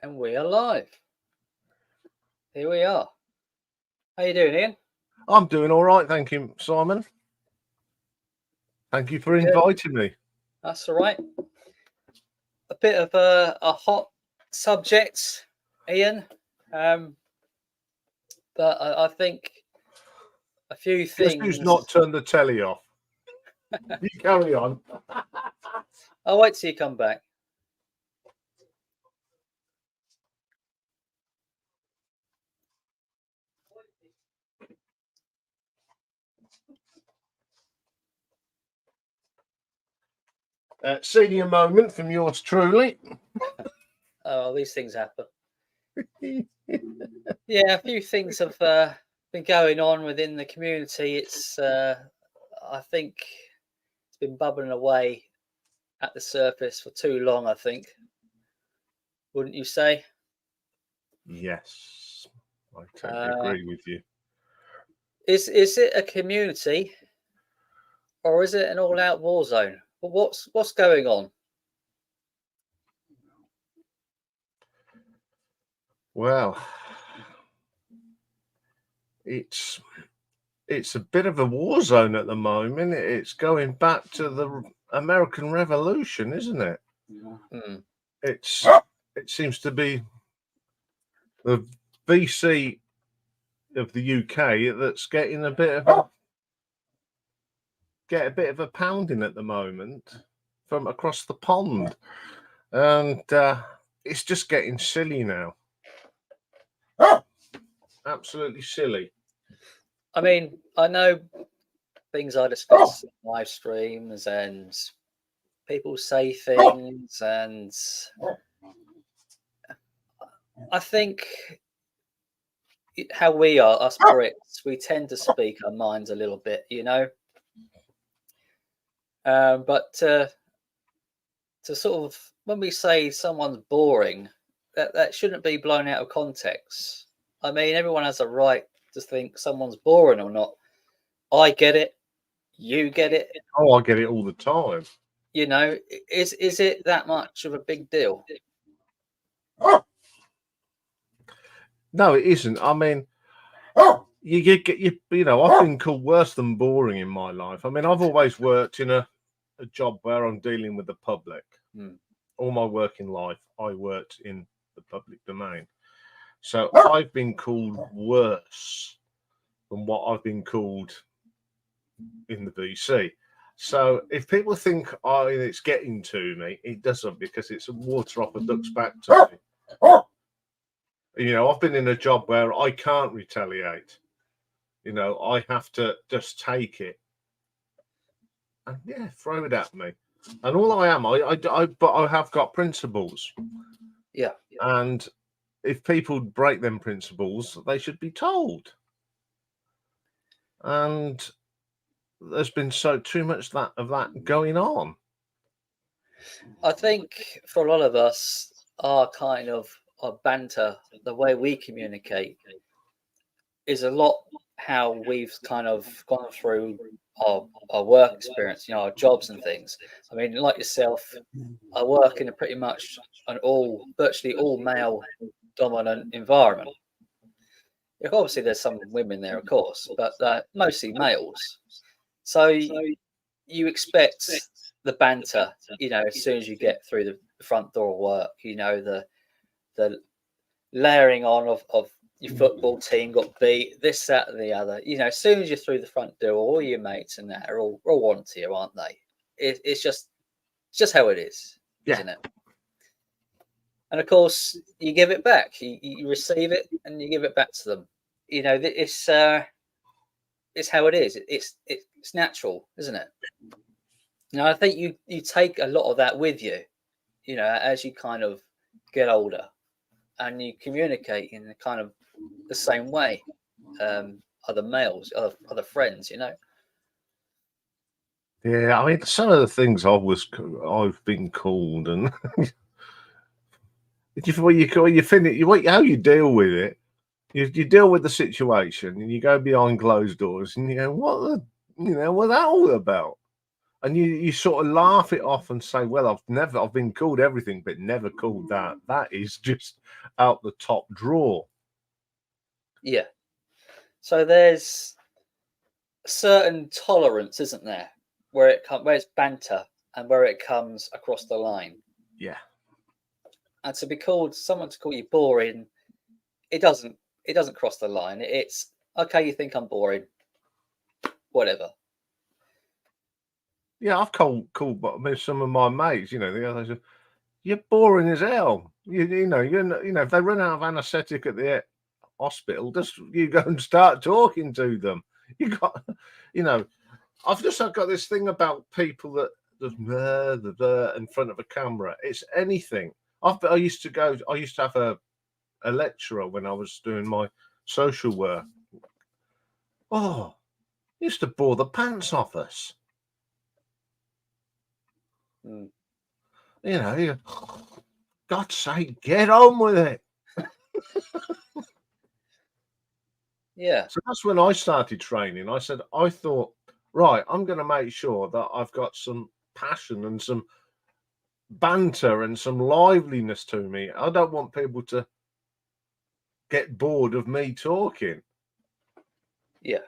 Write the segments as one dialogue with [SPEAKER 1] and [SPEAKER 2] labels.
[SPEAKER 1] And we are live. Here we are. How you doing, Ian?
[SPEAKER 2] I'm doing all right, thank you, Simon. Thank you for
[SPEAKER 1] Good.
[SPEAKER 2] inviting me.
[SPEAKER 1] That's all right. A bit of a hot subject, Ian. But I think a few
[SPEAKER 2] Guess who's
[SPEAKER 1] things.
[SPEAKER 2] not turned the telly off? You carry on.
[SPEAKER 1] I'll wait till you come back.
[SPEAKER 2] Senior moment from yours truly.
[SPEAKER 1] Oh, these things happen. Yeah, a few things have been going on within the community. It's I think it's been bubbling away at the surface for too long. I think, wouldn't you say?
[SPEAKER 2] Yes, I totally agree with you.
[SPEAKER 1] Is it a community or is it an all-out war zone? Well, what's going on?
[SPEAKER 2] Well, it's a bit of a war zone at the moment. It's going back to the American Revolution, isn't it?
[SPEAKER 1] Hmm.
[SPEAKER 2] It seems to be the VC of the UK that's getting a bit of a pounding at the moment from across the pond, and it's just getting silly now. Absolutely silly.
[SPEAKER 1] I mean, I know things I discuss in live streams and people say things, and I think how we are, us Brits, we tend to speak our minds a little bit, you know. But to sort of when we say someone's boring, that shouldn't be blown out of context. I mean, everyone has a right to think someone's boring or not. I get it. You get it.
[SPEAKER 2] Oh, I get it all the time.
[SPEAKER 1] You know, is it that much of a big deal?
[SPEAKER 2] No, it isn't. I mean, you get you know, I've been called worse than boring in my life. I mean, I've always worked in a job where I'm dealing with the public. All my working life, I worked in the public domain. So I've been called worse than what I've been called in the VC. So if people think, oh, it's getting to me, it doesn't, because it's a water off a duck's back to me. You know, I've been in a job where I can't retaliate. You know, I have to just take it and throw it at me. And all I am, but I have got principles.
[SPEAKER 1] Yeah.
[SPEAKER 2] And if people break them principles, they should be told. And there's been too much of that going on.
[SPEAKER 1] I think for a lot of us, our kind of our banter, the way we communicate, is a lot how we've kind of gone through our work experience, you know, our jobs and things. I mean, like yourself, I work in a pretty much virtually all male dominant environment. Obviously, there's some women there, of course, but mostly males. So you expect the banter, you know, as soon as you get through the front door of work, you know, the layering on of your football team got beat, this, that, and the other. You know, as soon as you're through the front door, all your mates and that are all on to you, aren't they? It's just how it is, isn't it? And of course, you give it back. You receive it and you give it back to them. You know, it's how it is. It's natural, isn't it? Now, I think you take a lot of that with you, you know, as you kind of get older, and you communicate in kind of the same way. Other males, other friends, you know.
[SPEAKER 2] Yeah, I mean, some of the things I've been called, and how you deal with it. You deal with the situation, and you go behind closed doors, and you go, what's that all about? And you sort of laugh it off and say, well, I've been called everything, but never called that. That is just out the top drawer.
[SPEAKER 1] Yeah. So there's a certain tolerance, isn't there, where it's banter and where it comes across the line.
[SPEAKER 2] Yeah.
[SPEAKER 1] And to be called someone to call you boring, it doesn't cross the line. It's okay, you think I'm boring. Whatever.
[SPEAKER 2] Yeah, I've called some of my mates, they say, you're boring as hell. You know, if they run out of anaesthetic at the hospital, just you go and start talking to them. I've got this thing about people that just in front of a camera. It's anything. I used to have a lecturer when I was doing my social work. Oh, used to bore the pants off us.
[SPEAKER 1] Mm.
[SPEAKER 2] God's sake, get on with it.
[SPEAKER 1] Yeah.
[SPEAKER 2] So that's when I started training. I thought, right, I'm going to make sure that I've got some passion and some banter and some liveliness to me. I don't want people to get bored of me talking.
[SPEAKER 1] Yeah.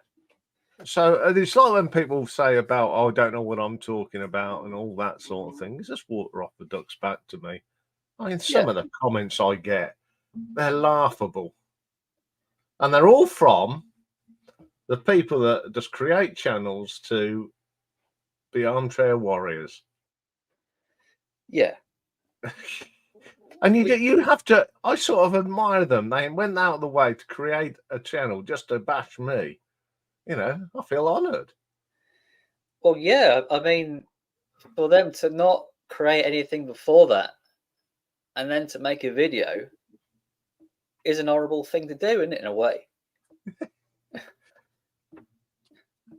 [SPEAKER 2] So it's like when people say about, oh, I don't know what I'm talking about and all that sort of thing. It's just water off the duck's back to me. I mean, some of the comments I get, they're laughable. And they're all from the people that just create channels to be armchair warriors.
[SPEAKER 1] Yeah.
[SPEAKER 2] And you have to, I sort of admire them. They went out of the way to create a channel just to bash me. I feel honoured.
[SPEAKER 1] Well, yeah. I mean, for them to not create anything before that and then to make a video is an horrible thing to do, isn't it, in a way?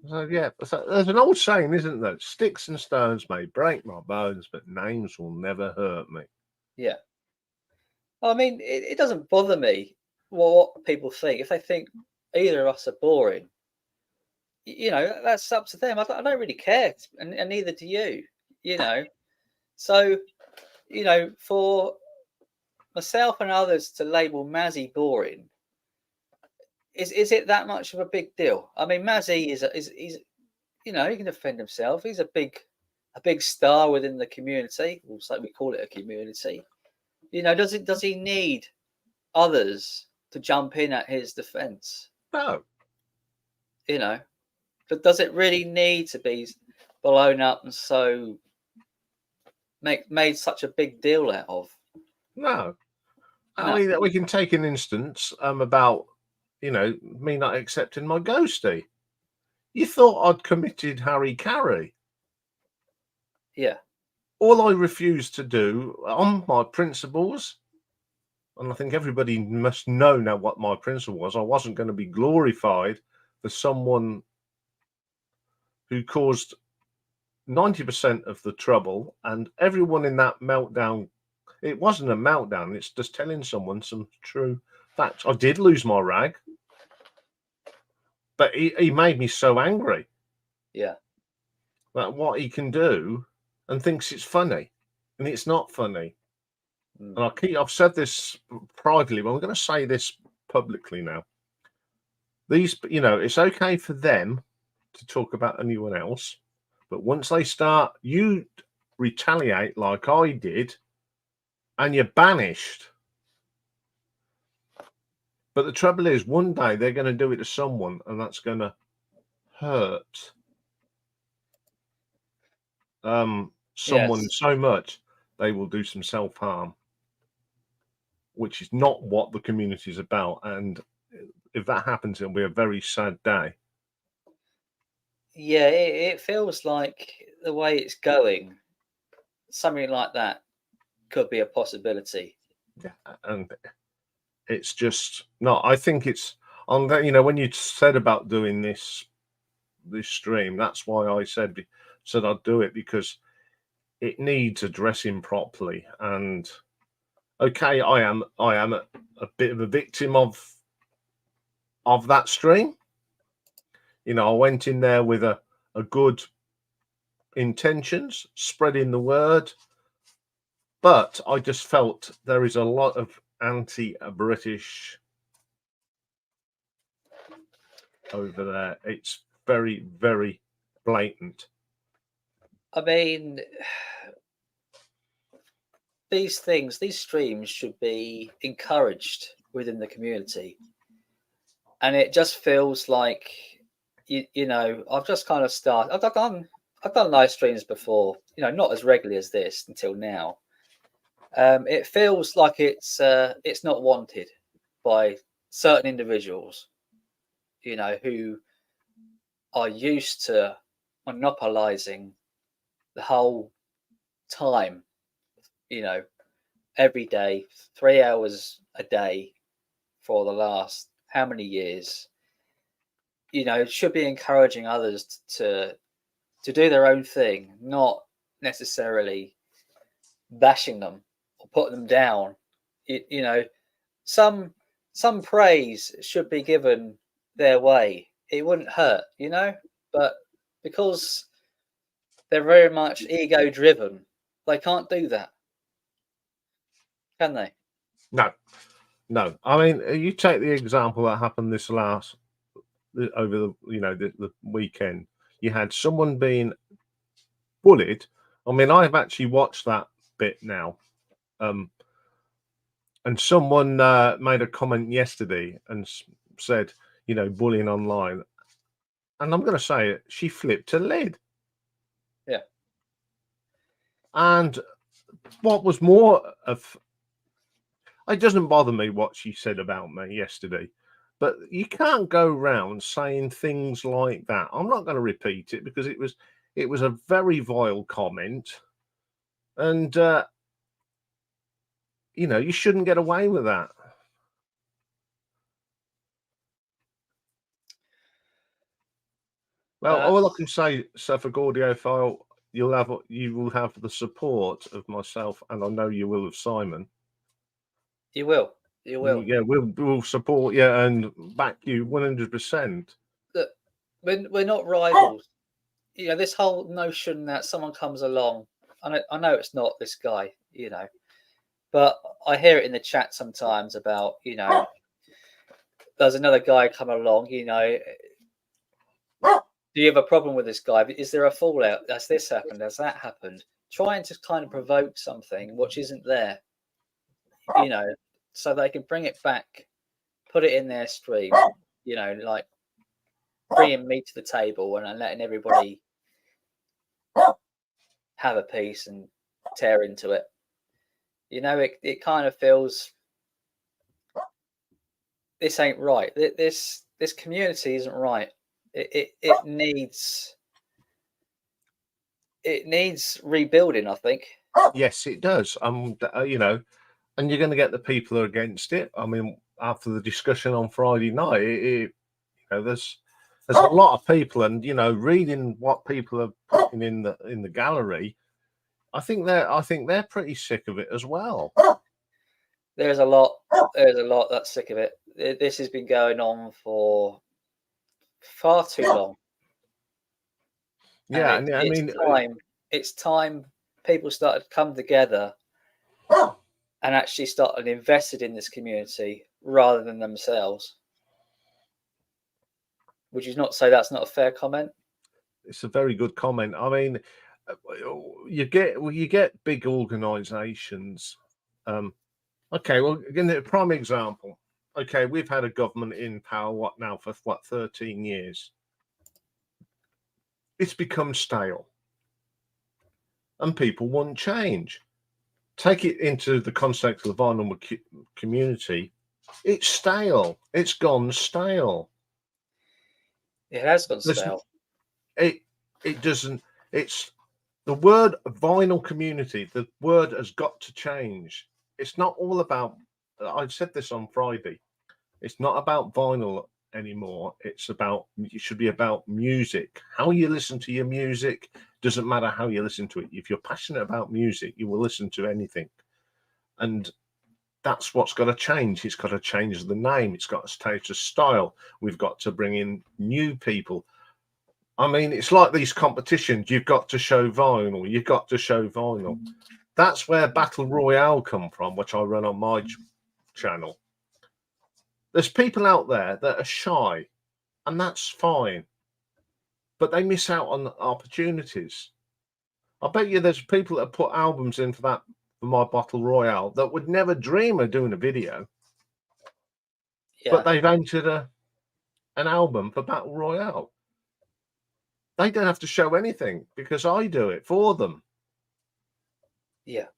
[SPEAKER 2] So, yeah, so there's an old saying, isn't there? Sticks and stones may break my bones, but names will never hurt me.
[SPEAKER 1] Yeah. I mean, it doesn't bother me what people think. If they think either of us are boring, that's up to them. I don't really care, and neither do you. So for myself and others to label Mazzy boring, is it that much of a big deal? I mean, Mazzy is he can defend himself. He's a big star within the community. Also, we call it a community. Does he need others to jump in at his defense?
[SPEAKER 2] No.
[SPEAKER 1] But does it really need to be blown up and so made such a big deal out of?
[SPEAKER 2] No. I mean, we can take an instance about, me not accepting my ghostie. You thought I'd committed Harry Carey.
[SPEAKER 1] Yeah.
[SPEAKER 2] All I refused to do on my principles, and I think everybody must know now what my principle was, I wasn't going to be glorified for someone who caused 90% of the trouble, and everyone in that meltdown, it wasn't a meltdown, it's just telling someone some true facts. I did lose my rag, but he made me so angry.
[SPEAKER 1] Yeah.
[SPEAKER 2] That what he can do and thinks it's funny, and it's not funny. And I've said this privately, but I'm going to say this publicly now. It's okay for them to talk about anyone else, but once they start, you retaliate like I did, and you're banished. But the trouble is, one day they're going to do it to someone, and that's going to hurt someone so much they will do some self-harm, which is not what the community is about. And if that happens, it'll be a very sad day.
[SPEAKER 1] Yeah, it feels like the way it's going, something like that could be a possibility.
[SPEAKER 2] Yeah, and it's just no. I think it's on that. When you said about doing this stream, that's why I said I'd do it, because it needs addressing properly. And okay, I am a bit of a victim of that stream. I went in there with a good, intentions, spreading the word, but I just felt there is a lot of anti-British over there. It's very, very blatant.
[SPEAKER 1] I mean, these streams should be encouraged within the community. And it just feels like, you know, I've just kind of started. I've done live streams before, you know, not as regularly as this until now. It feels like it's not wanted by certain individuals, you know, who are used to monopolizing the whole time, you know, every day, 3 hours a day for the last how many years. You know, should be encouraging others to do their own thing, not necessarily bashing them or putting them down. You know, some praise should be given their way. It wouldn't hurt, you know, but because they're very much ego driven, they can't do that, can they?
[SPEAKER 2] No, no. I mean, you take the example that happened over the weekend. You had someone being bullied. I mean, I've actually watched that bit now. And someone made a comment yesterday and said, you know, bullying online. And I'm going to say it, she flipped her lid.
[SPEAKER 1] Yeah.
[SPEAKER 2] And what was more of, it doesn't bother me what she said about me yesterday, but you can't go around saying things like that. I'm not going to repeat it because it was a very vile comment. And, you know, you shouldn't get away with that. Well, all I can say, Suffolk Audiophile, you will have the support of myself, and I know you will of Simon.
[SPEAKER 1] You will. You will.
[SPEAKER 2] Yeah, we'll support you and back you 100%.
[SPEAKER 1] Look, we're not rivals. You know, this whole notion that someone comes along, I know it's not this guy, you know, but I hear it in the chat sometimes about, you know, there's another guy come along, you know, do you have a problem with this guy? Is there a fallout? Has this happened? Has that happened? Trying to kind of provoke something which isn't there, you know, so they can bring it back, put it in their stream, you know, like bringing me to the table and letting everybody have a piece and tear into it. You know, it kind of feels this ain't right. This community isn't right. It needs rebuilding, I think.
[SPEAKER 2] Yes, it does. You know, and you're going to get the people who are against it. I mean, after the discussion on Friday night, you know, there's a lot of people, and you know, reading what people are putting in the gallery, I think they're pretty sick of it as well.
[SPEAKER 1] There's a lot that's sick of it. This has been going on for far too long.
[SPEAKER 2] Yeah,
[SPEAKER 1] and it's time people started to come together and actually started invested in this community rather than themselves. Would you not say that's not a fair comment?
[SPEAKER 2] It's a very good comment. I mean, you get big organisations. Okay, well, again, a prime example. Okay, we've had a government in power for 13 years. It's become stale, and people want change. Take it into the context of the vinyl community. It's stale. It's gone stale.
[SPEAKER 1] It has gone stale.
[SPEAKER 2] It doesn't. It's the word vinyl community. The word has got to change. It's not all about. I said this on Friday. It's not about vinyl anymore. It should be about music. How you listen to your music doesn't matter how you listen to it. If you're passionate about music, you will listen to anything. And that's what's got to change. It's got to change the name. It's got to change the style. We've got to bring in new people. I mean, it's like these competitions. You've got to show vinyl. You've got to show vinyl. That's where Battle Royale come from, which I run on my channel. There's people out there that are shy, and that's fine. But they miss out on opportunities. I bet you there's people that put albums in for my Battle Royale that would never dream of doing a video.
[SPEAKER 1] Yeah.
[SPEAKER 2] But they've entered an album for Battle Royale. They don't have to show anything because I do it for them.
[SPEAKER 1] Yeah.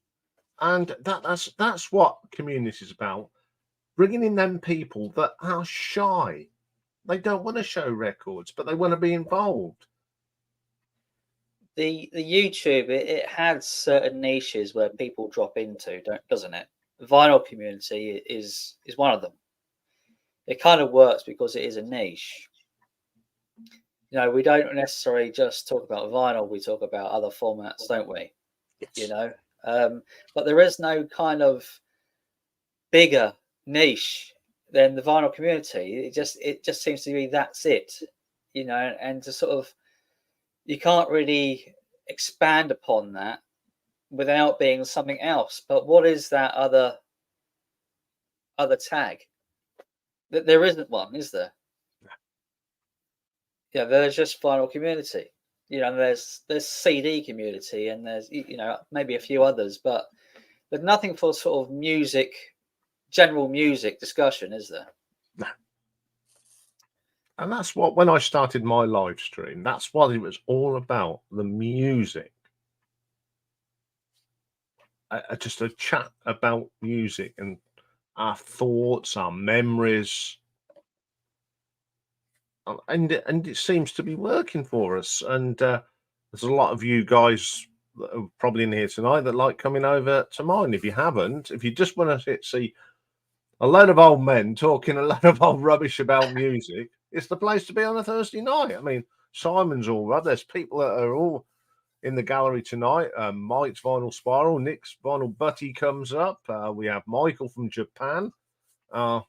[SPEAKER 2] And that's what community is about. Bringing in them people that are shy. They don't want to show records, but they want to be involved.
[SPEAKER 1] The YouTube, it has certain niches where people drop into, doesn't it? The vinyl community is one of them. It kind of works because it is a niche. You know, we don't necessarily just talk about vinyl, we talk about other formats, don't we?
[SPEAKER 2] Yes.
[SPEAKER 1] You know, but there is no kind of bigger niche than the vinyl community. It just seems to be that's it, you know, and to sort of, you can't really expand upon that without being something else. But what is that other tag? There isn't one, is there? Yeah, there's just vinyl community. You know, there's CD community, and there's, you know, maybe a few others, but there's nothing for sort of music, general music discussion, is there?
[SPEAKER 2] And that's what, when I started my live stream, that's what it was all about, the music. Just a chat about music and our thoughts, our memories. And it seems to be working for us. And there's a lot of you guys that are probably in here tonight that like coming over to mine. If you haven't, if you just want to see a load of old men talking a lot of old rubbish about music, it's the place to be on a Thursday night. I mean, Simon's all right. There's people that are all in the gallery tonight. Mike's Vinyl Spiral, Nick's Vinyl Butty comes up. We have Michael from Japan, our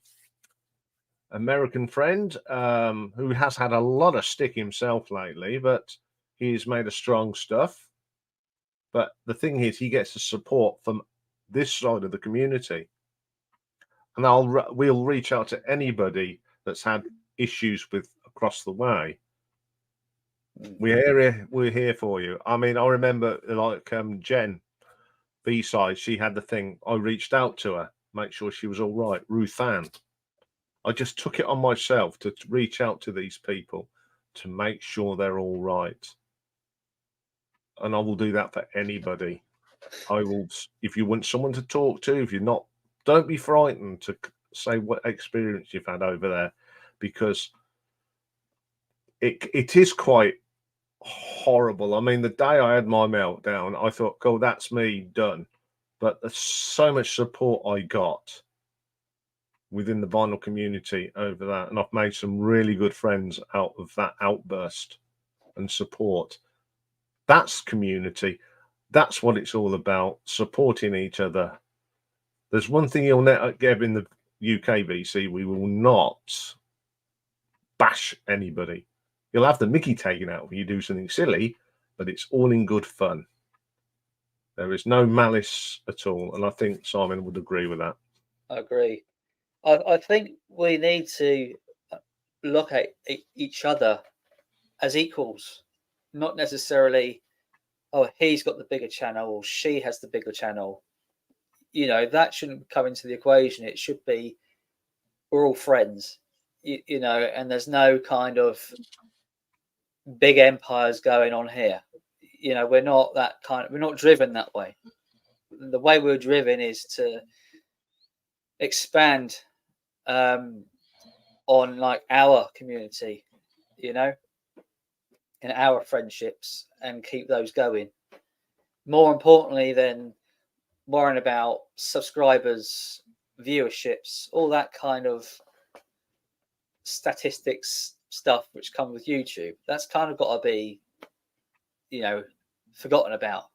[SPEAKER 2] American friend, who has had a lot of stick himself lately, but he's made a strong stuff. But the thing is, he gets the support from this side of the community. And we'll reach out to anybody that's had issues with across the way. We're here for you. I mean, I remember like Jen B-side, she had the thing. I reached out to her, make sure she was all right. Ruth Ann. I just took it on myself to reach out to these people to make sure they're all right. And I will do that for anybody. I will, if you want someone to talk to, if you're not, don't be frightened to say what experience you've had over there, because it is quite horrible. I mean, the day I had my meltdown, I thought, God, that's me done. But there's so much support I got within the vinyl community over that, and I've made some really good friends out of that outburst and support. That's community. That's what it's all about, supporting each other. There's one thing you'll never get in the UK, VC, we will not bash anybody. You'll have the mickey taken out if you do something silly, but it's all in good fun. There is no malice at all, and I think Simon would agree with that.
[SPEAKER 1] I agree. I think we need to look at each other as equals, not necessarily, oh, he's got the bigger channel or she has the bigger channel. You know, that shouldn't come into the equation. It should be, we're all friends, you know, and there's no kind of big empires going on here. You know, we're not driven that way. The way we're driven is to expand on like our community, you know, and our friendships, and keep those going. More importantly than worrying about subscribers, viewerships, all that kind of statistics stuff which come with YouTube. That's kind of got to be, you know, forgotten about,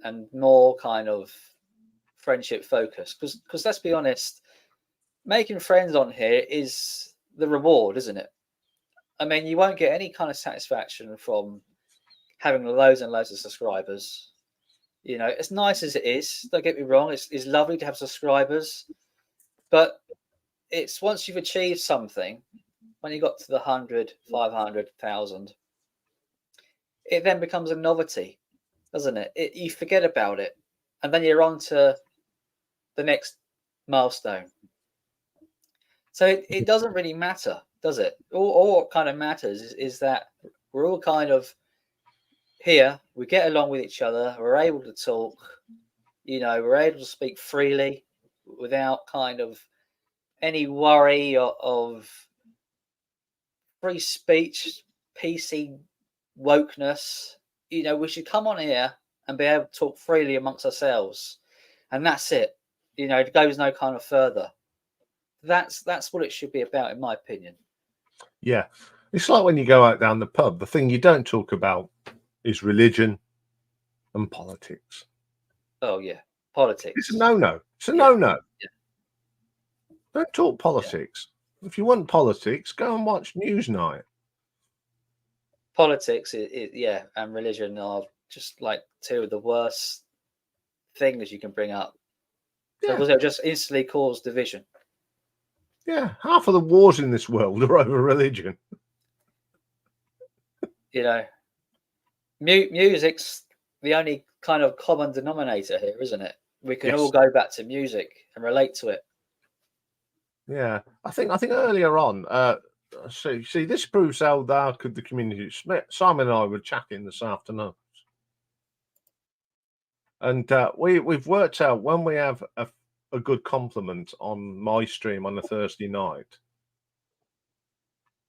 [SPEAKER 1] and more kind of friendship focus. Because let's be honest, making friends on here is the reward, isn't it? I mean, you won't get any kind of satisfaction from having loads and loads of subscribers. You know, as nice as it is, don't get me wrong, it's lovely to have subscribers, but it's once you've achieved something, when you got to the 100, 500,000, it then becomes a novelty, doesn't it? You forget about it, and then you're on to the next milestone. So it doesn't really matter, does it? All what kind of matters is that we're all kind of here, we get along with each other, we're able to talk, you know, we're able to speak freely without kind of any worry of free speech, PC wokeness. You know, we should come on here and be able to talk freely amongst ourselves, and that's it. You know, it goes no kind of further. That's what it should be about, in my opinion.
[SPEAKER 2] Yeah, it's like when you go out down the pub. The thing you don't talk about is religion and politics.
[SPEAKER 1] Oh yeah, politics.
[SPEAKER 2] It's a no-no. It's a no-no.
[SPEAKER 1] Yeah.
[SPEAKER 2] Don't talk politics. Yeah. If you want politics, go and watch Newsnight.
[SPEAKER 1] Politics, and religion are just like two of the worst things you can bring up. Because they'll just instantly cause division.
[SPEAKER 2] Yeah, half of the wars in this world are over religion.
[SPEAKER 1] You know, music's the only kind of common denominator here, isn't it? We can all go back to music and relate to it.
[SPEAKER 2] Yeah, I think earlier on, see, this proves how dark the community is. Simon and I were chatting this afternoon, and we've worked out when we have a good compliment on my stream on a Thursday night,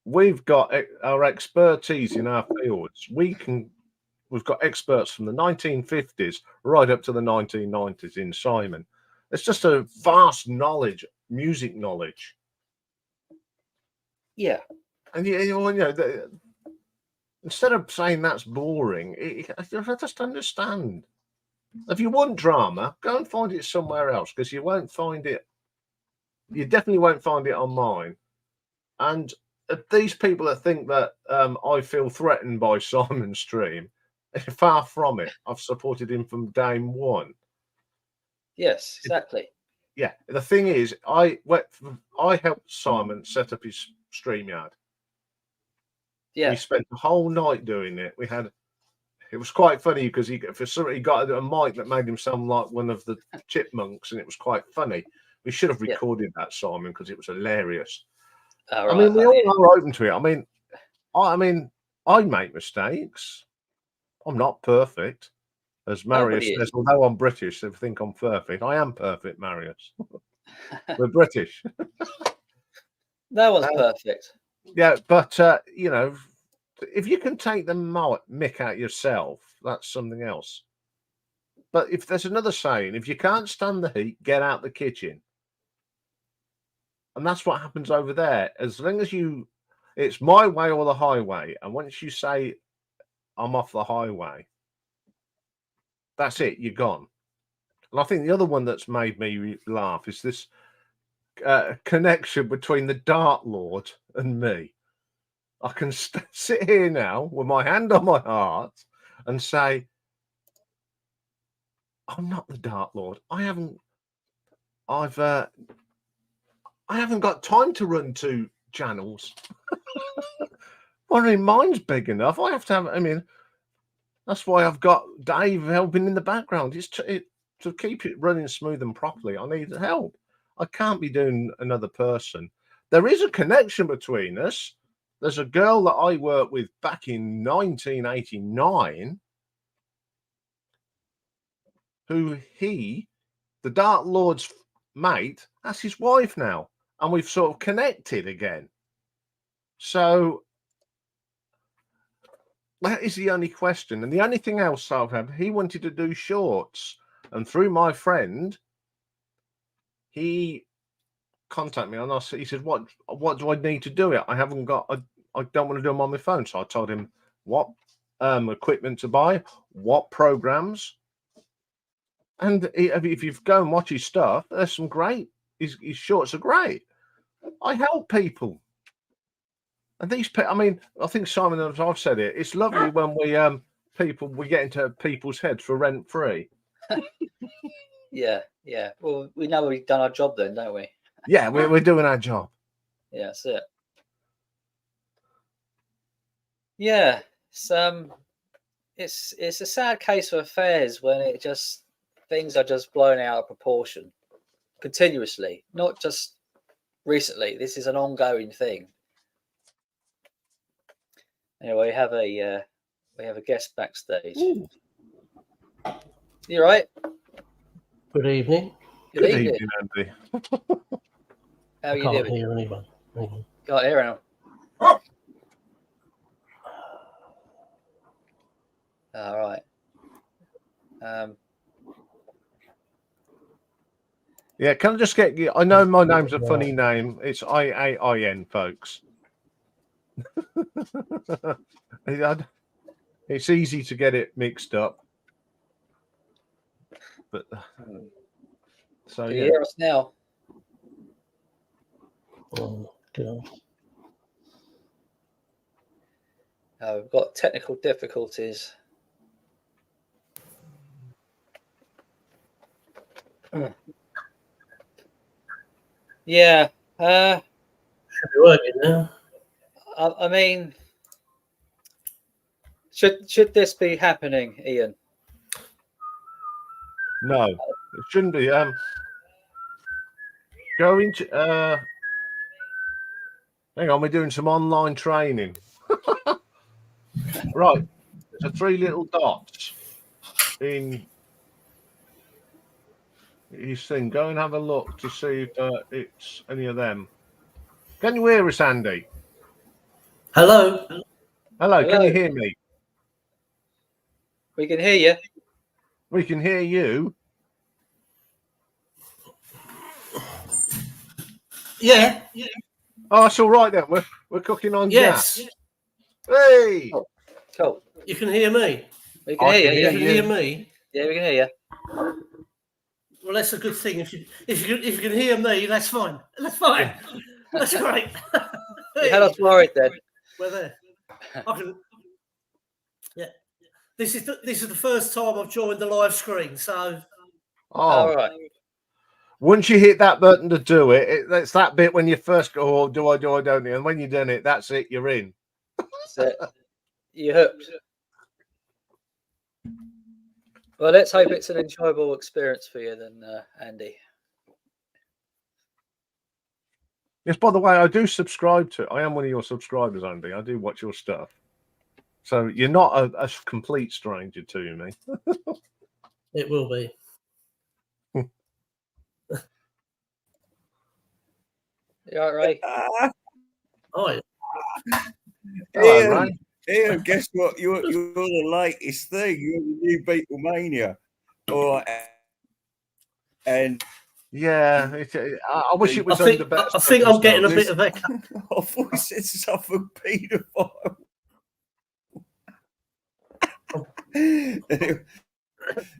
[SPEAKER 2] we've got our expertise in our fields. We've got experts from the 1950s right up to the 1990s in Simon. It's just a vast knowledge, music knowledge.
[SPEAKER 1] Yeah.
[SPEAKER 2] And instead of saying that's boring, I just understand. If you want drama, go and find it somewhere else, because you won't find it. You definitely won't find it on mine. And these people that think that I feel threatened by Simon's stream, far from it. I've supported him from day one.
[SPEAKER 1] Yes, exactly.
[SPEAKER 2] Yeah. The thing is, I helped Simon set up his StreamYard.
[SPEAKER 1] Yeah.
[SPEAKER 2] We spent the whole night doing it. It was quite funny because he got a mic that made him sound like one of the chipmunks, and it was quite funny. We should have recorded that, Simon, because it was hilarious.
[SPEAKER 1] Right.
[SPEAKER 2] I mean, we all are open to it. I mean, I make mistakes. I'm not perfect, as Marius says. Although I'm British, they think I'm perfect. I am perfect, Marius. We're British.
[SPEAKER 1] No one's perfect.
[SPEAKER 2] Yeah, but you know, if you can take the mick out yourself, that's something else. But if there's another saying, if you can't stand the heat, get out the kitchen. And that's what happens over there. As long as it's my way or the highway. And once you say, I'm off the highway, that's it, you're gone. And I think the other one that's made me laugh is this connection between the Dart Lord and me. I can sit here now with my hand on my heart and say, I'm not the Dart Lord. I haven't got time to run 2 channels. I mean, mine's big enough. I have to have. I mean, that's why I've got Dave helping in the background. It's to keep it running smooth and properly. I need help. I can't be doing another person. There is a connection between us. There's a girl that I worked with back in 1989 who the Dark Lord's mate, that's his wife now. And we've sort of connected again. So that is the only question. And the only thing else I've had, he wanted to do shorts. And through my friend, he contacted me and he said, what do I need to do it? I don't want to do them on my phone. So I told him what equipment to buy, what programs. And if you go and watch his stuff, there's some great, his shorts are great. I help people. And these people, I mean, I think Simon, as I've said it, it's lovely when we we get into people's heads for rent free.
[SPEAKER 1] Yeah. Well, we know we've done our job then, don't we?
[SPEAKER 2] Yeah, we're doing our job.
[SPEAKER 1] Yeah, that's it. Yeah, it's a sad case of affairs when things are just blown out of proportion continuously, not just recently. This is an ongoing thing. Anyway, we have a guest backstage.
[SPEAKER 3] Ooh.
[SPEAKER 1] You right?
[SPEAKER 3] Good evening.
[SPEAKER 1] Good evening.
[SPEAKER 2] Andy.
[SPEAKER 1] How are you
[SPEAKER 3] Can't
[SPEAKER 1] doing?
[SPEAKER 3] hear anyone.
[SPEAKER 1] Can't hear him. All right.
[SPEAKER 2] Yeah, can I just get you? I know my name's a funny name. It's IAIN, folks. It's easy to get it mixed up. But so
[SPEAKER 1] Can
[SPEAKER 2] yeah.
[SPEAKER 1] you hear us now?
[SPEAKER 3] Oh, God.
[SPEAKER 1] We've got technical difficulties. Yeah.
[SPEAKER 3] Should be working now.
[SPEAKER 1] I mean, should this be happening, Ian?
[SPEAKER 2] No, it shouldn't be. Going to hang on, we're doing some online training. Right. There's 3 little dots in his thing. Go and have a look to see if it's any of them. Can you hear us, Andy?
[SPEAKER 3] Hello.
[SPEAKER 2] Hello, can you hear me?
[SPEAKER 1] We can hear you.
[SPEAKER 2] We can hear you.
[SPEAKER 3] Yeah.
[SPEAKER 2] Oh, that's all right then. We're cooking on
[SPEAKER 3] Yes.
[SPEAKER 2] gas. Hey.
[SPEAKER 1] Oh, cool.
[SPEAKER 3] You can hear me.
[SPEAKER 1] We can hear you.
[SPEAKER 3] You can hear me.
[SPEAKER 1] Yeah, we can hear you.
[SPEAKER 3] Well, that's a good thing. If you can hear me, that's fine. That's fine. That's great.
[SPEAKER 1] You had us worried then.
[SPEAKER 3] We're there. Yeah. This is the first time I've joined the live screen, so.
[SPEAKER 1] All right.
[SPEAKER 2] Once you hit that button to do it, it's that bit when you first go, oh, do I, don't you? And when you've done it, that's it, you're in.
[SPEAKER 1] That's it. You're hooked. Well, let's hope it's an enjoyable experience for you then, Andy.
[SPEAKER 2] Yes, by the way, I do subscribe to. I am one of your subscribers, Andy. I do watch your stuff. So you're not a complete stranger to me.
[SPEAKER 3] It will be.
[SPEAKER 1] You all right, Ray?
[SPEAKER 3] Oh, yeah.
[SPEAKER 2] Hello, Ray.
[SPEAKER 4] Ian, guess what? You're the latest thing. You're the new Beatlemania. All right. And
[SPEAKER 2] yeah, I wish it was under better.
[SPEAKER 3] I think I'm getting a bit of echo.
[SPEAKER 4] I thought you said something paedophile.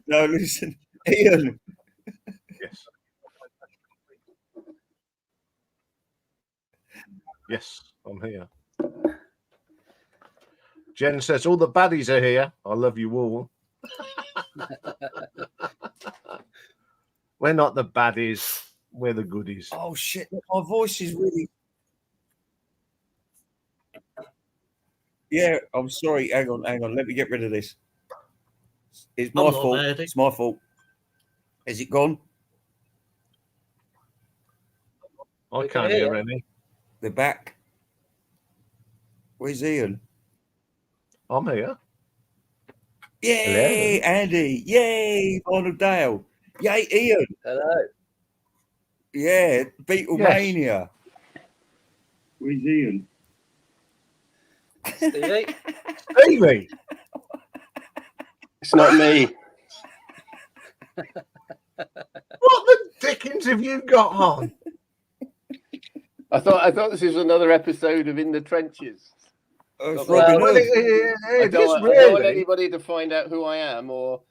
[SPEAKER 4] No, listen, Ian.
[SPEAKER 2] Yes. Yes, I'm here. Jen says all the baddies are here. I love you all. We're not the baddies. We're the goodies.
[SPEAKER 4] Oh shit! My voice is really. Yeah, I'm sorry. Hang on. Let me get rid of this. It's my fault. It's my fault. Is it gone?
[SPEAKER 2] I can't hear any.
[SPEAKER 4] They're back. Where's Ian?
[SPEAKER 2] I'm here.
[SPEAKER 4] Yay, hello. Andy. Yay, Arnold Dale. Yay, Ian.
[SPEAKER 1] Hello.
[SPEAKER 4] Yeah, Beatlemania. Yes. Where's Ian?
[SPEAKER 1] Stevie?
[SPEAKER 2] Stevie?
[SPEAKER 5] It's not me.
[SPEAKER 2] What the dickens have you got on?
[SPEAKER 5] I thought this was another episode of In the Trenches.
[SPEAKER 4] I
[SPEAKER 5] don't want anybody to find out who I am or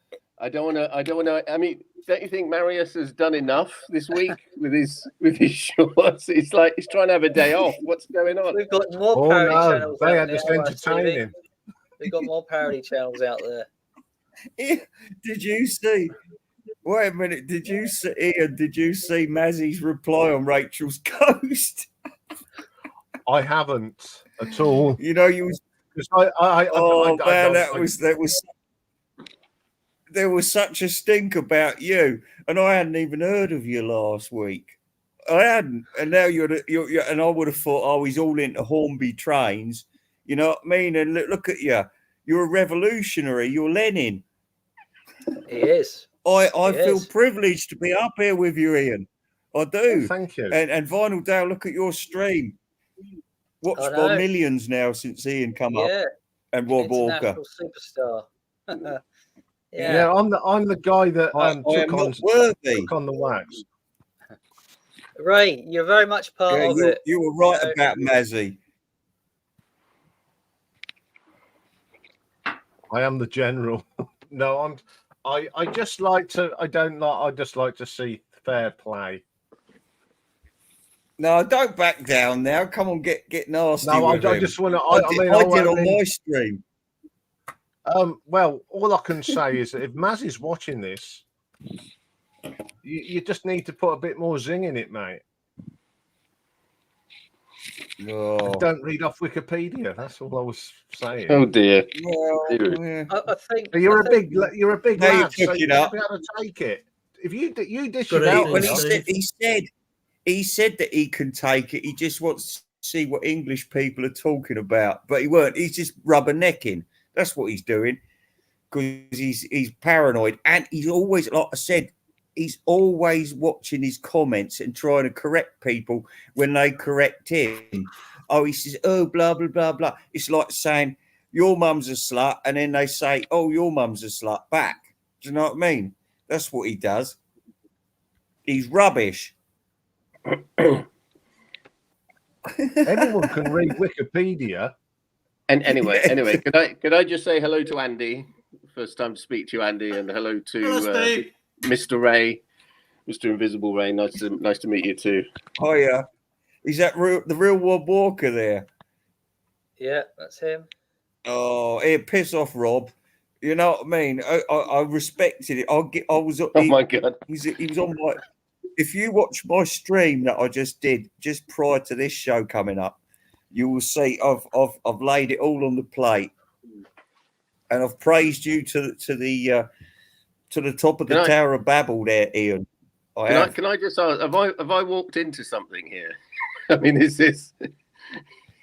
[SPEAKER 5] I don't want to. I mean, don't you think Marius has done enough this week with his shorts? It's like he's trying to have a day off. What's going on?
[SPEAKER 1] We've got more
[SPEAKER 2] Oh
[SPEAKER 1] parody
[SPEAKER 2] no,
[SPEAKER 1] channels
[SPEAKER 2] they
[SPEAKER 1] out
[SPEAKER 2] had
[SPEAKER 1] there.
[SPEAKER 2] this entertaining.
[SPEAKER 1] We've got more parody channels out there.
[SPEAKER 4] Did you see? Wait a minute. Did you see, Ian? Did you see Mazzy's reply on Rachel's ghost?
[SPEAKER 2] I haven't at all.
[SPEAKER 4] You know, you was. There was such a stink about you, and I hadn't even heard of you last week. I hadn't, and now you're and I would have thought, oh, he's all into Hornby trains. You know what I mean? And look at you. You're a revolutionary. You're Lenin.
[SPEAKER 1] He is.
[SPEAKER 4] I feel privileged to be up here with you, Ian. I do.
[SPEAKER 2] Oh, thank you.
[SPEAKER 4] And Vinyl Dale, look at your stream. Watched by millions now since Ian come up. And Rob Walker.
[SPEAKER 1] Superstar.
[SPEAKER 2] Yeah, I'm the guy that took on the wax.
[SPEAKER 1] Ray, you're very much part of it.
[SPEAKER 4] You were right about Mazzy.
[SPEAKER 2] I am the general. No, I just like to. I just like to see fair play.
[SPEAKER 4] No, don't back down now. Come on, get nasty.
[SPEAKER 2] No, I just want to. I
[SPEAKER 4] did on my stream.
[SPEAKER 2] Well, all I can say is that if Maz is watching this, you just need to put a bit more zing in it, mate.
[SPEAKER 4] No.
[SPEAKER 2] Don't read off Wikipedia. That's all I was saying.
[SPEAKER 5] Oh dear.
[SPEAKER 4] Well, yeah.
[SPEAKER 1] I think
[SPEAKER 2] you're a big lad, so
[SPEAKER 4] you
[SPEAKER 2] you'll be able to take it. If you dish it out,
[SPEAKER 4] well, he said that he can take it. He just wants to see what English people are talking about, but he weren't. He's just rubbernecking. That's what he's doing because he's paranoid, and he's always, like I said, he's always watching his comments and trying to correct people when they correct him. Oh, he says, oh, blah, blah, blah, blah. It's like saying, your mum's a slut, and then they say, oh, your mum's a slut back. Do you know what I mean? That's what he does. He's rubbish.
[SPEAKER 2] Everyone can read Wikipedia.
[SPEAKER 5] And anyway, could I just say hello to Andy? First time to speak to you, Andy, and hello to Mr. Ray, Mr. Invisible Ray. Nice to meet you too.
[SPEAKER 4] Oh yeah, is that the real Rob Walker there?
[SPEAKER 1] Yeah, that's him.
[SPEAKER 4] Oh, here, piss off, Rob. You know what I mean? I respected it.
[SPEAKER 5] Oh my god,
[SPEAKER 4] he was on my. If you watch my stream that I just did just prior to this show coming up, you will see I've laid it all on the plate, and I've praised you to the top of the Tower of Babel there, Ian.
[SPEAKER 5] Can I just ask? Have I walked into something here? I mean, is this?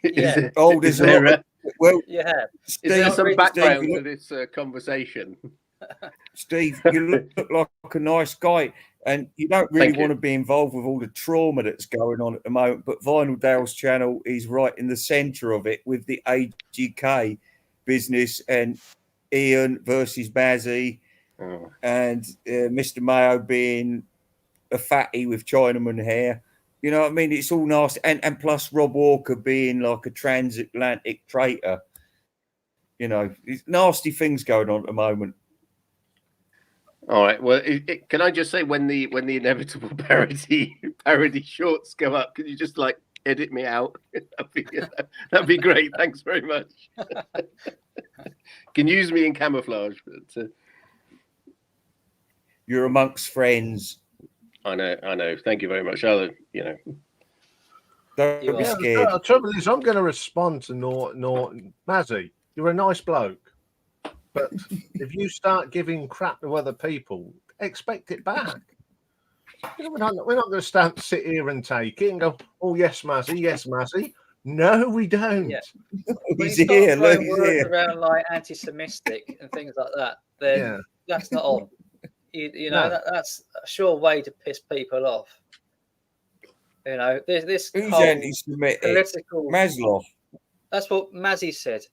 [SPEAKER 1] Yeah.
[SPEAKER 4] There's a lot. Well,
[SPEAKER 1] you have.
[SPEAKER 5] Is there some background to this conversation?
[SPEAKER 4] Steve, you look like a nice guy, and you don't really want to be involved with all the trauma that's going on at the moment. But Vinyl Dale's channel is right in the centre of it with the AGK business and Ian versus Bazzy, and Mr. Mayo being a fatty with Chinaman hair. You know what I mean? It's all nasty. And plus Rob Walker being like a transatlantic traitor. You know, it's nasty things going on at the moment.
[SPEAKER 5] All right. Well, can I just say when the inevitable parody shorts go up, can you just like edit me out? That'd be great. Thanks very much. Can use me in camouflage. But,
[SPEAKER 4] you're amongst friends.
[SPEAKER 5] I know. Thank you very much. Don't
[SPEAKER 4] be scared.
[SPEAKER 2] The trouble is, I'm going to respond to Norton. Mazzy, you're a nice bloke, but if you start giving crap to other people, expect it back. We're not going to sit here and take it and go, oh, yes, Mazzy. No, we don't.
[SPEAKER 1] Yeah.
[SPEAKER 4] He's here. Look, he's here.
[SPEAKER 1] Around like anti-Semitic and things like that, then that's not on. You know, that's a sure way to piss people off. You know, this
[SPEAKER 4] who's
[SPEAKER 1] whole
[SPEAKER 4] anti-Semitic?
[SPEAKER 1] political
[SPEAKER 4] Maslow.
[SPEAKER 1] That's what Mazzy said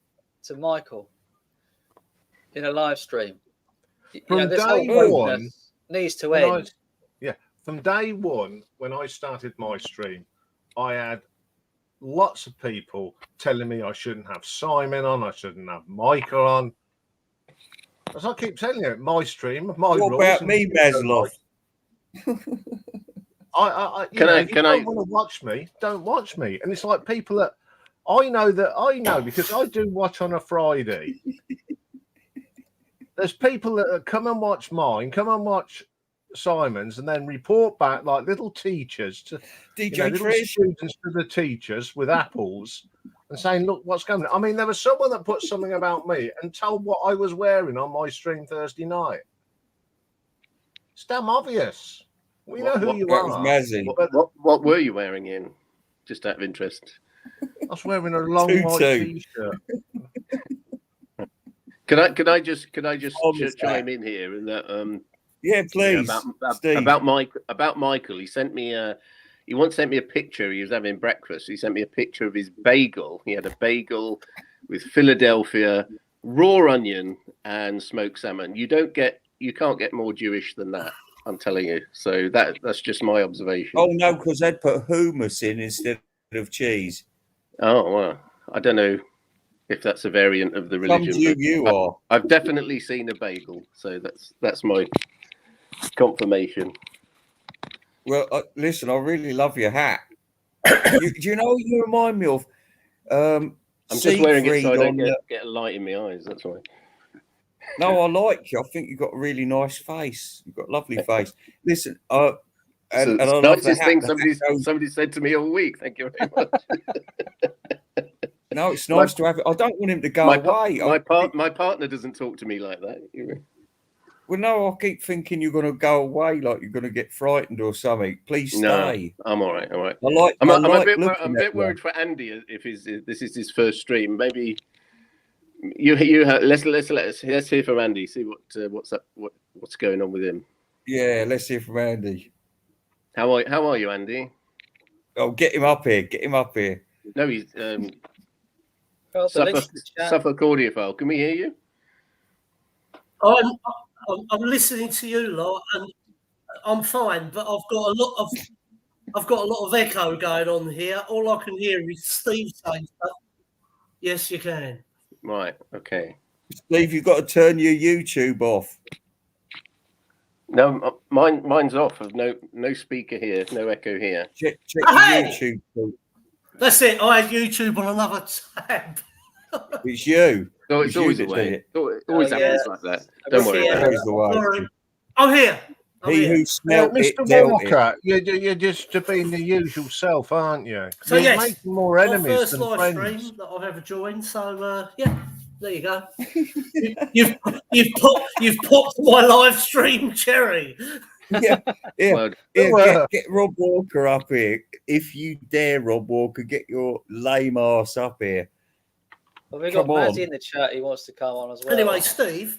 [SPEAKER 1] to Michael in a live stream.
[SPEAKER 2] From
[SPEAKER 1] this
[SPEAKER 2] day
[SPEAKER 1] whole
[SPEAKER 2] one
[SPEAKER 1] needs to end.
[SPEAKER 2] From day one, when I started my stream, I had lots of people telling me I shouldn't have Simon on, I shouldn't have Michael on. As I keep telling you, my stream, my
[SPEAKER 4] What
[SPEAKER 2] rules.
[SPEAKER 4] about
[SPEAKER 2] and
[SPEAKER 4] me, Maslov?
[SPEAKER 2] If you don't want to watch me, don't watch me. And it's like people that I know because I do watch on a Friday. There's people that come and watch mine, come and watch Simon's, and then report back like little teachers to little students to the teachers with apples and saying, "Look, what's going on." I mean, there was someone that put something about me and told what I was wearing on my stream Thursday night. It's damn obvious. We know who you are.
[SPEAKER 5] What were you wearing in? Just out of interest.
[SPEAKER 2] I was wearing a long white t-shirt.
[SPEAKER 5] Could I just chime in here and that
[SPEAKER 4] yeah, please.
[SPEAKER 5] About Michael. He once sent me a picture. He was having breakfast. He sent me a picture of his bagel. He had a bagel with Philadelphia, raw onion, and smoked salmon. You can't get more Jewish than that. I'm telling you. So that's just my observation.
[SPEAKER 4] Oh no, because they'd put hummus in instead of cheese.
[SPEAKER 5] Oh well, I don't know if that's a variant of the religion.
[SPEAKER 4] You are.
[SPEAKER 5] I've definitely seen a bagel, so that's my confirmation.
[SPEAKER 4] Well, listen, I really love your hat. Do you know what you remind me of?
[SPEAKER 5] I'm just wearing it so I don't get a light in my eyes. That's why.
[SPEAKER 4] No, I like you. I think you've got a really nice face. You've got a lovely face. Listen, and I love
[SPEAKER 5] nicest
[SPEAKER 4] the
[SPEAKER 5] thing
[SPEAKER 4] hat.
[SPEAKER 5] somebody said to me all week. Thank you very much.
[SPEAKER 4] No, it's nice to have it. I don't want him to go away.
[SPEAKER 5] My partner doesn't talk to me like that.
[SPEAKER 4] Well, no, I keep thinking you're going to go away, like you're going to get frightened or something. Please stay.
[SPEAKER 5] No, I'm all right.
[SPEAKER 4] I'm
[SPEAKER 5] a bit worried for Andy if this is his first stream. Maybe let's hear from Andy. See what's going on with him.
[SPEAKER 4] Yeah, let's hear from Andy.
[SPEAKER 5] How are you, Andy?
[SPEAKER 4] Oh, get him up here.
[SPEAKER 5] No, he's Suffolk audiophile. Can we hear you?
[SPEAKER 3] I'm listening to you lot, and I'm fine. But I've got a lot of echo going on here. All I can hear is Steve saying stuff. Yes, you can.
[SPEAKER 5] Right. Okay.
[SPEAKER 4] Steve, you've got to turn your YouTube off.
[SPEAKER 5] No, mine's off. No speaker here. No echo here.
[SPEAKER 4] Check your YouTube.
[SPEAKER 3] That's it. I had YouTube on another tab.
[SPEAKER 4] It's you.
[SPEAKER 5] No, it's always the way. It always happens like that. Don't worry about it.
[SPEAKER 3] Sorry. I'm here.
[SPEAKER 4] Who smelled it,
[SPEAKER 2] Mr. Walker, you're just being the usual self, aren't you?
[SPEAKER 3] So
[SPEAKER 2] you're making more enemies
[SPEAKER 3] first
[SPEAKER 2] than
[SPEAKER 3] live
[SPEAKER 2] friends.
[SPEAKER 3] stream that I've ever joined. So there you go. you've popped my live stream cherry.
[SPEAKER 4] Yeah.
[SPEAKER 5] Well,
[SPEAKER 4] get Rob Walker up here. If you dare, Rob Walker, get your lame ass up here.
[SPEAKER 1] Well, we've got Mazzy in the chat. He wants to come on as well.
[SPEAKER 3] Anyway, Steve,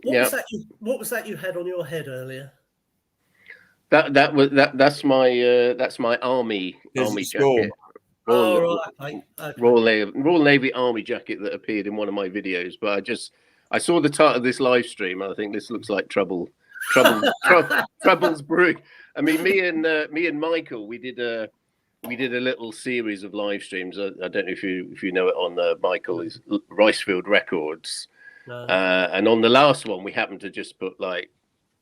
[SPEAKER 3] what was that you had on your head earlier?
[SPEAKER 5] That's my army jacket. Royal Navy Army jacket that appeared in one of my videos. But I saw the title of this live stream, and I think this looks like trouble's brewing. I mean, me and Michael, we did a little series of live streams. I don't know if you know it on Michael's Ricefield Records. No. And on the last one, we happened to just put like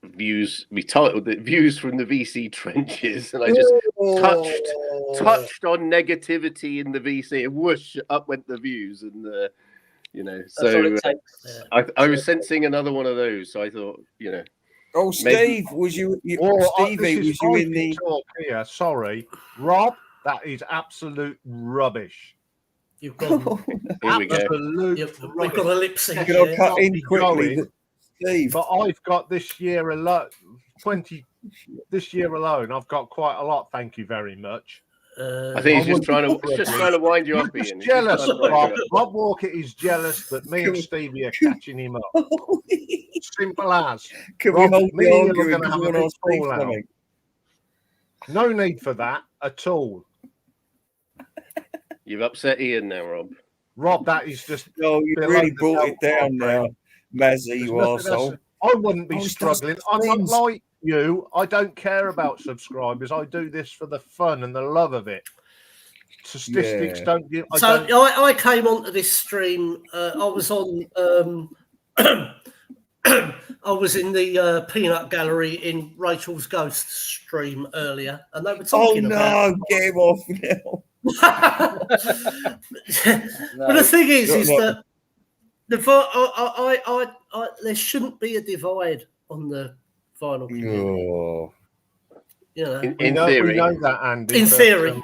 [SPEAKER 5] views. We titled it "Views from the VC Trenches," and I just touched on negativity in the VC, and whoosh, up went the views, and So I was sensing another one of those. So I thought,
[SPEAKER 4] Oh, Steve, was you in the
[SPEAKER 2] talk here? Sorry, Rob. That is absolute rubbish.
[SPEAKER 3] You've got
[SPEAKER 5] Here we go.
[SPEAKER 3] We've got a lip sync.
[SPEAKER 4] I'll cut in quickly, Steve.
[SPEAKER 2] But I've got this year alone, I've got quite a lot. Thank you very much.
[SPEAKER 5] I think he's just trying to wind you up, Ian.
[SPEAKER 2] Jealous, Rob Walker is jealous that me and Stevie are catching him up. Simple as.
[SPEAKER 4] Can we hold the argument?
[SPEAKER 2] No need for that at all.
[SPEAKER 5] You've upset Ian now, Rob.
[SPEAKER 2] Rob, that is just.
[SPEAKER 4] Oh, you really brought it down now, Mazzy, you arsehole.
[SPEAKER 2] I wouldn't be struggling. I'm not like you. I don't care about subscribers. I do this for the fun and the love of it. Statistics don't give.
[SPEAKER 3] I came onto this stream. I was on I was in the peanut gallery in Rachel's Ghost stream earlier, and they were talking about.
[SPEAKER 4] Get him off now.
[SPEAKER 3] But the thing is that there shouldn't be a divide on the vinyl community.
[SPEAKER 4] Oh.
[SPEAKER 3] You know,
[SPEAKER 5] In
[SPEAKER 2] we
[SPEAKER 5] theory,
[SPEAKER 2] know that, Andy.
[SPEAKER 3] in
[SPEAKER 2] but,
[SPEAKER 3] theory,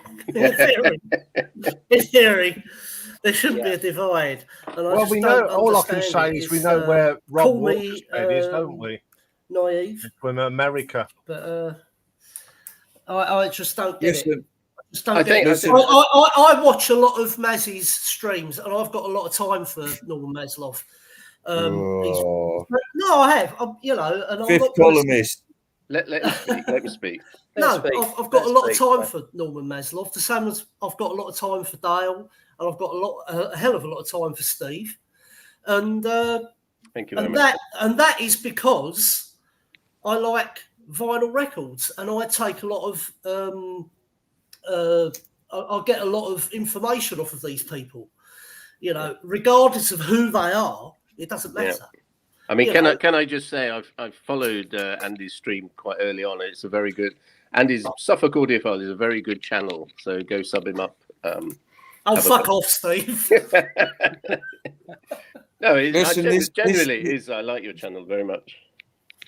[SPEAKER 3] in theory, there shouldn't be
[SPEAKER 1] Yeah.
[SPEAKER 3] a divide. And I
[SPEAKER 2] well,
[SPEAKER 3] just
[SPEAKER 2] we know.
[SPEAKER 3] don't
[SPEAKER 2] All I can
[SPEAKER 3] understand
[SPEAKER 2] say
[SPEAKER 3] it.
[SPEAKER 2] is we
[SPEAKER 3] It's,
[SPEAKER 2] know where Rob
[SPEAKER 3] call
[SPEAKER 2] Walker's
[SPEAKER 3] me,
[SPEAKER 2] bed is, don't we?
[SPEAKER 3] naive,
[SPEAKER 2] From America.
[SPEAKER 3] but I just don't get it.
[SPEAKER 4] Listen,
[SPEAKER 3] Just don't
[SPEAKER 5] I
[SPEAKER 3] get
[SPEAKER 5] think-
[SPEAKER 3] it.
[SPEAKER 5] I think-
[SPEAKER 3] I watch a lot of Mazzy's streams, and I've got a lot of time for Norman Maslow. No, I have. And I'm
[SPEAKER 4] Fifth
[SPEAKER 3] not gonna-
[SPEAKER 4] columnist.
[SPEAKER 5] let him speak. Let him speak.
[SPEAKER 3] No,
[SPEAKER 1] Speak.
[SPEAKER 3] I've got a lot of
[SPEAKER 1] Let's
[SPEAKER 3] time
[SPEAKER 1] speak.
[SPEAKER 3] for Norman Maslow. The same as I've got a lot of time for Dale, and I've got a hell of a lot of time for Steve. And
[SPEAKER 5] Thank you very much.
[SPEAKER 3] that is because I like vinyl records, and I take a lot of I get a lot of information off of these people. You know, regardless of who they are, it doesn't matter.
[SPEAKER 5] I mean,
[SPEAKER 3] You know.
[SPEAKER 5] can I just say I've followed Andy's stream quite early on. It's a very good. Andy's Suffolk Audiophile is a very good channel, so go sub him up.
[SPEAKER 3] Fuck off, Steve.
[SPEAKER 5] No,
[SPEAKER 4] Listen,
[SPEAKER 5] genuinely it is. I like your channel very much.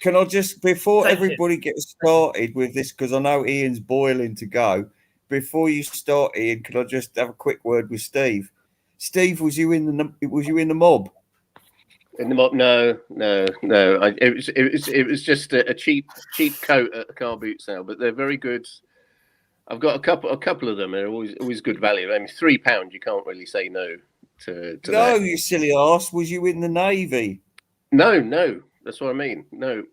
[SPEAKER 4] Can I just, before
[SPEAKER 3] Thank you.
[SPEAKER 4] everybody gets started with this, because I know Ian's boiling to go, before you start, Ian, can I just have a quick word with Steve? Steve, was you in the mob?
[SPEAKER 5] In the mob, no. It was just a cheap coat at a car boot sale, but they're very good. I've got a couple of them. They're always good value. I mean, £3, you can't really say no to
[SPEAKER 4] No,
[SPEAKER 5] that.
[SPEAKER 4] you silly ass. Was you in the Navy?
[SPEAKER 5] No, that's what I mean. No.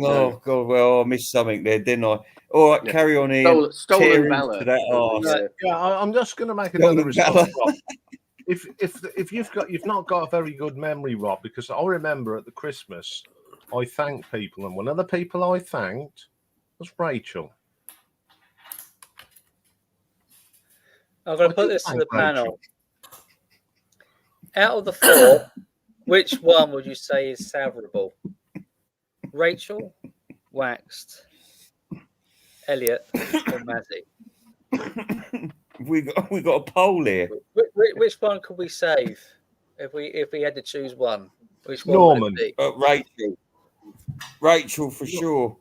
[SPEAKER 4] Oh, God, well, I missed something there, didn't I? All right,
[SPEAKER 5] Yeah.
[SPEAKER 4] carry on, Ian.
[SPEAKER 5] Stolen
[SPEAKER 4] Tear
[SPEAKER 5] valor.
[SPEAKER 4] into that arse.
[SPEAKER 2] Yeah, I'm just going to make
[SPEAKER 4] Stolen
[SPEAKER 2] another response.
[SPEAKER 4] valor.
[SPEAKER 2] Rob. If you've not got a very good memory, Rob, because I remember at the Christmas, I thanked people, and one of the people I thanked was Rachel.
[SPEAKER 1] I'm going to put
[SPEAKER 2] did
[SPEAKER 1] this to
[SPEAKER 2] thank
[SPEAKER 1] the panel.
[SPEAKER 2] Rachel.
[SPEAKER 1] Out of the four, which one would you say is salvageable? Rachel, Waxed, Elliot, or Mazzy?
[SPEAKER 4] We got a poll here.
[SPEAKER 1] Which one could we save if we had to choose one? Which one would
[SPEAKER 2] Norman.
[SPEAKER 1] it be?
[SPEAKER 4] Rachel for sure.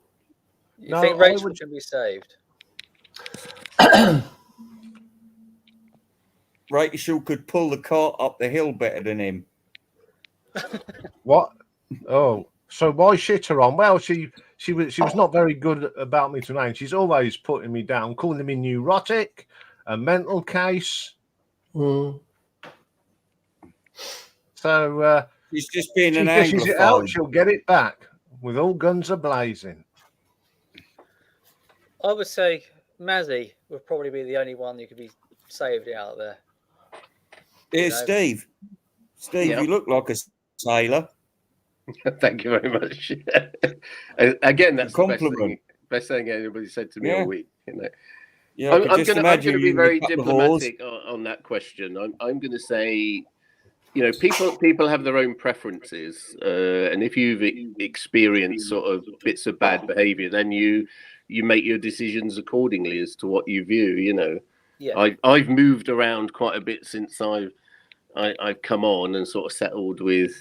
[SPEAKER 1] You
[SPEAKER 2] No,
[SPEAKER 1] think
[SPEAKER 2] I
[SPEAKER 1] Rachel
[SPEAKER 2] would-
[SPEAKER 1] can be saved?
[SPEAKER 4] Rachel could pull the cart up the hill better than him.
[SPEAKER 2] What? Oh, so why shit her on? Well, she was not very good about me tonight. She's always putting me down, calling me neurotic, a mental case. So
[SPEAKER 4] She's just being
[SPEAKER 2] she
[SPEAKER 4] an
[SPEAKER 2] dishes it out.
[SPEAKER 4] anglophone.
[SPEAKER 2] She'll get it back with all guns a blazing.
[SPEAKER 1] I would say Mazzy would probably be the only one who could be saved out there.
[SPEAKER 4] Here's
[SPEAKER 1] know.
[SPEAKER 4] Steve. Steve,
[SPEAKER 5] Yeah.
[SPEAKER 4] you look like a sailor.
[SPEAKER 5] Thank you very much. Again, that's the
[SPEAKER 4] Compliment.
[SPEAKER 5] best thing anybody said to me
[SPEAKER 4] Yeah.
[SPEAKER 5] all week. You know?
[SPEAKER 4] Yeah, I
[SPEAKER 5] I'm
[SPEAKER 4] could
[SPEAKER 5] going
[SPEAKER 4] just
[SPEAKER 5] to
[SPEAKER 4] imagine
[SPEAKER 5] be
[SPEAKER 4] you with a
[SPEAKER 5] very
[SPEAKER 4] couple of whores.
[SPEAKER 5] diplomatic on that question. I'm going to say, you know, people have their own preferences, and if you've experienced sort of bits of bad behaviour, then you make your decisions accordingly as to what you view. You know,
[SPEAKER 1] Yeah.
[SPEAKER 5] I've moved around quite a bit since I've come on and sort of settled with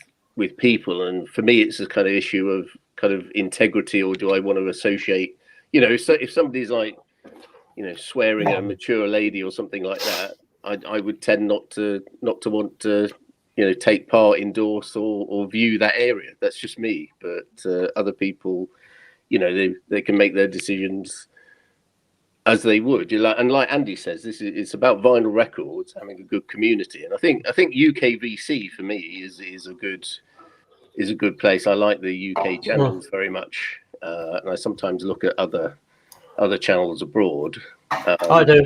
[SPEAKER 5] people, and for me, it's a kind of issue of kind of integrity, or do I want to associate? You know, so if somebody's like, you know, swearing at a mature lady or something like that, I would tend not to want to, you know, take part, endorse, or view that area. That's just me. But other people, you know, they can make their decisions as they would. And like Andy says, it's about vinyl records having a good community. And I think UKVC for me is a good place. I like the UK channels very much, and I sometimes look at other channels abroad.
[SPEAKER 6] I do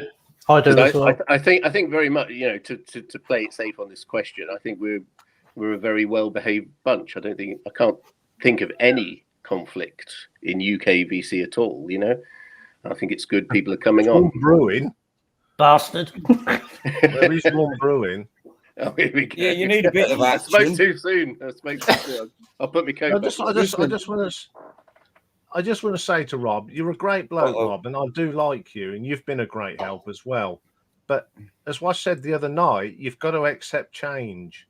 [SPEAKER 6] as well.
[SPEAKER 5] I think very much, you know, to play it safe on this question, I think we're a very well behaved bunch. I can't think of any conflict in UKVC at all. You know, I think it's good people are coming
[SPEAKER 2] One
[SPEAKER 5] on.
[SPEAKER 2] brewing.
[SPEAKER 6] Bastard.
[SPEAKER 2] There is one brewing.
[SPEAKER 5] Oh, here we go.
[SPEAKER 4] Yeah, you need a bit of
[SPEAKER 5] I spoke
[SPEAKER 4] action.
[SPEAKER 5] too soon. I'll put my coat
[SPEAKER 2] I
[SPEAKER 5] back.
[SPEAKER 2] just want to say to Rob, you're a great bloke,
[SPEAKER 4] Uh-oh.
[SPEAKER 2] Rob, and I do like you, and you've been a great help as well. But as I said the other night, you've got to accept change.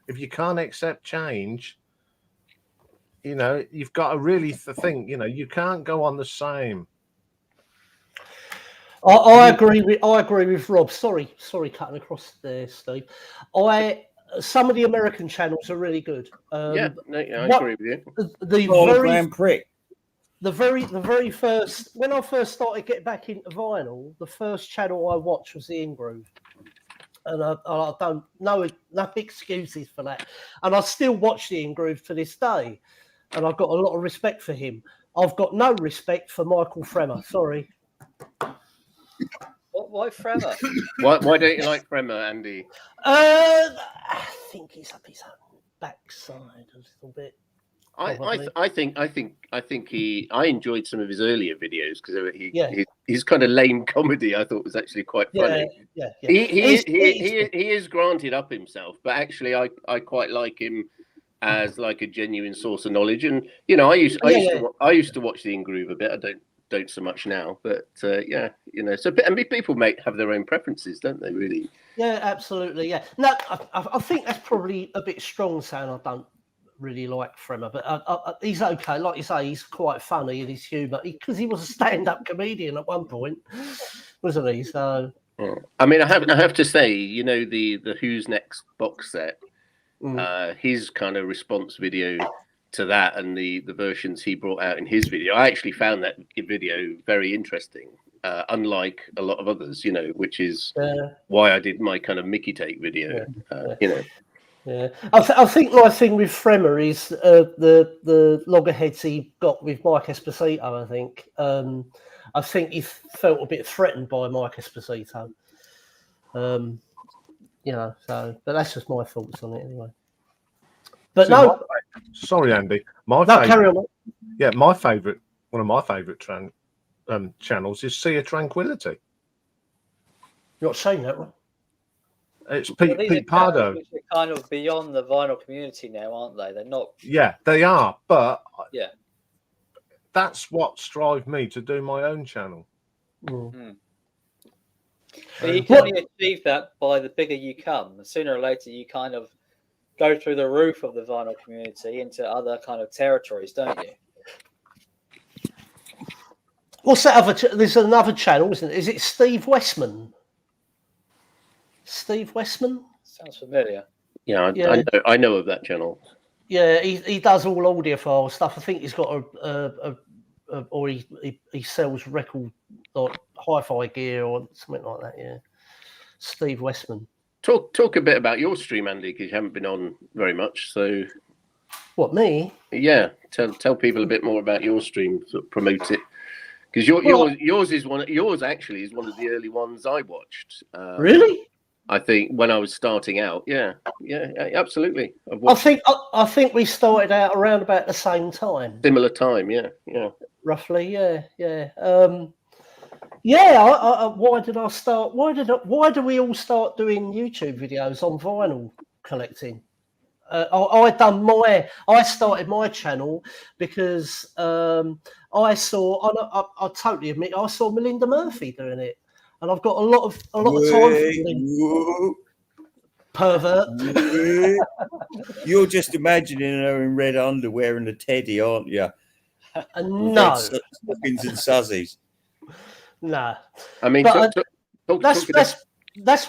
[SPEAKER 2] If you can't accept change, you've got to really think. You can't go on the same.
[SPEAKER 6] I agree with Rob. Sorry, cutting across there, Steve. Some of the American channels are really good.
[SPEAKER 5] I agree with you.
[SPEAKER 6] The very first, when I first started getting back into vinyl, the first channel I watched was the In Groove, and I don't know no excuses for that, and I still watch the In Groove to this day, and I've got a lot of respect for him. I've got no respect for Michael Fremer. Sorry.
[SPEAKER 1] Why Fremer?
[SPEAKER 5] Why don't you like Fremer, Andy?
[SPEAKER 6] I think he's up his own backside a little bit.
[SPEAKER 5] I enjoyed some of his earlier videos because his kind of lame comedy I thought was actually quite funny.
[SPEAKER 6] Yeah.
[SPEAKER 5] He is granted up himself, but actually I quite like him as like a genuine source of knowledge. And I used to watch the In Groove a bit. I don't so much now, but so people have their own preferences, don't they? Really?
[SPEAKER 6] Yeah, absolutely. Yeah. No, I think that's probably a bit strong saying I don't really like Fremer, but he's okay. Like you say, he's quite funny in his humour because he was a stand-up comedian at one point, wasn't he? So,
[SPEAKER 5] I mean, I have to say, the Who's Next box set, his kind of response video to that and the versions he brought out in his video, I actually found that video very interesting. Unlike a lot of others, which is why I did my kind of Mickey take video.
[SPEAKER 6] Yeah, I think my thing with Fremer is the loggerheads he got with Mike Esposito. I think he felt a bit threatened by Mike Esposito. But that's just my thoughts on it anyway. But
[SPEAKER 2] sorry, Andy.
[SPEAKER 6] Carry on.
[SPEAKER 2] Yeah, one of my favourite channels is Sea of Tranquility.
[SPEAKER 6] You're not saying that, right?
[SPEAKER 2] It's Pete Pardo.
[SPEAKER 1] Which are kind of beyond the vinyl community now, aren't they? They're not.
[SPEAKER 2] Yeah, they are. But
[SPEAKER 1] yeah,
[SPEAKER 2] that's what drove me to do my own channel.
[SPEAKER 1] But you can only achieve that by the bigger you come. Sooner or later, you kind of go through the roof of the vinyl community into other kind of territories, don't you?
[SPEAKER 6] What's that other? There's another channel, isn't it? Is it Steve Westman? Steve Westman?
[SPEAKER 1] Sounds familiar.
[SPEAKER 5] Yeah, I know of that channel.
[SPEAKER 6] Yeah, he does all audiophile stuff. I think he's got or he sells record like hi-fi gear or something like that. Yeah, Steve Westman.
[SPEAKER 5] Talk a bit about your stream, Andy, because you haven't been on very much. So,
[SPEAKER 6] what, me?
[SPEAKER 5] Yeah, tell people a bit more about your stream. Sort of promote it, because yours actually is one of the early ones I watched.
[SPEAKER 6] Really?
[SPEAKER 5] I think when I was starting out, yeah, absolutely.
[SPEAKER 6] I think we started out around about the same time.
[SPEAKER 5] Similar time, yeah.
[SPEAKER 6] Roughly, yeah. Why did I start? Why do we all start doing YouTube videos on vinyl collecting? I started my channel because I totally admit I saw Melinda Murphy doing it. And I've got a lot of time for it. Pervert.
[SPEAKER 4] You're just imagining her in red underwear and a teddy, aren't you?
[SPEAKER 6] No.
[SPEAKER 4] Stockings and suzzies.
[SPEAKER 6] No.
[SPEAKER 5] I mean,
[SPEAKER 6] that's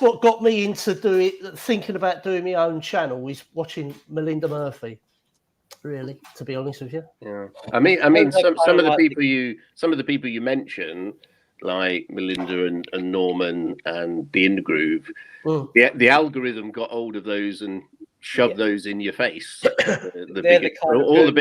[SPEAKER 6] what got me into thinking about doing my own channel is watching Melinda Murphy. Really, to be honest with you.
[SPEAKER 5] Yeah. I mean, some of the people you mention, like Melinda and Norman and the In Groove, the algorithm got hold of those and shoved those in your face. All the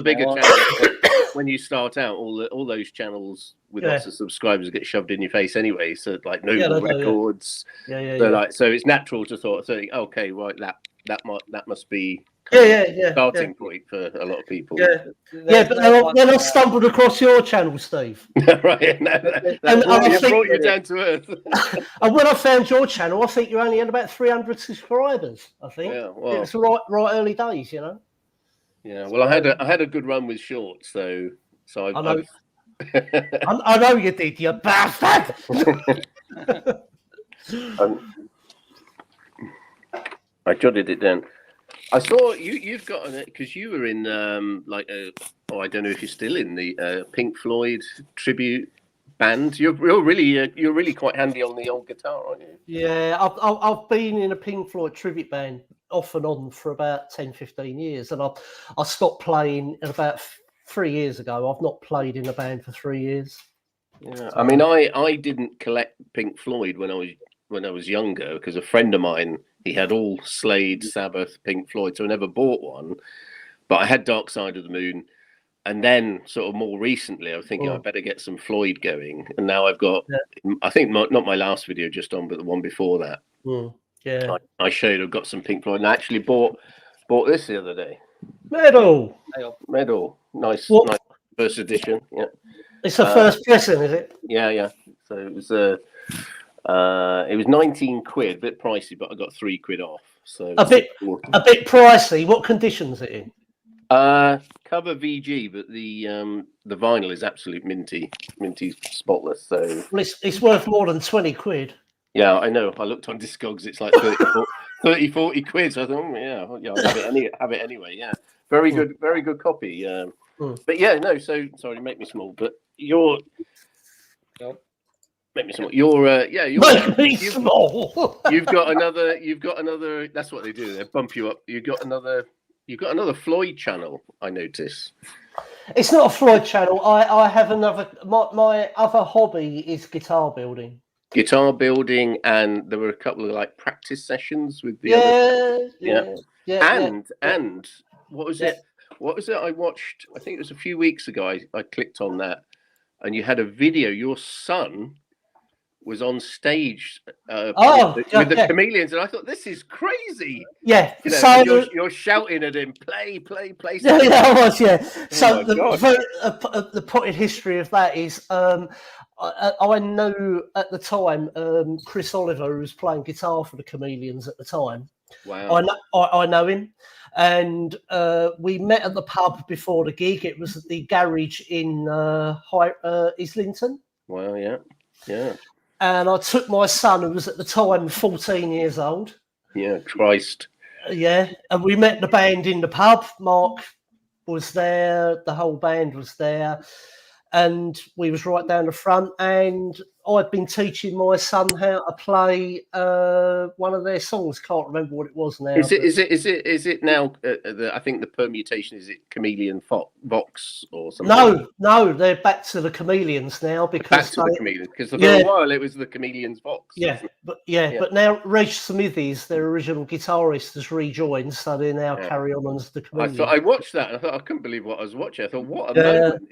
[SPEAKER 5] bigger channels. When you start out, all those channels with lots of subscribers get shoved in your face anyway. So like Noble Records, so it's natural to think, okay, right, that must be starting point for a lot of people.
[SPEAKER 6] Yeah,
[SPEAKER 1] There's
[SPEAKER 6] but
[SPEAKER 1] no one,
[SPEAKER 6] then I stumbled across your channel, Steve.
[SPEAKER 5] Right, no,
[SPEAKER 6] And
[SPEAKER 5] that
[SPEAKER 6] I think-
[SPEAKER 5] brought you down to earth.
[SPEAKER 6] And when I found your channel, I think you only had about 300 subscribers. I think
[SPEAKER 5] Yeah,
[SPEAKER 6] it
[SPEAKER 5] well,
[SPEAKER 6] was right early days, you know.
[SPEAKER 5] yeah. Well, I had a good run with shorts, so
[SPEAKER 6] I know.
[SPEAKER 5] I've
[SPEAKER 6] I know you did, you bastard.
[SPEAKER 5] I jotted it down. I saw you've got it because you were in I don't know if you're still in the Pink Floyd tribute band. You're really quite handy on the old guitar, aren't you?
[SPEAKER 6] Yeah, I've been in a Pink Floyd tribute band off and on for about 10, 15 years, and I stopped playing at about 3 years ago. I've not played in a band for 3 years.
[SPEAKER 5] Yeah, I mean, I didn't collect Pink Floyd when I was younger because a friend of mine, he had all Slade, Sabbath, Pink Floyd, so I never bought one. But I had Dark Side of the Moon, and then sort of more recently, I was thinking I better get some Floyd going, and now I've got, I think not my last video just on, but the one before that.
[SPEAKER 6] Yeah,
[SPEAKER 5] I showed I've got some Pink Floyd, and I actually bought this the other day.
[SPEAKER 6] medal.
[SPEAKER 5] Nice first edition. Yeah,
[SPEAKER 6] It's the first pressing, is it?
[SPEAKER 5] yeah. So it was 19 quid, a bit pricey, but I got £3 off. So
[SPEAKER 6] A bit pricey. What conditions it in?
[SPEAKER 5] Cover VG, but the vinyl is absolute minty spotless. So
[SPEAKER 6] Well, it's worth more than 20 quid.
[SPEAKER 5] yeah, I know. I looked on Discogs; it's like 30, 40 quid. So I thought, I'll have it anyway. Yeah, very good copy. But yeah, no. So sorry, make me small. But you're. Make me small.
[SPEAKER 6] Make me small.
[SPEAKER 5] You've got another. That's what they do. They bump you up. You've got another Floyd channel. I notice.
[SPEAKER 6] It's not a Floyd channel. I have another. My other hobby is guitar building.
[SPEAKER 5] Guitar building, and there were a couple of like practice sessions with the other. And what was it? What was it? I watched. I think it was a few weeks ago. I clicked on that, and you had a video. Your son was on stage with the Chameleons, and I thought, this is crazy.
[SPEAKER 6] Yeah,
[SPEAKER 5] so you're shouting at him, play.
[SPEAKER 6] Yeah, I was. Yeah. So
[SPEAKER 5] Oh
[SPEAKER 6] the potted history of that is, I knew at the time Chris Oliver, who was playing guitar for the Chameleons at the time.
[SPEAKER 5] Wow.
[SPEAKER 6] I know him, and we met at the pub before the gig. It was at the garage in Islington.
[SPEAKER 5] Wow. Yeah.
[SPEAKER 6] And I took my son, who was at the time 14 years old.
[SPEAKER 5] Yeah, Christ.
[SPEAKER 6] Yeah, and we met the band in the pub. Mark was there, the whole band was there, and we was right down the front. And I'd been teaching my son how to play one of their songs. Can't remember what it was now.
[SPEAKER 5] Is it now? I think the permutation is it Chameleon Vox or something.
[SPEAKER 6] No, they're back to the Chameleons now because
[SPEAKER 5] the Chameleons, because for a while it was the Chameleons Vox.
[SPEAKER 6] Yeah, but now Reg Smithies, their original guitarist, has rejoined, so they now carry on as the Chameleons.
[SPEAKER 5] I watched that and I thought, I couldn't believe what I was watching. I thought, what a moment!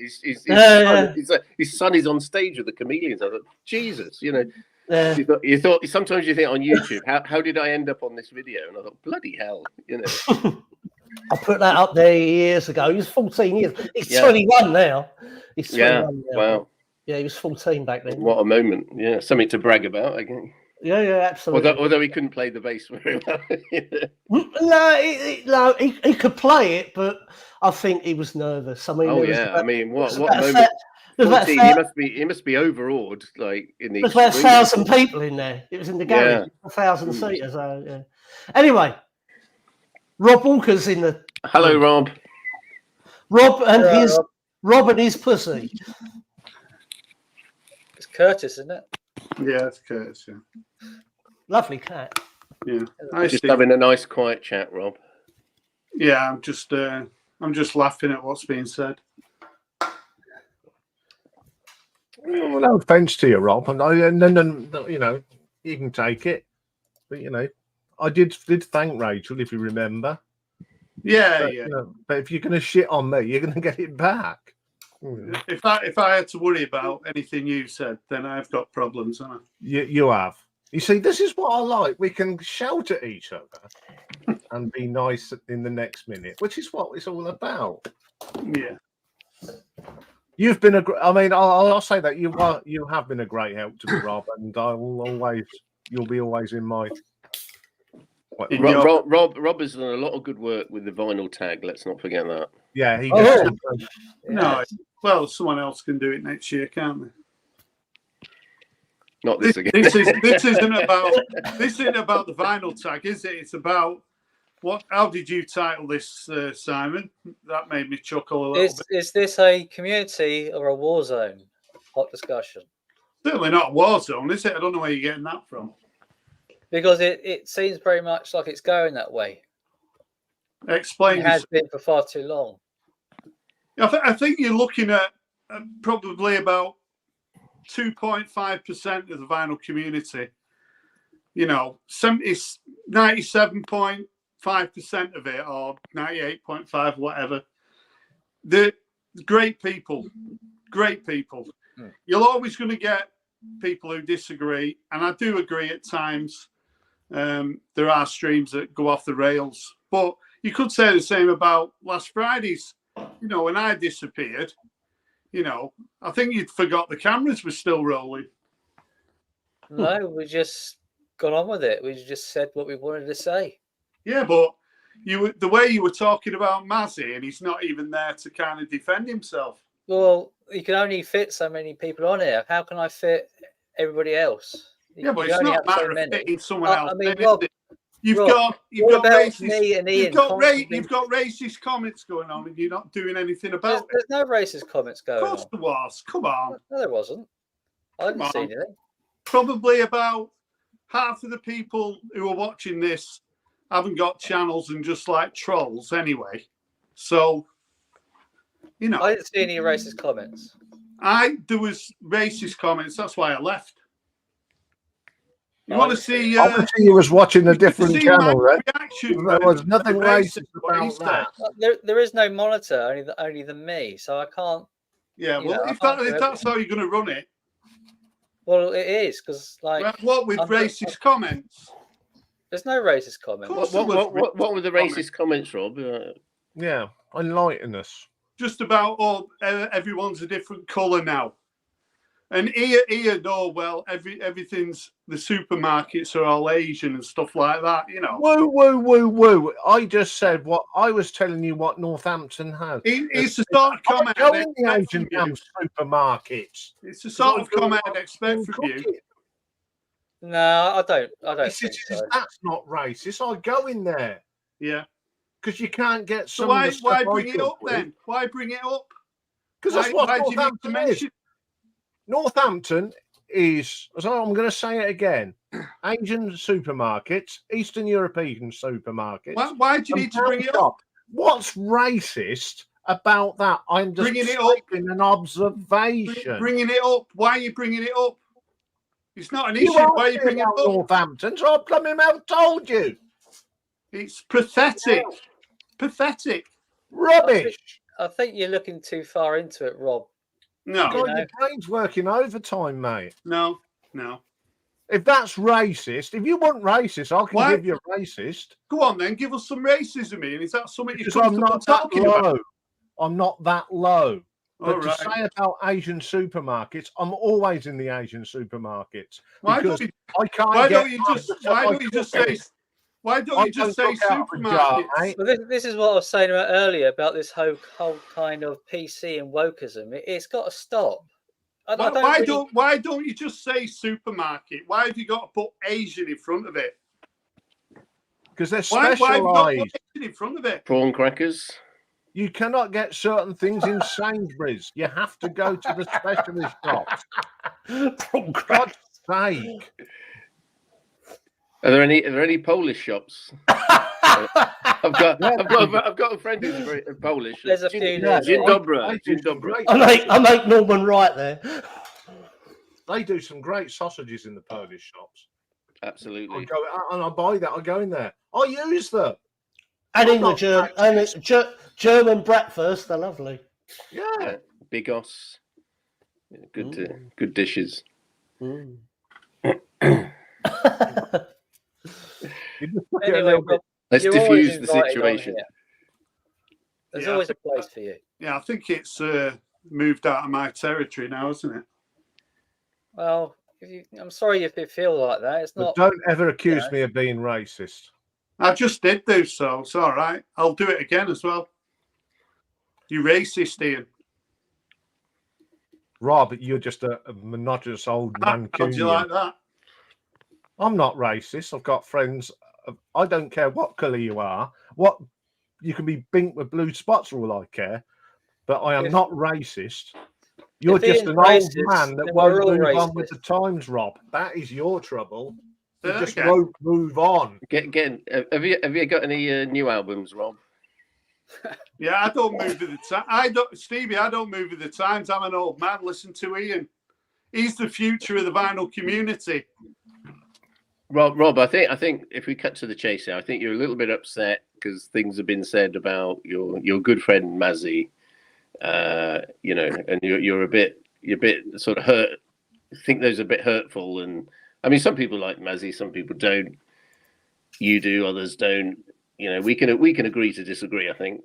[SPEAKER 5] His son is on stage with the Chameleons. I thought, Jesus, you thought sometimes you think on YouTube, how did I end up on this video? And I thought, bloody hell,
[SPEAKER 6] I put that up there years ago. He was 14 years. He's 21 now. He's 21 now.
[SPEAKER 5] Wow.
[SPEAKER 6] Yeah, he was 14 back then.
[SPEAKER 5] What a moment. Yeah, something to brag about, I guess.
[SPEAKER 6] Yeah, absolutely.
[SPEAKER 5] Although he couldn't play the bass very well.
[SPEAKER 6] No, he could play it, but I think he was nervous. I mean,
[SPEAKER 5] what moment? 14, he must be overawed, like in the.
[SPEAKER 6] There's about 1,000 people in there. It was in the garage, 1,000 seaters. So, yeah. Anyway, Rob Walker's in the.
[SPEAKER 5] Hello, Rob.
[SPEAKER 6] Rob and his pussy.
[SPEAKER 1] It's Curtis, isn't it?
[SPEAKER 7] Yeah, it's Curtis. Yeah.
[SPEAKER 6] Lovely cat.
[SPEAKER 7] Yeah.
[SPEAKER 5] Just having a nice, quiet chat, Rob.
[SPEAKER 7] Yeah, I'm just laughing at what's being said.
[SPEAKER 2] Well, no offense to you, Rob, and you can take it, but I did thank Rachel, if you remember.
[SPEAKER 7] Yeah,
[SPEAKER 2] but if you're going to shit on me, you're going to get it back.
[SPEAKER 7] If I had to worry about anything you said, then I've got problems, haven't I?
[SPEAKER 2] You have. You see, this is what I like. We can shout at each other, and be nice in the next minute, which is what it's all about.
[SPEAKER 7] Yeah.
[SPEAKER 2] You've been I mean, I'll say that you have been a great help to me, Rob, and you'll be always in my.
[SPEAKER 5] Rob has done a lot of good work with the vinyl tag. Let's not forget that.
[SPEAKER 2] Yeah, he
[SPEAKER 6] Oh.
[SPEAKER 2] does.
[SPEAKER 7] No, well, someone else can do it next year, can't they?
[SPEAKER 5] Not this again.
[SPEAKER 7] This isn't about the vinyl tag, is it? It's about how did you title this, Simon? That made me chuckle a little bit.
[SPEAKER 1] Is this a community or a war zone? Hot discussion.
[SPEAKER 7] Certainly not Warzone, is it? I don't know where you're getting that from.
[SPEAKER 1] Because it seems very much like it's going that way.
[SPEAKER 7] Explain.
[SPEAKER 1] It has been for far too long.
[SPEAKER 7] I think you're looking at probably about 2.5% of the vinyl community. 97.5% of it, or 98.5, whatever. The great people. You're always going to get people who disagree, and I do agree at times. There are streams that go off the rails, but you could say the same about last Friday's. When I disappeared, I think you'd forgot the cameras were still rolling.
[SPEAKER 1] No, we just got on with it. We just said what we wanted to say.
[SPEAKER 7] Yeah, but the way you were talking about Mazzy, and he's not even there to kind of defend himself.
[SPEAKER 1] Well, you can only fit so many people on here. How can I fit everybody else?
[SPEAKER 7] Yeah, but it's not a matter of fitting someone else.
[SPEAKER 1] I mean, Rob,
[SPEAKER 7] You've got racist comments going on, and you're not doing anything about it.
[SPEAKER 1] There's no racist comments going on.
[SPEAKER 7] Of course there was. Come on.
[SPEAKER 1] No, there wasn't. I didn't see anything.
[SPEAKER 7] Probably about half of the people who are watching this haven't got channels and just like trolls anyway. So,
[SPEAKER 1] I didn't see any racist comments.
[SPEAKER 7] There was racist comments. That's why I left. You want to see?
[SPEAKER 2] Obviously, you was watching a different channel, right?
[SPEAKER 7] There
[SPEAKER 2] was nothing racist about that.
[SPEAKER 1] There is no monitor, only the me, so I can't.
[SPEAKER 7] Yeah, well, if that's how you're going to run it.
[SPEAKER 1] Well, it is because
[SPEAKER 7] what with racist comments?
[SPEAKER 1] There's no racist comments.
[SPEAKER 5] What were the racist comments, Rob?
[SPEAKER 2] Yeah, enlighten us.
[SPEAKER 7] Just about everyone's a different colour now. And here, everything's, the supermarkets are all Asian and stuff like that,
[SPEAKER 2] Woo. I just said what I was telling you what Northampton has.
[SPEAKER 7] It's the sort of comment
[SPEAKER 2] I'd in the Asian supermarkets.
[SPEAKER 7] It's the sort of comment I'd expect from you.
[SPEAKER 1] No, I don't think so.
[SPEAKER 2] That's not racist. I go in there.
[SPEAKER 7] Yeah.
[SPEAKER 2] Because you can't get some.
[SPEAKER 7] So why bring it up then? Why bring it up?
[SPEAKER 2] Because that's what Northampton is. Northampton is, so I'm going to say it again, Asian supermarkets, Eastern European supermarkets.
[SPEAKER 7] Why do you need to bring it up?
[SPEAKER 2] What's racist about that? I'm just
[SPEAKER 7] bringing it up.
[SPEAKER 2] An observation.
[SPEAKER 7] Bringing it up. Why are you bringing it up? It's not an issue. Why are you bringing it up?
[SPEAKER 2] Northampton, so I've come out told you.
[SPEAKER 7] It's pathetic. Pathetic.
[SPEAKER 2] Rubbish.
[SPEAKER 1] I think you're looking too far into it, Rob.
[SPEAKER 7] No.
[SPEAKER 2] Your brain's working overtime, mate.
[SPEAKER 7] No.
[SPEAKER 2] If that's racist, if you want racist, I can give you racist.
[SPEAKER 7] Go on then, give us some racism in. Is that something you're
[SPEAKER 2] talking about? I'm not that low. But
[SPEAKER 7] to
[SPEAKER 2] say about Asian supermarkets, I'm always in the Asian supermarkets.
[SPEAKER 7] Why don't you just say supermarkets?
[SPEAKER 1] Well, this is what I was saying about earlier about this whole kind of PC and wokeism. It's got to stop.
[SPEAKER 7] Why don't you just say supermarket? Why have you got to put Asian in front of it?
[SPEAKER 2] Because they're specialised. Why have you got to put
[SPEAKER 7] Asian in front of it?
[SPEAKER 5] Prawn crackers.
[SPEAKER 2] You cannot get certain things in Sainsbury's. You have to go to the specialist shops. For God's sake.
[SPEAKER 5] Are there any Polish shops? I've got a friend who's very Polish.
[SPEAKER 1] There's a few.
[SPEAKER 5] Dzień dobry.
[SPEAKER 6] I make Norman right there.
[SPEAKER 2] They do some great sausages in the Polish shops.
[SPEAKER 5] Absolutely.
[SPEAKER 2] I go and I buy that. I go in there. I use them.
[SPEAKER 6] And in the German breakfast, they're lovely.
[SPEAKER 2] Yeah.
[SPEAKER 5] Bigos. Good dishes.
[SPEAKER 1] Anyway,
[SPEAKER 5] Let's
[SPEAKER 1] You're always
[SPEAKER 5] diffuse the
[SPEAKER 1] invited on
[SPEAKER 5] situation.
[SPEAKER 1] here. There's
[SPEAKER 7] Yeah,
[SPEAKER 1] always a place for you.
[SPEAKER 7] Yeah, I think it's moved out of my territory now, isn't it?
[SPEAKER 1] Well, I'm sorry if you feel like that. It's
[SPEAKER 2] But
[SPEAKER 1] not.
[SPEAKER 2] don't ever accuse
[SPEAKER 1] know.
[SPEAKER 2] me of being racist.
[SPEAKER 7] I just did do so. It's all right. I'll do it again as well. You racist, Ian.
[SPEAKER 2] Rob, you're just a monotonous old
[SPEAKER 7] How'd you
[SPEAKER 2] Mancunian.
[SPEAKER 7] like that?
[SPEAKER 2] I'm not racist. I've got friends. I don't care what colour you are. What you can be pink with blue spots for all I care. But I am not racist. You're just
[SPEAKER 1] Ian's
[SPEAKER 2] an old
[SPEAKER 1] racist,
[SPEAKER 2] man that
[SPEAKER 1] then
[SPEAKER 2] won't
[SPEAKER 1] we're all
[SPEAKER 2] move on with
[SPEAKER 1] racist.
[SPEAKER 2] the times, Rob. That is your trouble. You
[SPEAKER 7] Say
[SPEAKER 2] just
[SPEAKER 7] that again.
[SPEAKER 2] won't move on.
[SPEAKER 5] Have you got any new albums, Rob?
[SPEAKER 7] Yeah, I don't move with the time. Stevie, I don't move with the times. I'm an old man. Listen to Ian. He's the future of the vinyl community.
[SPEAKER 5] Rob, I think if we cut to the chase here, I think you're a little bit upset because things have been said about your good friend Mazzy. You know, and you're a bit sort of hurt. I think those are a bit hurtful, and I mean, some people like Mazzy, some people don't. You do, others don't. You know, we can agree to disagree. I think.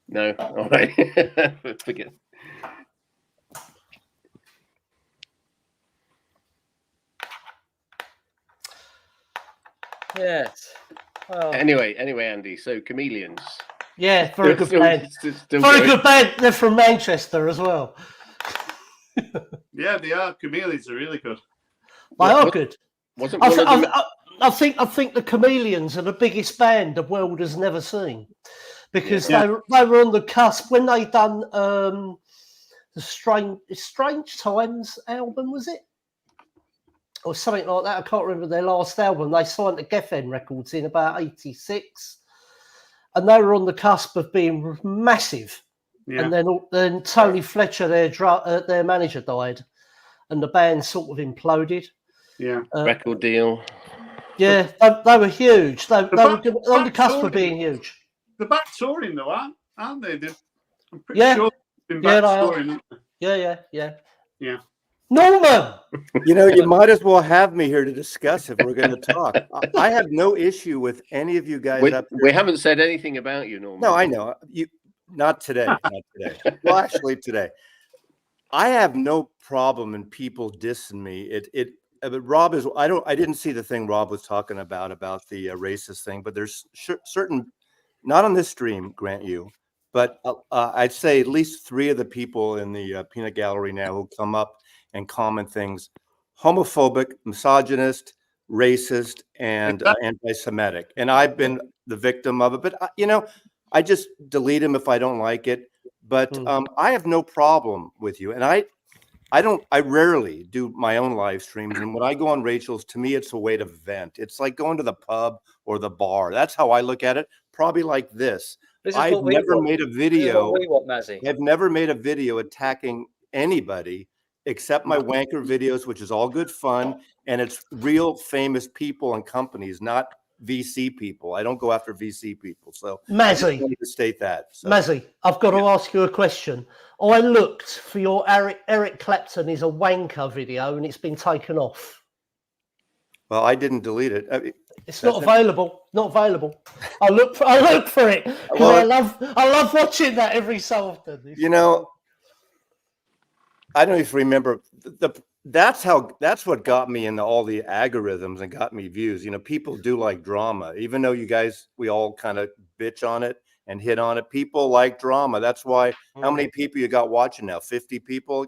[SPEAKER 5] No, all right. Forget.
[SPEAKER 1] Yes. Well,
[SPEAKER 5] Anyway, Andy. So Chameleons.
[SPEAKER 6] Yeah, very good
[SPEAKER 5] Still
[SPEAKER 6] band. Very
[SPEAKER 5] going.
[SPEAKER 6] good band. They're from Manchester as well.
[SPEAKER 7] Yeah, they are. Chameleons are really good.
[SPEAKER 6] They are good.
[SPEAKER 5] Wasn't one of them?
[SPEAKER 6] I think the Chameleons are the biggest band the world has never seen, because
[SPEAKER 7] Yeah.
[SPEAKER 6] they were on the cusp when they done the Strange Times album, was it? Or something like that. I can't remember their last album. They signed to Geffen Records in about '86, and they were on the cusp of being massive.
[SPEAKER 7] Yeah.
[SPEAKER 6] And then Tony Fletcher, their manager, died, and the band sort of imploded.
[SPEAKER 7] Yeah.
[SPEAKER 5] Record deal.
[SPEAKER 6] Yeah, they were huge. They were on the cusp
[SPEAKER 7] touring.
[SPEAKER 6] of being huge.
[SPEAKER 7] They're back touring though, aren't they? I'm pretty
[SPEAKER 6] Yeah.
[SPEAKER 7] sure they've been
[SPEAKER 6] Yeah,
[SPEAKER 7] back
[SPEAKER 6] they are.
[SPEAKER 7] touring.
[SPEAKER 6] Yeah. Norman!
[SPEAKER 8] You know, you might as well have me here to discuss if we're going to talk. I have no issue with any of you guys up here.
[SPEAKER 5] We haven't said anything about you, Norman.
[SPEAKER 8] No, I know. Not today. Not today. Well, actually, today. I have no problem in people dissing me. But Rob is. I didn't see the thing Rob was talking about the racist thing. But there's certain, not on this stream, grant you, but I'd say at least 3 of the people in the peanut gallery now who come up and comment things homophobic, misogynist, racist, and anti-Semitic. And I've been the victim of it. But I just delete them if I don't like it. But I have no problem with you. And I rarely do my own live streams. And when I go on Rachel's, to me, it's a way to vent. It's like going to the pub or the bar. That's how I look at it. Probably like this. I've never made a video. I've never made a video attacking anybody except my wanker videos, which is all good fun. And it's real famous people and companies, not VC people. I don't go after VC people. So
[SPEAKER 6] Mazzy,
[SPEAKER 8] I need to state that. So.
[SPEAKER 6] Mazzy, I've got to ask you a question. I looked for your Eric Clapton is a wanker video, and it's been taken off.
[SPEAKER 8] Well, I didn't delete it.
[SPEAKER 6] It's not available. Not available. I look for it.
[SPEAKER 8] Well,
[SPEAKER 6] I love watching that every so often.
[SPEAKER 8] I don't even remember that's what got me into all the algorithms and got me views. People do like drama, even though we all kind of bitch on it and hit on it. People like drama. That's why. How many people you got watching now? 50 people.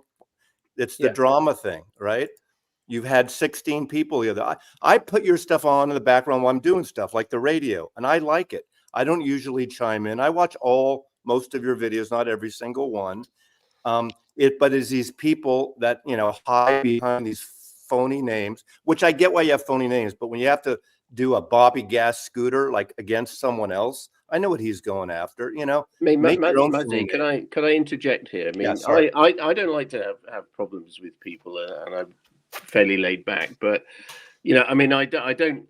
[SPEAKER 8] It's the drama thing, right? You've had 16 people the other. I put your stuff on in the background while I'm doing stuff like the radio, and I like it. I don't usually chime in. I watch most of your videos, not every single one. But it's these people that hide behind these phony names, which I get why you have phony names. But when you have to do a Bobby Gas scooter like against someone else, I know what he's going after. Make your own.
[SPEAKER 5] Mazzy, can I interject here? I mean, I don't like to have problems with people, and I'm fairly laid back. But I mean, I don't.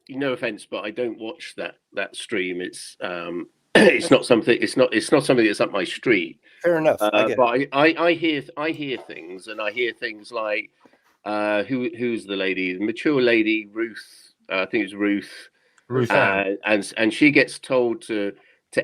[SPEAKER 5] No offense, but I don't watch that stream. It's it's not something that's up my street.
[SPEAKER 8] Fair enough.
[SPEAKER 5] But I hear things, and I hear things like, who's the lady? The mature lady, Ruth. I think it's Ruth.
[SPEAKER 2] Ruth Ann.
[SPEAKER 5] And she gets told to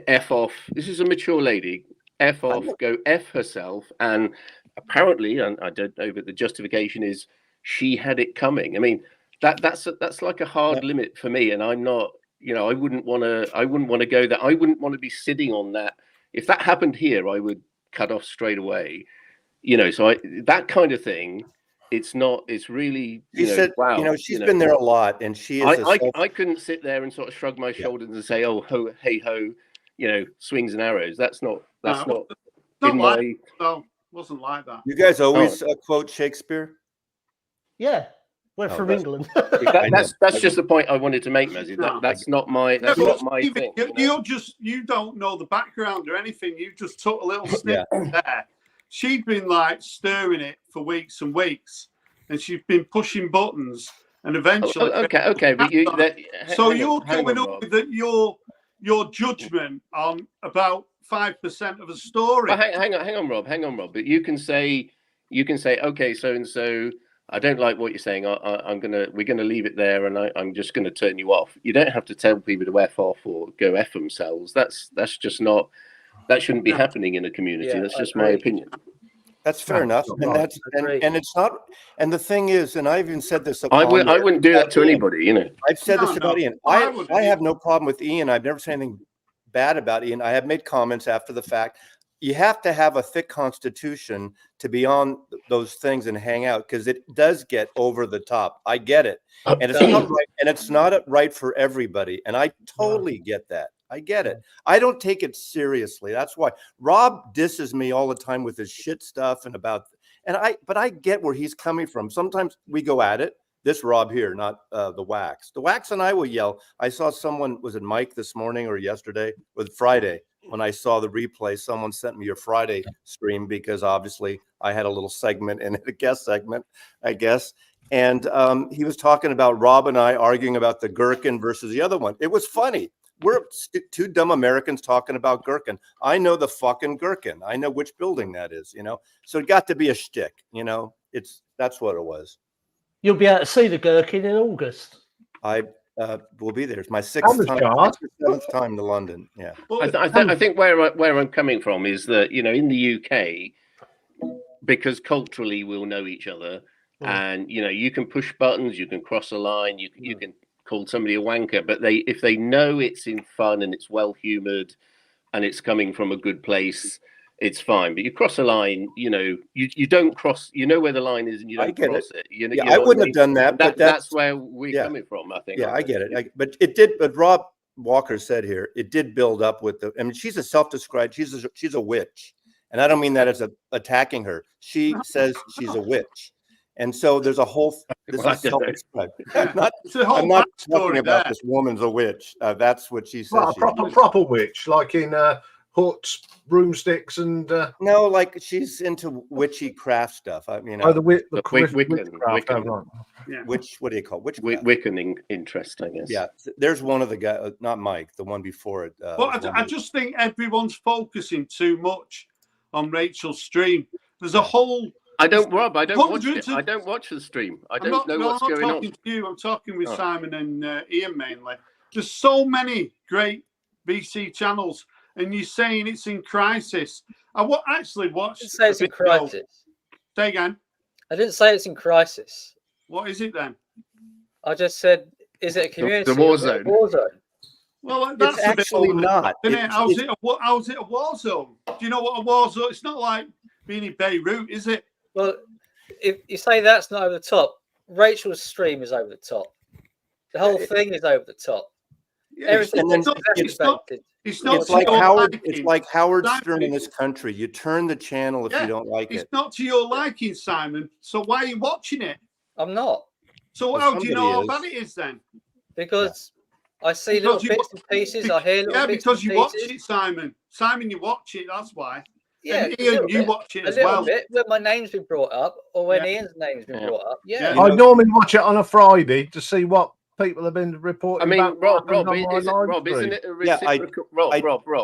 [SPEAKER 5] F off. This is a mature lady. F off, go F herself. And apparently, and I don't know, but the justification is she had it coming. I mean, that's like a hard limit for me. And I'm not, I wouldn't want to go there. I wouldn't want to be sitting on that. If that happened here, I would cut off straight away. So that kind of thing. It's not. It's really.
[SPEAKER 8] She said,
[SPEAKER 5] wow.
[SPEAKER 8] She's been there a lot, and she is.
[SPEAKER 5] I couldn't sit there and sort of shrug my shoulders and say, "Oh, ho, hey ho," swings and arrows. That's not.
[SPEAKER 7] No, wasn't like that.
[SPEAKER 8] You guys always quote Shakespeare.
[SPEAKER 6] Yeah, we're from England.
[SPEAKER 5] That's just the point I wanted to make, Mazzy. That's not my. That's not my thing.
[SPEAKER 7] You don't know the background or anything. You just took a little snippet there. She'd been like stirring it for weeks and weeks, and she's been pushing buttons, and eventually.
[SPEAKER 5] Okay, but
[SPEAKER 7] you're coming up with your judgment on about 5% of a story.
[SPEAKER 5] Well, hang on, Rob. But you can say, okay, so and so, I don't like what you're saying. We're gonna leave it there, and I'm just gonna turn you off. You don't have to tell people to F off or go F themselves. That's just not. That shouldn't be happening in a community.
[SPEAKER 1] Yeah,
[SPEAKER 5] that's just my opinion.
[SPEAKER 8] That's fair enough, and and it's not. And the thing is, and I even said this.
[SPEAKER 5] I wouldn't do that to anybody.
[SPEAKER 8] I've said this about Ian. I have no problem with Ian. I've never said anything bad about Ian. I have made comments after the fact. You have to have a thick constitution to be on those things and hang out, because it does get over the top. I get it, and it's not right, and it's not right for everybody. And I totally get that. I get it. I don't take it seriously. That's why Rob disses me all the time with his shit stuff but I get where he's coming from. Sometimes we go at it. This Rob here, not the Wax. The Wax and I will yell. I saw someone, was it Mike this morning or yesterday? Was Friday when I saw the replay? Someone sent me your Friday stream because obviously I had a little segment in it, a guest segment, I guess. And he was talking about Rob and I arguing about the gherkin versus the other one. It was funny. We're two dumb Americans talking about gherkin. I know the fucking gherkin. I know which building that is, So it got to be a shtick, that's what it was.
[SPEAKER 6] You'll be able to see the gherkin in August.
[SPEAKER 8] I will be there. It's my seventh time to London. Yeah.
[SPEAKER 5] I think where I'm coming from is that, in the UK, because culturally we'll know each other, and, you can push buttons, you can cross a line, you can call somebody a wanker, but if they know it's in fun and it's well humored and it's coming from a good place, it's fine. But you cross a line, you don't cross. You know where the line is, and you don't cross it.
[SPEAKER 8] I wouldn't have done that. But
[SPEAKER 5] that's where we're coming from, I think.
[SPEAKER 8] Yeah, I get it. But it did. But Rob Walker said here, it did build up with the. I mean, she's a self-described. She's a witch, and I don't mean that as attacking her. She says she's a witch. And so there's a whole. This is self-described. I'm not talking about this woman's a witch. That's what she says.
[SPEAKER 2] Well, a proper witch, like in hooks, broomsticks, and
[SPEAKER 8] no, like she's into witchy craft stuff. I mean,
[SPEAKER 5] Wiccan.
[SPEAKER 8] Yeah. What do you call it?
[SPEAKER 5] Wiccan interest, I guess.
[SPEAKER 8] Yeah, there's one of the guys, not Mike, the one before it.
[SPEAKER 7] I just think everyone's focusing too much on Rachel's stream. There's a whole.
[SPEAKER 5] Rob, I don't watch it. I don't watch the stream. I don't know what's going on.
[SPEAKER 7] I'm not talking to you. I'm talking with Simon and Ian mainly. There's so many great VC channels, and you're saying it's in crisis. I actually watched.
[SPEAKER 1] I didn't say it's in crisis.
[SPEAKER 7] Say again.
[SPEAKER 1] I didn't say it's in crisis.
[SPEAKER 7] What is it then?
[SPEAKER 1] I just said, is it a community?
[SPEAKER 5] The Warzone.
[SPEAKER 7] Well, that's
[SPEAKER 8] it's actually not.
[SPEAKER 7] How's it a war zone? Do you know what a war zone? It's not like being in Beirut, is it?
[SPEAKER 1] Well, if you say that's not over the top, Rachel's stream is over the top. The whole thing is over the top.
[SPEAKER 7] Yeah,
[SPEAKER 1] Everything
[SPEAKER 7] it's
[SPEAKER 8] like Howard Stern in this country. You turn the channel if you don't like it.
[SPEAKER 7] It's not to your liking, Simon. So why are you watching it?
[SPEAKER 1] I'm not.
[SPEAKER 7] So how do you know how bad it is then?
[SPEAKER 1] Because I see little bits and pieces. I hear little bits
[SPEAKER 7] because
[SPEAKER 1] and
[SPEAKER 7] you
[SPEAKER 1] pieces.
[SPEAKER 7] watch it, Simon. Simon, you watch it. That's why.
[SPEAKER 1] Yeah,
[SPEAKER 7] and Ian, you watch it as well.
[SPEAKER 1] A little bit when my name's been brought up, or when Ian's name's been brought up. Yeah.
[SPEAKER 2] I normally watch it on a Friday to see what people have been reporting.
[SPEAKER 5] I mean,
[SPEAKER 2] about
[SPEAKER 5] Rob, isn't it a reciprocal? Rob,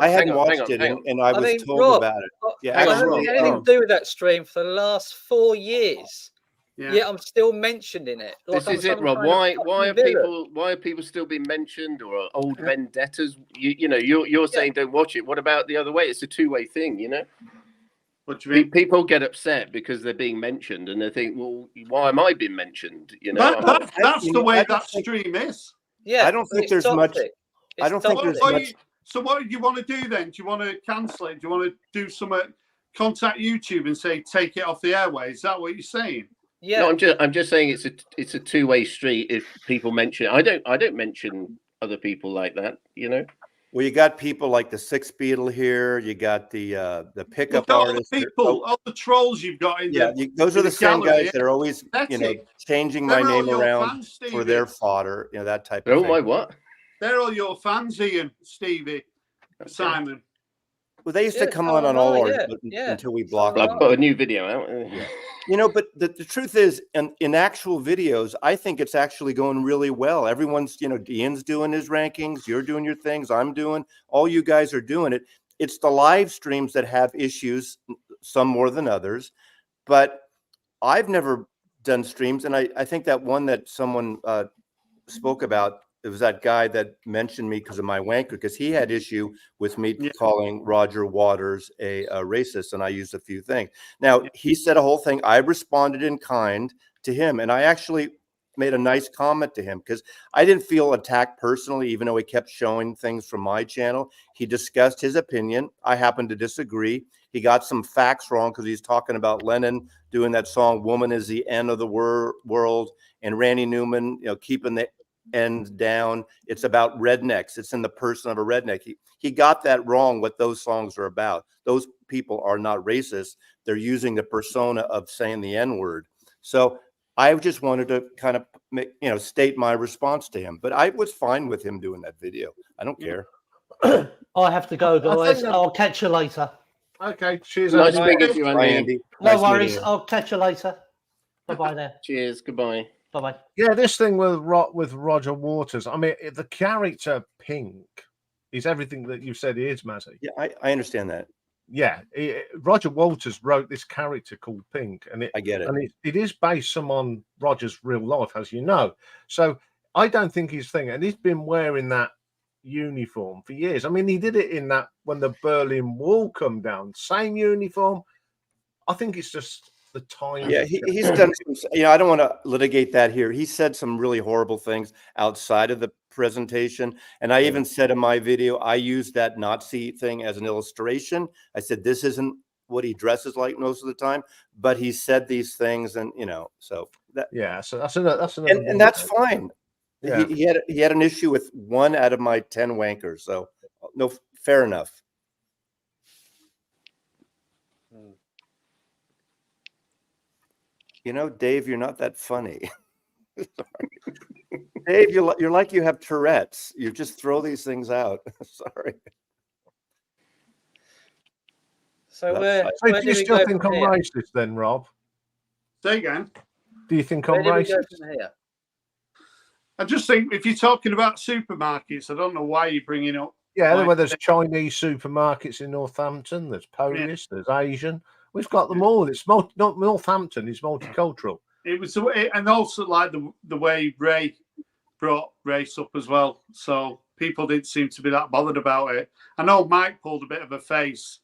[SPEAKER 8] I hadn't watched it, and I was told about it.
[SPEAKER 1] I haven't had anything to do with that stream for the last 4 years. Yeah, I'm still mentioning it.
[SPEAKER 5] This
[SPEAKER 1] I'm
[SPEAKER 5] is it,
[SPEAKER 1] some
[SPEAKER 5] Rob.
[SPEAKER 1] kind of
[SPEAKER 5] Why are
[SPEAKER 1] villain.
[SPEAKER 5] people still being mentioned, or are old vendettas? You know, you're saying don't watch it. What about the other way? It's a two-way thing, you know.
[SPEAKER 7] What do you mean?
[SPEAKER 5] People get upset because they're being mentioned, and they think, well, why am I being mentioned? You know,
[SPEAKER 7] that's the way that stream is.
[SPEAKER 8] I don't think there's much. I don't think there's much.
[SPEAKER 7] So what do you want to do then? Do you want to cancel it? Do you want to do something? Contact YouTube and say take it off the airways. Is that what you're saying?
[SPEAKER 1] Yeah.
[SPEAKER 5] No, I'm just saying it's a two-way street. If people mention it, I don't mention other people like that. You know.
[SPEAKER 8] Well, you got people like the Six Beetle here. You got the pickup artists.
[SPEAKER 7] All the trolls you've got in there.
[SPEAKER 8] Yeah, those are the same guys that are always, changing my name around
[SPEAKER 7] fans,
[SPEAKER 8] for their fodder. You know, that type of thing.
[SPEAKER 5] Oh my, what?
[SPEAKER 7] They're all your fans, Ian, Stevie, Simon.
[SPEAKER 8] Well, they used to come on all our until we blocked them.
[SPEAKER 5] I put a new video out.
[SPEAKER 8] You know, but the truth is, in actual videos, I think it's actually going really well. Everyone's, Ian's doing his rankings, you're doing your things, I'm doing, all you guys are doing it. It's the live streams that have issues, some more than others. But I've never done streams, and I think that one that someone spoke about, it was that guy that mentioned me because of my wanker, because he had issue with me calling Roger Waters a racist, and I used a few things. Now, he said a whole thing. I responded in kind to him, and I actually made a nice comment to him because I didn't feel attacked personally, even though he kept showing things from my channel. He discussed his opinion. I happened to disagree. He got some facts wrong because he's talking about Lennon doing that song, Woman is the End of the World, and Randy Newman, keeping the end down. It's about rednecks. It's in the person of a redneck. He got that wrong, what those songs are about. Those people are not racist. They're using the persona of saying the N-word. So I just wanted to kind of state my response to him. But I was fine with him doing that video. I don't care.
[SPEAKER 6] I have to go, guys. I'll catch you later.
[SPEAKER 2] Okay, cheers.
[SPEAKER 5] Nice speaking to you,
[SPEAKER 8] Andy.
[SPEAKER 6] No worries. I'll catch you later. Bye-bye there.
[SPEAKER 5] Cheers. Goodbye.
[SPEAKER 6] Bye-bye.
[SPEAKER 2] Yeah, this thing with Roger Waters, I mean, the character Pink is everything that you said he is, Mazzy.
[SPEAKER 8] Yeah, I understand that.
[SPEAKER 2] Yeah, Roger Waters wrote this character called Pink, and
[SPEAKER 8] I get it.
[SPEAKER 2] And it is based some on Roger's real life, as you know. So I don't think his thing, and he's been wearing that uniform for years. I mean, he did it in that when the Berlin Wall come down, same uniform. I think it's just the time.
[SPEAKER 8] Yeah, he's done some, I don't want to litigate that here. He said some really horrible things outside of the presentation. And I even said in my video, I used that Nazi thing as an illustration. I said, this isn't what he dresses like most of the time, but he said these things, and so that,
[SPEAKER 2] so that's another
[SPEAKER 8] and that's fine.
[SPEAKER 2] Yeah.
[SPEAKER 8] He had an issue with 1 out of my 10 wankers. So no, fair enough. Dave, you're not that funny. Dave, you're like you have Tourette's. You just throw these things out. Sorry.
[SPEAKER 1] So
[SPEAKER 2] do you still think I'm racist then, Rob?
[SPEAKER 7] Say again.
[SPEAKER 2] Do you think I'm racist?
[SPEAKER 7] I just think if you're talking about supermarkets, I don't know why you're bringing up.
[SPEAKER 2] Yeah, well, there's Chinese supermarkets in Northampton. There's Polish. There's Asian. We've got them all. It's Northampton is multicultural.
[SPEAKER 7] It was, and also like the way Ray brought race up as well. So people didn't seem to be that bothered about it. I know Mike pulled a bit of a face,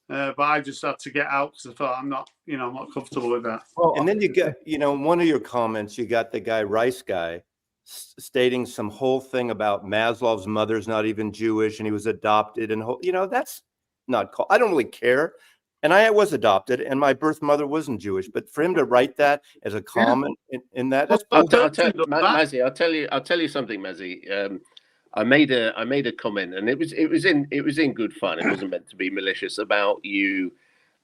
[SPEAKER 7] but I just had to get out because I thought I'm not comfortable with that.
[SPEAKER 8] Well, and then you get, one of your comments, you got the guy Rice guy stating some whole thing about Maslow's mother's not even Jewish and he was adopted, and that's not called. I don't really care. And I was adopted, and my birth mother wasn't Jewish. But for him to write that as a comment in that, that's
[SPEAKER 5] Mazzy, I'll tell you something, Mazzy. I made a comment, and it was in good fun. It wasn't meant to be malicious about you.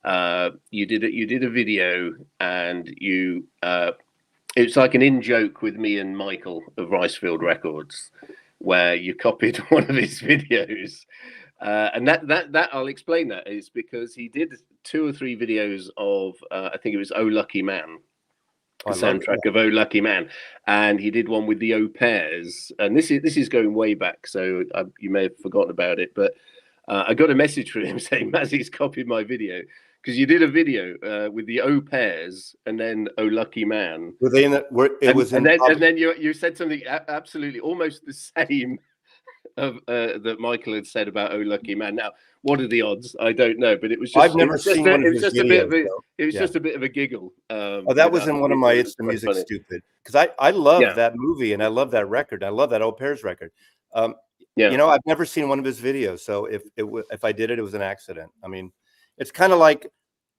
[SPEAKER 5] You did a video, and it's like an in joke with me and Michael of Ricefield Records, where you copied one of his videos. And that I'll explain that is because he did 2 or 3 videos of I think it was Oh Lucky Man, the soundtrack of Oh Lucky Man, and he did one with the Au Pairs, and this is going way back, so you may have forgotten about it, but I got a message from him saying Mazzy's copied my video because you did a video with the Au Pairs and then Oh Lucky Man.
[SPEAKER 8] Were they in the,
[SPEAKER 5] and then you said something absolutely almost the same of that Michael had said about Oh Lucky Man. Now, what are the odds? I don't know, but it was just
[SPEAKER 8] I've never seen one of his videos.
[SPEAKER 5] It was just a bit of a giggle.
[SPEAKER 8] Oh, that was in one of my It's the Music
[SPEAKER 5] funny.
[SPEAKER 8] Stupid, because I love that movie and I love that record. I love that Au Pairs record. You know, I've never seen one of his videos, so if I did it, it was an accident. I mean, it's kind of like,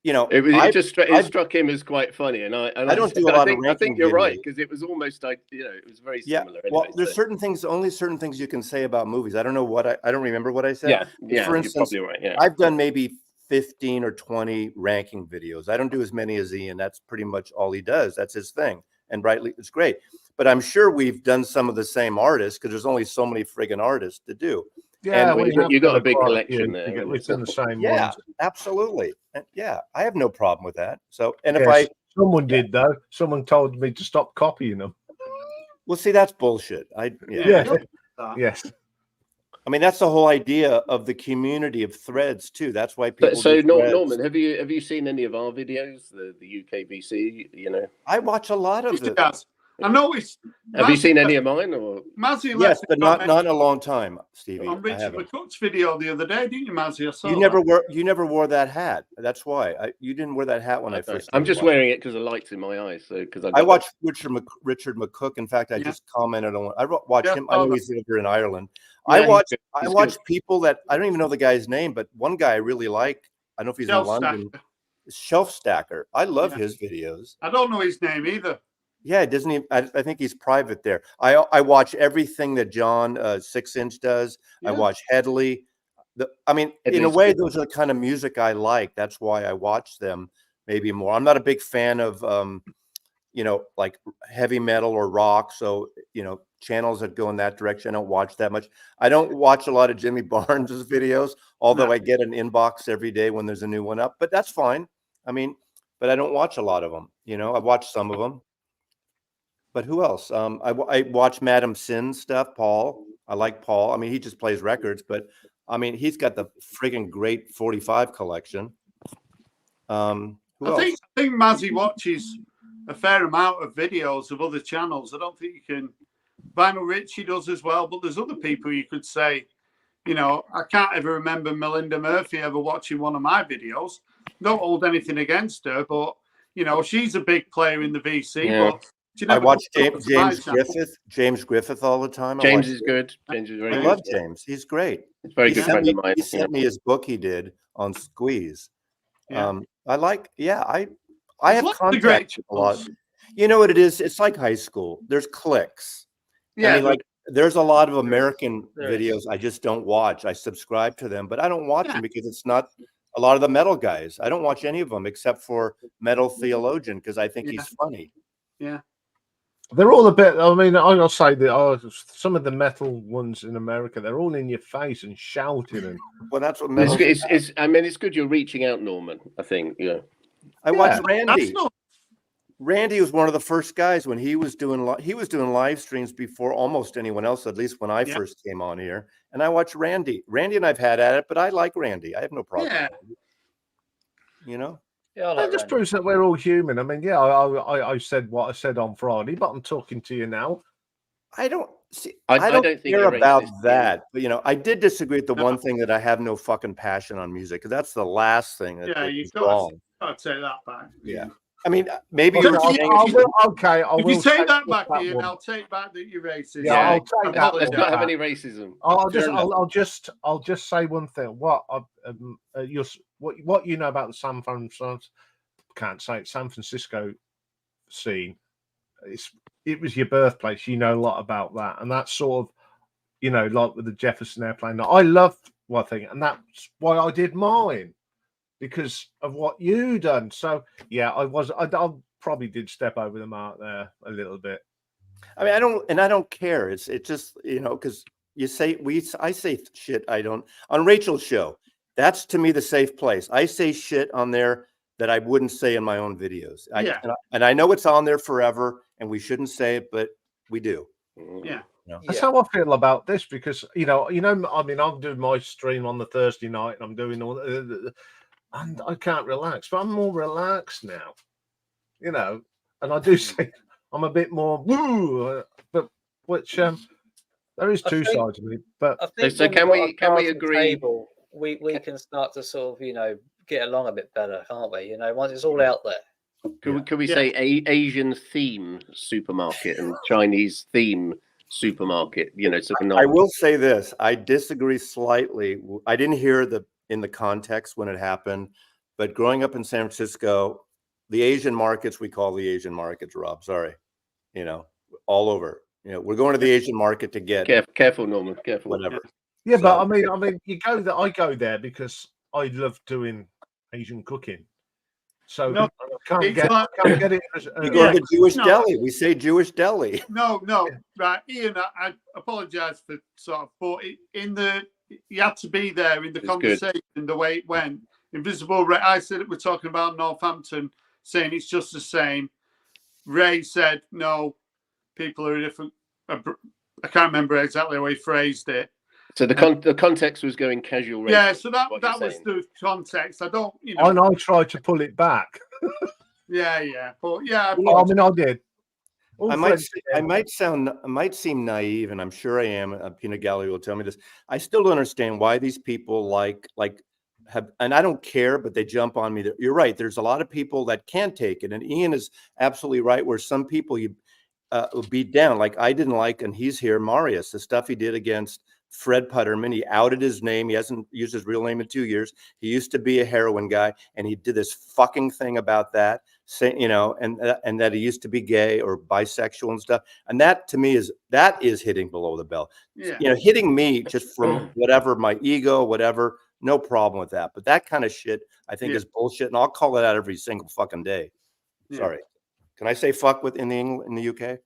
[SPEAKER 8] you know,
[SPEAKER 5] it struck him as quite funny, and I
[SPEAKER 8] don't do a lot of.
[SPEAKER 5] I think you're right, because it was almost like, you know, it was very similar.
[SPEAKER 8] Well, there's certain things, only certain things you can say about movies. I don't know what I don't remember what I said.
[SPEAKER 5] Yeah,
[SPEAKER 8] for instance,
[SPEAKER 5] you're probably right. Yeah,
[SPEAKER 8] I've done maybe 15 or 20 ranking videos. I don't do as many as Ian. That's pretty much all he does. That's his thing, and rightly, it's great. But I'm sure we've done some of the same artists, because there's only so many friggin' artists to do.
[SPEAKER 2] Yeah,
[SPEAKER 5] and you got a big collection there.
[SPEAKER 2] We've done the same
[SPEAKER 8] ones. Absolutely. And I have no problem with that. So, and if
[SPEAKER 2] someone did though, someone told me to stop copying them.
[SPEAKER 8] Well, see, that's bullshit.
[SPEAKER 2] Yes.
[SPEAKER 8] I mean, that's the whole idea of the community of threads too. That's why people.
[SPEAKER 5] So, Norman, have you seen any of our videos? The UKVC, you know,
[SPEAKER 8] I watch a lot of it.
[SPEAKER 7] I know it's.
[SPEAKER 5] Have you seen any of mine? Or
[SPEAKER 8] yes, but not in a long time, Stevie.
[SPEAKER 7] On Richard McCook's video the other day, didn't you, Mazzy? I saw
[SPEAKER 8] you never wore that hat. That's why you didn't wear that hat when I first.
[SPEAKER 5] I'm just wearing it because the light's in my eyes. So because
[SPEAKER 8] I watched Richard McCook. In fact, I just commented on. I watched him. I know he's over in Ireland. I watched people that I don't even know the guy's name, but one guy I really like. I don't know if he's in London. Shelf Stacker. I love his videos.
[SPEAKER 7] I don't know his name either.
[SPEAKER 8] Yeah, doesn't he? I think he's private there. I watch everything that John 6 Inch does. I watch Headley. In a way, those are the kind of music I like. That's why I watch them maybe more. I'm not a big fan of like heavy metal or rock. So, channels that go in that direction, I don't watch that much. I don't watch a lot of Jimmy Barnes's videos, although I get an inbox every day when there's a new one up. But that's fine. I mean, but I don't watch a lot of them. I watch some of them. But who else? I watch Madam Sin stuff. Paul. I like Paul. I mean, he just plays records, but I mean, he's got the friggin' great 45 collection. I
[SPEAKER 7] think Mazzy watches a fair amount of videos of other channels. I don't think you can. Vinyl Richie does as well, but there's other people you could say. I can't ever remember Melinda Murphy ever watching one of my videos. Don't hold anything against her, but she's a big player in the VC.
[SPEAKER 5] Yeah.
[SPEAKER 7] But
[SPEAKER 8] I watch James Griffith all the time.
[SPEAKER 5] James is good. James is very good.
[SPEAKER 8] I love James. He's great.
[SPEAKER 5] He's a very good friend of mine.
[SPEAKER 8] He sent me his book he did on Squeeze. I have contact a lot. You know what it is? It's like high school. There's cliques.
[SPEAKER 7] Yeah.
[SPEAKER 8] I mean, like there's a lot of American videos I just don't watch. I subscribe to them, but I don't watch them because it's not a lot of the metal guys. I don't watch any of them except for Metal Theologian because I think he's funny.
[SPEAKER 7] Yeah.
[SPEAKER 2] They're all a bit. I mean, I'll say that some of the metal ones in America, they're all in your face and shouting. And
[SPEAKER 8] well, that's what
[SPEAKER 5] metal. It's good you're reaching out, Norman. I think. Yeah.
[SPEAKER 8] I watched Randy. Randy was one of the first guys when he was doing live streams before almost anyone else. At least when I first came on here, and I watched Randy. Randy and I've had at it, but I like Randy. I have no problem.
[SPEAKER 7] Yeah.
[SPEAKER 2] Yeah, that just proves that we're all human. I mean, I said what I said on Friday, but I'm talking to you now.
[SPEAKER 8] I don't care about that. But I did disagree with the one thing that I have no fucking passion on music, because that's the last thing that
[SPEAKER 7] you've
[SPEAKER 8] got
[SPEAKER 7] to take that back.
[SPEAKER 8] Yeah. I mean, maybe
[SPEAKER 7] if you take that back, Ian,
[SPEAKER 2] one.
[SPEAKER 7] I'll take back that you're racist.
[SPEAKER 2] Yeah, I'll take that.
[SPEAKER 5] Let's not have any racism.
[SPEAKER 2] I'll just say one thing. What you know about the San Francisco scene? It was your birthplace. You know a lot about that, and that's sort of, like with the Jefferson Airplane. I loved one thing, and that's why I did mine. Because of what you done. So I probably did step over the mark there a little bit.
[SPEAKER 8] I mean, I don't care. It's just, because I say shit I don't on Rachel's show. That's to me the safe place. I say shit on there that I wouldn't say in my own videos. And I know it's on there forever and we shouldn't say it, but we do.
[SPEAKER 7] Yeah.
[SPEAKER 2] That's how I feel about this, because I mean, I'm doing my stream on the Thursday night and I'm doing all and I can't relax. But I'm more relaxed now, you know. And I do say I'm a bit more woo, but which there is
[SPEAKER 1] I
[SPEAKER 2] two
[SPEAKER 1] think-
[SPEAKER 2] sides of me. But
[SPEAKER 1] I think
[SPEAKER 5] So
[SPEAKER 1] when
[SPEAKER 5] can
[SPEAKER 1] we've
[SPEAKER 5] we-
[SPEAKER 1] got a
[SPEAKER 5] can we
[SPEAKER 1] cards and
[SPEAKER 5] agree-
[SPEAKER 1] table, we can start to sort of, you know, get along a bit better, can't we? You know, once it's all out there.
[SPEAKER 5] Could we
[SPEAKER 7] Yeah.
[SPEAKER 5] say Asian theme supermarket and Chinese theme supermarket? You know, so we're not.
[SPEAKER 8] I will say this. I disagree slightly. I didn't hear in the context when it happened, but growing up in San Francisco, the Asian markets, we call the Asian markets, Rob. Sorry. You know, all over. You know, we're going to the Asian market to get
[SPEAKER 5] Careful, Norman. Careful.
[SPEAKER 8] whatever.
[SPEAKER 2] yeah,
[SPEAKER 8] So-
[SPEAKER 2] but I mean, you go there. I go there because I love doing Asian cooking. So
[SPEAKER 7] No,
[SPEAKER 2] I can't
[SPEAKER 7] it's
[SPEAKER 2] get,
[SPEAKER 7] like-
[SPEAKER 2] I can't get it.
[SPEAKER 8] You go to the Jewish
[SPEAKER 7] no.
[SPEAKER 8] deli. We say Jewish deli.
[SPEAKER 7] No, right, Ian. I apologise for sort of, but you had to be there in the
[SPEAKER 5] It's
[SPEAKER 7] conversation, the way it went. Invisible Ray. I said we're talking about Northampton, saying it's just the same. Ray said no, people are different. I can't remember exactly how he phrased it.
[SPEAKER 5] So the context was going casual.
[SPEAKER 7] Yeah,
[SPEAKER 5] racing,
[SPEAKER 7] so that
[SPEAKER 5] what you're
[SPEAKER 7] was
[SPEAKER 5] saying.
[SPEAKER 7] the context. I don't, you know.
[SPEAKER 2] And I tried to pull it back.
[SPEAKER 7] Yeah, but yeah.
[SPEAKER 2] I mean, I did. All
[SPEAKER 8] I might
[SPEAKER 2] friends-
[SPEAKER 8] might seem naive, and I'm sure I am. Peanut Gallery will tell me this. I still don't understand why these people have, and I don't care, but they jump on me. You're right. There's a lot of people that can't take it, and Ian is absolutely right. Where some people you beat down, like I didn't like, and he's here, Marius, the stuff he did against Fred Putterman. He outed his name. He hasn't used his real name in 2 years. He used to be a heroin guy, and he did this fucking thing about that, saying, you know, and that he used to be gay or bisexual and stuff. And that to me is hitting below the belt.
[SPEAKER 7] Yeah.
[SPEAKER 8] You know, hitting me just from whatever my ego, whatever, no problem with that. But that kind of shit, I think, is bullshit, and I'll call it out every single fucking day.
[SPEAKER 7] Yeah.
[SPEAKER 8] Sorry. Can I say fuck in the UK?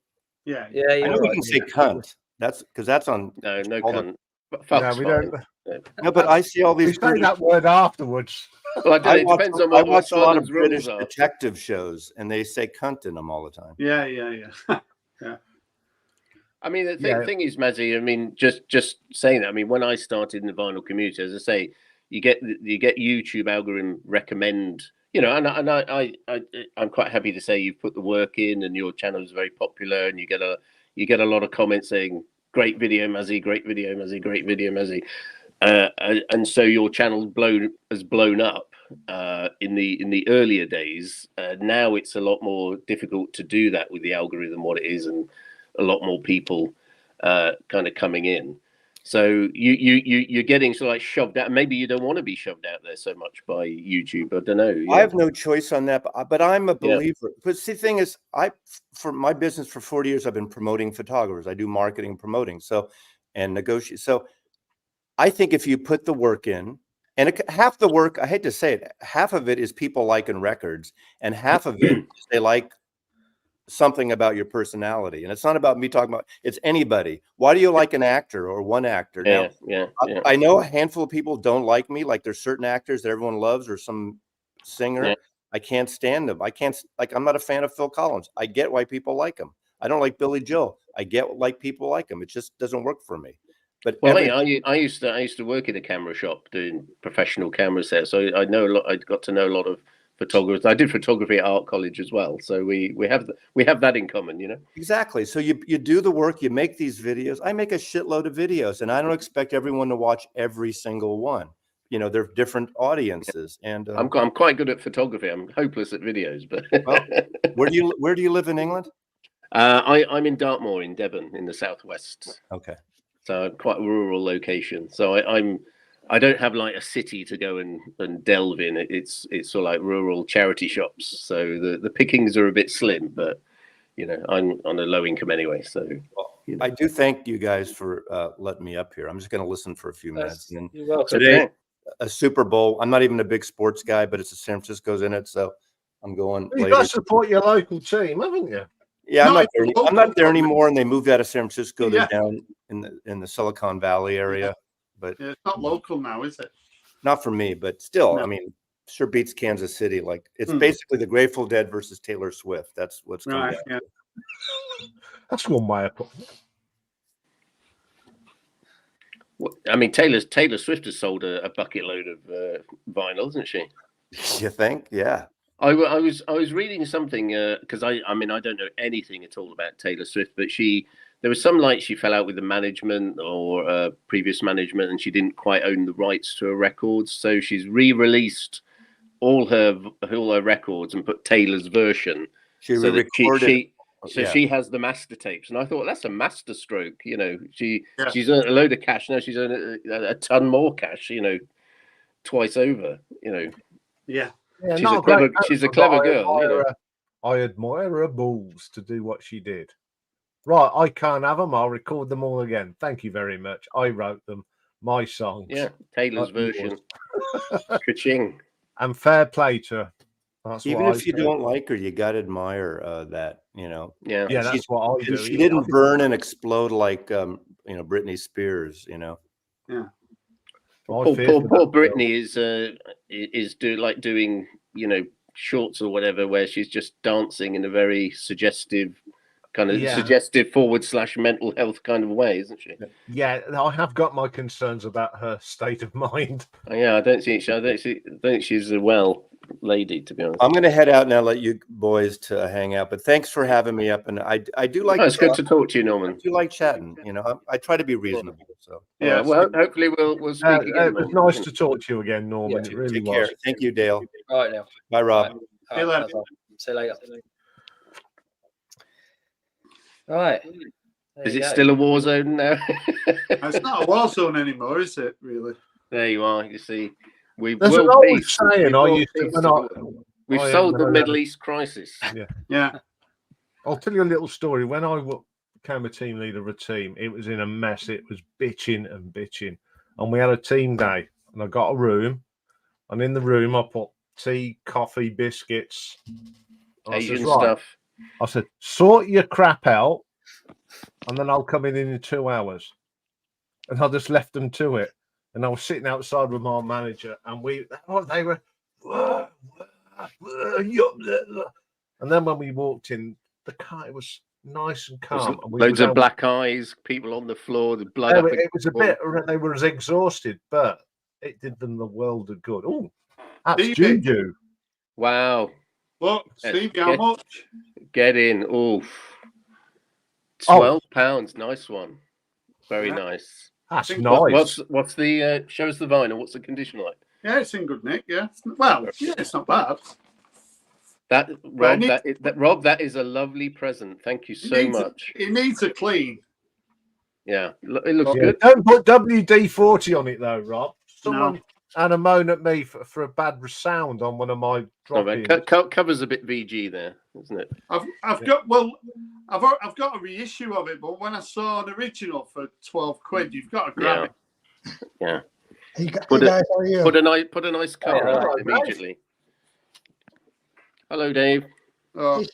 [SPEAKER 7] Yeah.
[SPEAKER 1] Yeah,
[SPEAKER 8] I
[SPEAKER 1] you're
[SPEAKER 8] know we
[SPEAKER 1] right.
[SPEAKER 8] can say cunt. That's because that's on.
[SPEAKER 5] No
[SPEAKER 8] all the-
[SPEAKER 5] cunt. Fuck's
[SPEAKER 2] we
[SPEAKER 5] fine.
[SPEAKER 2] don't.
[SPEAKER 8] No, but I see all
[SPEAKER 2] We
[SPEAKER 8] these.
[SPEAKER 2] say
[SPEAKER 8] British,
[SPEAKER 2] that word afterwards.
[SPEAKER 5] Well, I don't know, it depends on
[SPEAKER 8] I
[SPEAKER 5] what
[SPEAKER 8] watch a lot of
[SPEAKER 5] Simon's
[SPEAKER 8] British
[SPEAKER 5] rules are.
[SPEAKER 8] detective shows, and they say cunt in them all the time.
[SPEAKER 7] Yeah.
[SPEAKER 5] I mean, the
[SPEAKER 2] Yeah.
[SPEAKER 5] thing is, Mazzy. I mean, just saying that. I mean, when I started in the vinyl community, as I say, you get YouTube algorithm recommend. You know, and I'm quite happy to say you've put the work in, and your channel is very popular, and you get a lot of comments saying, "Great video, Mazzy! Great video, Mazzy! Great video, Mazzy!" And so your channel has blown up in the earlier days. Now it's a lot more difficult to do that with the algorithm, what it is, and a lot more people kind of coming in. So you're getting sort of like shoved out. Maybe you don't want to be shoved out there so much by YouTube. I don't know.
[SPEAKER 8] I have no choice on that, but I'm a believer. But see, the thing is, for my business for 40 years, I've been promoting photographers. I do marketing and promoting, and negotiate. So I think if you put the work in, and half the work, I hate to say it, half of it is people liking records, and half of it is they like something about your personality. And it's not about me talking about, it's anybody. Why do you like an actor or one actor?
[SPEAKER 5] Yeah.
[SPEAKER 8] I know a handful of people don't like me, like there's certain actors that everyone loves or some singer.
[SPEAKER 5] Yeah.
[SPEAKER 8] I can't stand them. I'm not a fan of Phil Collins. I get why people like him. I don't like Billy Joel. I get like people like him. It just doesn't work for me. But
[SPEAKER 5] well, I used to work in a camera shop doing professional camera sets, so I know a lot. I got to know a lot of photographers. I did photography at art college as well, so we have that in common, you know.
[SPEAKER 8] Exactly. So you do the work, you make these videos. I make a shitload of videos, and I don't expect everyone to watch every single one. You know, they're different audiences, and
[SPEAKER 5] I'm quite good at photography. I'm hopeless at videos, but
[SPEAKER 8] well, where do you live in England?
[SPEAKER 5] I'm in Dartmoor in Devon in the southwest.
[SPEAKER 8] Okay.
[SPEAKER 5] So quite a rural location. So I don't have like a city to go and delve in. It's sort of like rural charity shops. So the pickings are a bit slim, but you know, I'm on a low income anyway. So you know.
[SPEAKER 8] I do thank you guys for letting me up here. I'm just going to listen for a few minutes. And
[SPEAKER 1] You're welcome.
[SPEAKER 8] today, a Super Bowl. I'm not even a big sports guy, but it's a San Francisco's in it, so I'm going.
[SPEAKER 2] You've
[SPEAKER 8] later.
[SPEAKER 2] got to support your local team, haven't you?
[SPEAKER 8] Yeah,
[SPEAKER 7] No,
[SPEAKER 8] I'm not there anymore, and they moved out of San Francisco. They're
[SPEAKER 7] Yeah.
[SPEAKER 8] down in the Silicon Valley area, but
[SPEAKER 7] Yeah, it's not local now, is it?
[SPEAKER 8] not for me. But still,
[SPEAKER 7] No.
[SPEAKER 8] I mean, sure beats Kansas City. Like it's basically the Grateful Dead versus Taylor Swift. That's what's coming
[SPEAKER 7] Right.
[SPEAKER 8] down.
[SPEAKER 7] Yeah.
[SPEAKER 2] That's one way of putting it.
[SPEAKER 5] I mean, Taylor Swift has sold a bucket load of vinyl, hasn't she?
[SPEAKER 8] You think? Yeah.
[SPEAKER 5] I was reading something because I mean I don't know anything at all about Taylor Swift, but there was some like she fell out with the management or previous management, and she didn't quite own the rights to her records, so she's re-released all her records and put Taylor's version.
[SPEAKER 8] She
[SPEAKER 5] so that
[SPEAKER 8] recorded.
[SPEAKER 5] she has the master tapes, and I thought that's a master stroke. You know, she's earned a load of cash now. She's earned a ton more cash. You know, twice over. You know.
[SPEAKER 7] Yeah.
[SPEAKER 2] Yeah,
[SPEAKER 5] she's a clever girl. You know.
[SPEAKER 2] I admire her balls to do what she did. Right, I can't have them. I'll record them all again. Thank you very much. I wrote them. My songs.
[SPEAKER 5] Yeah, Taylor's version. Ka-ching.
[SPEAKER 2] And fair play to her. That's
[SPEAKER 8] Even
[SPEAKER 2] what
[SPEAKER 8] if you don't like her, you got to admire that, you know.
[SPEAKER 5] Yeah,
[SPEAKER 2] that's what I do.
[SPEAKER 8] She didn't burn and explode like, you know, Britney Spears, you know.
[SPEAKER 7] Yeah.
[SPEAKER 5] Poor Britney is doing, you know, shorts or whatever where she's just dancing in a very suggestive / mental health kind of way, isn't she?
[SPEAKER 2] Yeah, I have got my concerns about her state of mind.
[SPEAKER 5] Yeah, I don't think she's a well lady, to be honest.
[SPEAKER 8] I'm going to head out now. Let you boys to hang out, but thanks for having me up. And I do like.
[SPEAKER 5] It's good to talk to you, Norman.
[SPEAKER 8] I do like chatting. You know, I try to be reasonable. So
[SPEAKER 5] yeah, well, hopefully we'll speak again.
[SPEAKER 2] It was nice to talk to you again, Norman.
[SPEAKER 8] Yeah,
[SPEAKER 2] it really
[SPEAKER 8] take
[SPEAKER 2] was.
[SPEAKER 8] Care. Thank you, Dale.
[SPEAKER 1] All right, now.
[SPEAKER 8] Bye, Rob.
[SPEAKER 1] See you later. See you later. All right.
[SPEAKER 5] Is it still a war zone now?
[SPEAKER 7] It's not a war zone anymore, is it? Really?
[SPEAKER 5] There you are. You see, we've
[SPEAKER 2] There's an old saying I used to.
[SPEAKER 5] We've solved the Middle East crisis.
[SPEAKER 7] Yeah.
[SPEAKER 2] I'll tell you a little story. When I became a team leader of a team, it was in a mess. It was bitching and bitching. And we had a team day, and I got a room. And in the room, I put tea, coffee, biscuits,
[SPEAKER 5] Asian stuff.
[SPEAKER 2] I said, sort your crap out, and then I'll come in 2 hours. And I just left them to it. And I was sitting outside with my manager, and they were, and then when we walked in, the car, it was nice and calm. And
[SPEAKER 5] loads of black eyes, people on the floor, the blood.
[SPEAKER 2] It was a bit, they were as exhausted, but it did them the world of good. Oh, that's Juju.
[SPEAKER 5] Wow.
[SPEAKER 7] What, Steve, how much?
[SPEAKER 5] Get in. Oof. £12. Nice one. Very nice.
[SPEAKER 2] That's nice.
[SPEAKER 5] What's the show us the vinyl? What's the condition like?
[SPEAKER 7] Yeah, it's in good nick. Yeah, well, yeah, it's not bad.
[SPEAKER 5] Rob, that is a lovely present. Thank you so much.
[SPEAKER 7] It needs a clean.
[SPEAKER 5] Yeah, it looks good.
[SPEAKER 2] Don't put WD-40 on it though, Rob. Someone had a moan at me for a bad sound on one of my drop-ins.
[SPEAKER 5] Covers a bit VG there, isn't it?
[SPEAKER 7] I've got a reissue of it, but when I saw an original for £12, you've got to grab it.
[SPEAKER 5] Yeah.
[SPEAKER 9] Hey guys, how are you?
[SPEAKER 5] Put a nice cover on it immediately. Hello, Dave.
[SPEAKER 9] I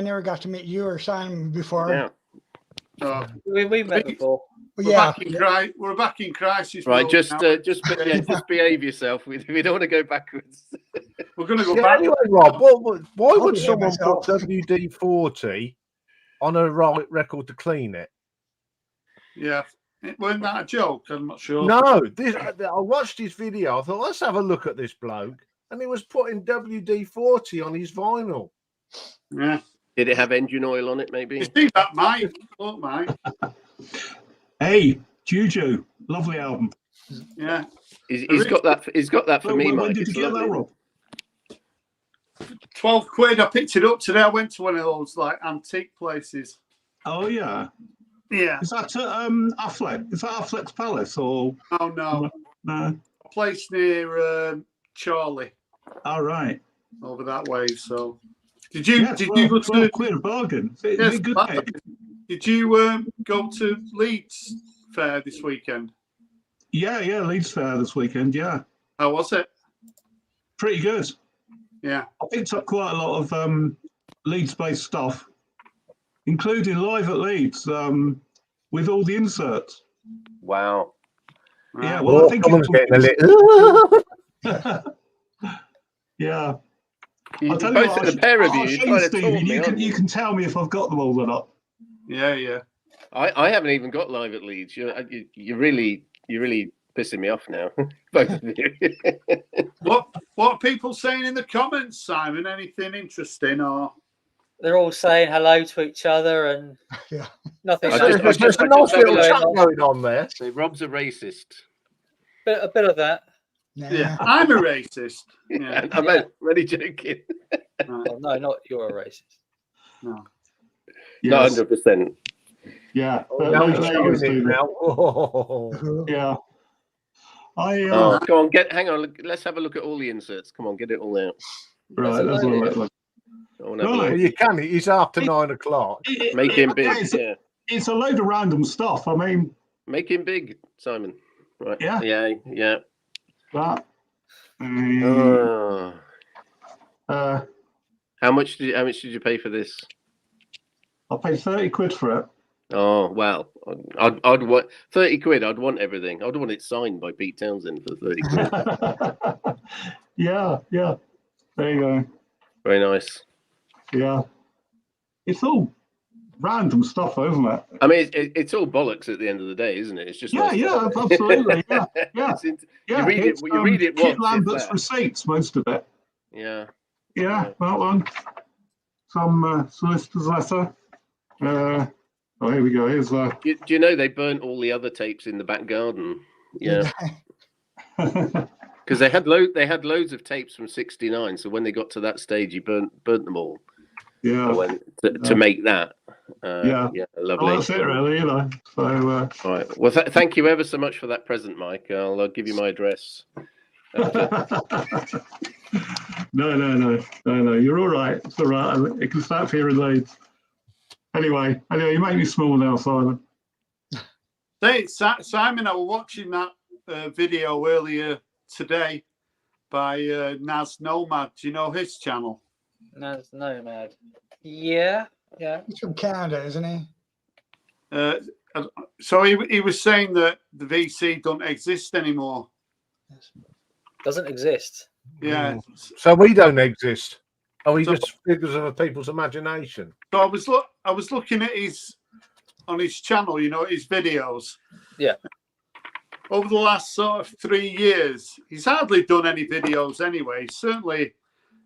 [SPEAKER 9] never got to meet you or Simon before.
[SPEAKER 5] Yeah.
[SPEAKER 1] We met before.
[SPEAKER 7] We're back in crisis.
[SPEAKER 5] Right, just behave yourself. We don't want to go backwards.
[SPEAKER 7] We're going to go back.
[SPEAKER 2] Anyway, Rob, why would someone put WD-40 on a record to clean it?
[SPEAKER 7] Yeah, wasn't that a joke? I'm not sure.
[SPEAKER 2] No, I watched his video. I thought, let's have a look at this bloke, and he was putting WD-40 on his vinyl.
[SPEAKER 7] Yeah.
[SPEAKER 5] Did it have engine oil on it? Maybe.
[SPEAKER 7] You see that, Mike? Look, Mike.
[SPEAKER 10] Hey, Juju, lovely album.
[SPEAKER 7] Yeah,
[SPEAKER 5] he's got that. He's got that for me, Mike.
[SPEAKER 10] When did you get that, Rob?
[SPEAKER 7] £12. I picked it up today. I went to one of those like antique places.
[SPEAKER 10] Oh yeah.
[SPEAKER 7] Yeah.
[SPEAKER 10] Is that Affleck? Is that Affleck's Palace or?
[SPEAKER 7] Oh no.
[SPEAKER 10] No.
[SPEAKER 7] A place near Charlie.
[SPEAKER 10] All right.
[SPEAKER 7] Over that way. So, did you go to
[SPEAKER 10] £12 bargain?
[SPEAKER 7] Yes,
[SPEAKER 10] good.
[SPEAKER 7] Did you go to Leeds Fair this weekend?
[SPEAKER 10] Yeah, Leeds Fair this weekend. Yeah.
[SPEAKER 7] How was it?
[SPEAKER 10] Pretty good.
[SPEAKER 7] Yeah.
[SPEAKER 10] I picked up quite a lot of Leeds-based stuff, including Live at Leeds with all the inserts.
[SPEAKER 5] Wow.
[SPEAKER 10] Yeah. Well, I think
[SPEAKER 2] someone's getting a little.
[SPEAKER 10] Yeah.
[SPEAKER 5] I'll tell you what, a pair of
[SPEAKER 10] you can tell me if I've got them all or not.
[SPEAKER 7] Yeah.
[SPEAKER 5] I haven't even got Live at Leeds. You really pissing me off now. Both of you.
[SPEAKER 7] What are people saying in the comments, Simon? Anything interesting or?
[SPEAKER 1] They're all saying hello to each other and
[SPEAKER 9] Yeah.
[SPEAKER 1] nothing.
[SPEAKER 2] There's a nice little chat going on there.
[SPEAKER 5] So Rob's a racist.
[SPEAKER 1] A bit of that.
[SPEAKER 7] Yeah, I'm a racist. Yeah,
[SPEAKER 5] I'm really joking.
[SPEAKER 1] Oh, no, not you're a racist.
[SPEAKER 7] No.
[SPEAKER 5] Not 100%.
[SPEAKER 10] Yeah.
[SPEAKER 2] Now he's showing it now.
[SPEAKER 10] Yeah.
[SPEAKER 5] Come on, hang on. Let's have a look at all the inserts. Come on, get it all out.
[SPEAKER 10] Right, let's look.
[SPEAKER 2] Well, you can. He's after 9 o'clock.
[SPEAKER 5] Make him big.
[SPEAKER 10] Yeah, it's a load of random stuff. I mean,
[SPEAKER 5] make him big, Simon. Right.
[SPEAKER 10] Yeah.
[SPEAKER 5] Yeah.
[SPEAKER 10] That.
[SPEAKER 5] How much did you pay for this?
[SPEAKER 10] I paid 30 quid for it.
[SPEAKER 5] Oh well, I'd want 30 quid. I'd want everything. I'd want it signed by Pete Townsend for 30 quid.
[SPEAKER 10] Yeah. There you go.
[SPEAKER 5] Very nice.
[SPEAKER 10] Yeah. It's all random stuff, isn't it?
[SPEAKER 5] I mean, it's all bollocks at the end of the day, isn't it? It's just
[SPEAKER 10] Yeah, absolutely. Yeah.
[SPEAKER 5] You read it. You read it
[SPEAKER 10] Kit
[SPEAKER 5] once.
[SPEAKER 10] Lambert's receipts, most of it.
[SPEAKER 5] Yeah.
[SPEAKER 10] Yeah, that one. Some solicitor's letter. Oh, here we go. Here's
[SPEAKER 5] Do you know they burnt all the other tapes in the back garden? Yeah. Because they had loads of tapes from '69. So when they got to that stage, you burnt them all.
[SPEAKER 10] Yeah.
[SPEAKER 5] To make that.
[SPEAKER 10] Yeah,
[SPEAKER 5] Lovely.
[SPEAKER 10] Well, that's it, really. So.
[SPEAKER 5] All right. Well, thank you ever so much for that present, Mike. I'll give you my address.
[SPEAKER 10] No. You're all right. It's all right. It can start here in Leeds. Anyway, you make me small now, Simon.
[SPEAKER 7] Hey, Simon, I was watching that video earlier today by Naz Nomad. Do you know his channel?
[SPEAKER 1] Naz Nomad. Yeah.
[SPEAKER 9] He's from Canada, isn't he?
[SPEAKER 7] So he was saying that the VC don't exist anymore.
[SPEAKER 1] Doesn't exist.
[SPEAKER 7] Yeah.
[SPEAKER 2] So we don't exist. Are we just figures of people's imagination?
[SPEAKER 7] So I was looking at his channel, his videos.
[SPEAKER 1] Yeah.
[SPEAKER 7] Over the last sort of 3 years, he's hardly done any videos anyway. Certainly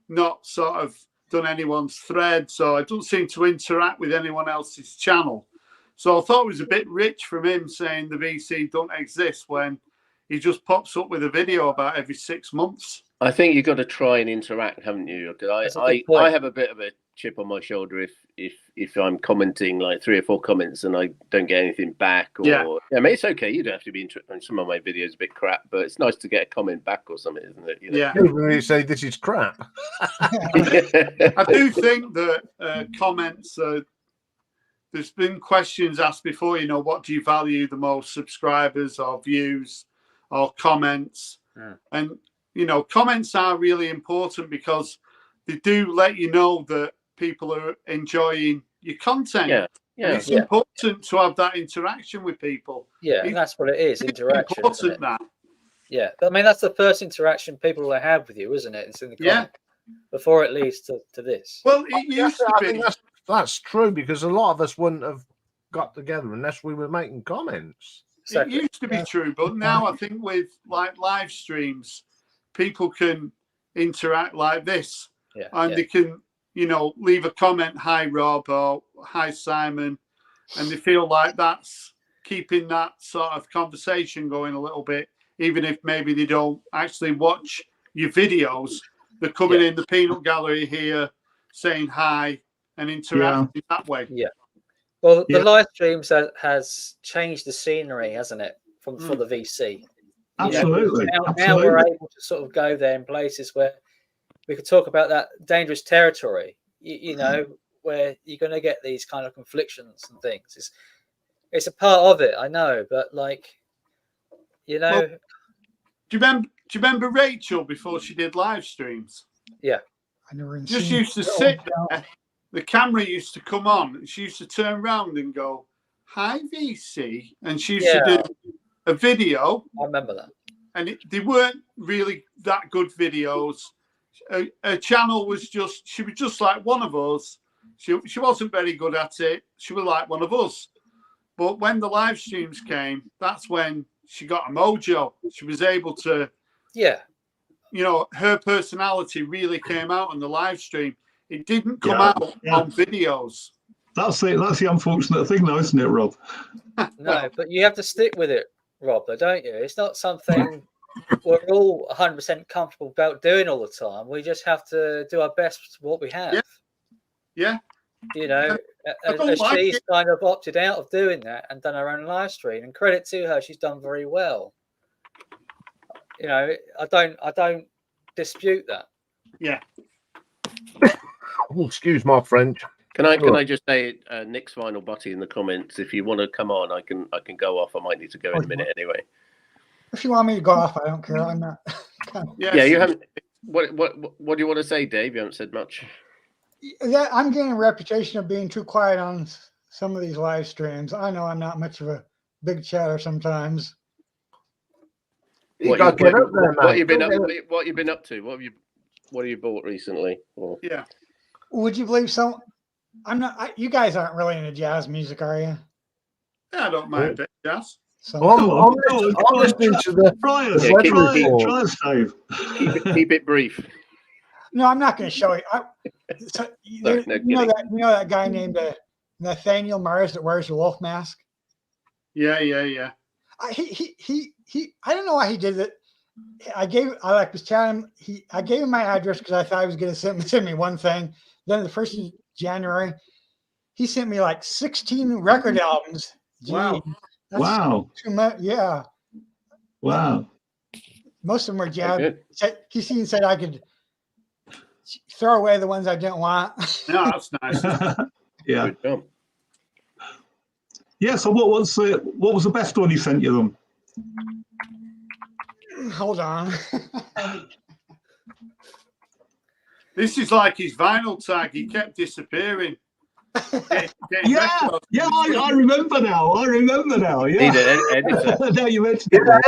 [SPEAKER 7] not sort of done anyone's thread, so I don't seem to interact with anyone else's channel. So I thought it was a bit rich from him saying the VC don't exist when he just pops up with a video about every 6 months.
[SPEAKER 5] I think you've got to try and interact, haven't you? Because I have a bit of a chip on my shoulder if I'm commenting like 3 or 4 comments and I don't get anything back. Or I mean, it's okay. You don't have to be interested. Some of my videos are a bit crap, but it's nice to get a comment back or something, isn't it?
[SPEAKER 7] Yeah.
[SPEAKER 2] You say this is crap.
[SPEAKER 7] I do think that comments. There's been questions asked before. What do you value the most? Subscribers or views or comments? And comments are really important because they do let you know that people are enjoying your content.
[SPEAKER 5] Yeah.
[SPEAKER 7] And it's important to have that interaction with people.
[SPEAKER 1] Yeah, and that's what it is, interaction.
[SPEAKER 7] Important
[SPEAKER 1] isn't it? Yeah, I mean that's the first interaction people will have with you, isn't it? It's in the comment before it leads to this.
[SPEAKER 7] Well, it used to be.
[SPEAKER 2] That's true because a lot of us wouldn't have got together unless we were making comments.
[SPEAKER 7] Exactly. It used to be true, but now I think with like live streams, people can interact like this, and they can, leave a comment, "Hi Rob" or "Hi Simon," and they feel like that's keeping that sort of conversation going a little bit, even if maybe they don't actually watch your videos. They're coming in the peanut gallery here, saying hi and interacting that way.
[SPEAKER 1] Yeah. Well, the live streams has changed the scenery, hasn't it, for the VC?
[SPEAKER 10] Absolutely.
[SPEAKER 1] Now we're able to sort of go there in places where we could talk about that dangerous territory, where you're going to get these kind of conflictions and things. It's a part of it, I know, but
[SPEAKER 7] Well, do you remember Rachel before she did live streams?
[SPEAKER 1] Yeah.
[SPEAKER 9] I never
[SPEAKER 7] Just used to sit there. The camera used to come on, and she used to turn around and go, "Hi VC," and she used to do a video.
[SPEAKER 1] I remember that.
[SPEAKER 7] And they weren't really that good videos. Her channel was she was just like one of us. She wasn't very good at it. She was like one of us. But when the live streams came, that's when she got a mojo. She was able to,
[SPEAKER 1] Yeah.
[SPEAKER 7] you know, her personality really came out on the live stream. It didn't come
[SPEAKER 10] Yeah,
[SPEAKER 7] out
[SPEAKER 10] yeah.
[SPEAKER 7] on videos.
[SPEAKER 10] That's it. That's the unfortunate thing, though, isn't it, Rob?
[SPEAKER 1] No,
[SPEAKER 7] Well,
[SPEAKER 1] but you have to stick with it, Rob, though, don't you? It's not something we're all 100% comfortable about doing all the time. We just have to do our best with what we have.
[SPEAKER 7] Yeah. Yeah.
[SPEAKER 1] You know,
[SPEAKER 7] I don't
[SPEAKER 1] as
[SPEAKER 7] like
[SPEAKER 1] she's
[SPEAKER 7] it.
[SPEAKER 1] kind of opted out of doing that and done her own live stream, and credit to her, she's done very well. You know, I don't dispute that.
[SPEAKER 7] Yeah.
[SPEAKER 2] Oh, excuse my French.
[SPEAKER 5] Can I just say, Nick's final butty in the comments? If you want to come on, I can go off. I might need to go in a minute anyway.
[SPEAKER 9] If you want me to go off, I don't care. I'm not.
[SPEAKER 7] Yes.
[SPEAKER 5] Yeah, you haven't. What do you want to say, Dave? You haven't said much.
[SPEAKER 9] Yeah, I'm getting a reputation of being too quiet on some of these live streams. I know I'm not much of a big chatter sometimes.
[SPEAKER 2] You got to get up there,
[SPEAKER 5] What
[SPEAKER 2] mate.
[SPEAKER 5] you been up? What you been up to? What have you bought recently? Or...
[SPEAKER 7] Yeah.
[SPEAKER 9] Would you believe so? I'm not. You guys aren't really into jazz music, are you?
[SPEAKER 7] Yeah, I don't mind it, jazz.
[SPEAKER 9] So
[SPEAKER 2] I'm listening to the weather report.
[SPEAKER 5] Dave. Keep it brief.
[SPEAKER 9] no, I'm not going to show you.
[SPEAKER 5] No,
[SPEAKER 9] You know that guy named Nathaniel Mars that wears the wolf mask.
[SPEAKER 7] Yeah.
[SPEAKER 9] He I don't know why he did it. I was chatting. I gave him my address because I thought he was going to send me one thing. Then the 1st of January, he sent me like 16 record albums. Gee,
[SPEAKER 7] Wow.
[SPEAKER 10] Wow.
[SPEAKER 9] Too much. Yeah.
[SPEAKER 10] Wow.
[SPEAKER 9] Most of them were jazz. He said I could throw away the ones I didn't want.
[SPEAKER 7] No, that's nice.
[SPEAKER 10] Yeah. Yeah. So what was the best one he sent you them?
[SPEAKER 9] Hold on.
[SPEAKER 7] This is like his vinyl tag. He kept disappearing.
[SPEAKER 10] Yeah, I remember now. Yeah.
[SPEAKER 5] Need an editor.
[SPEAKER 10] Now you mentioned
[SPEAKER 2] When I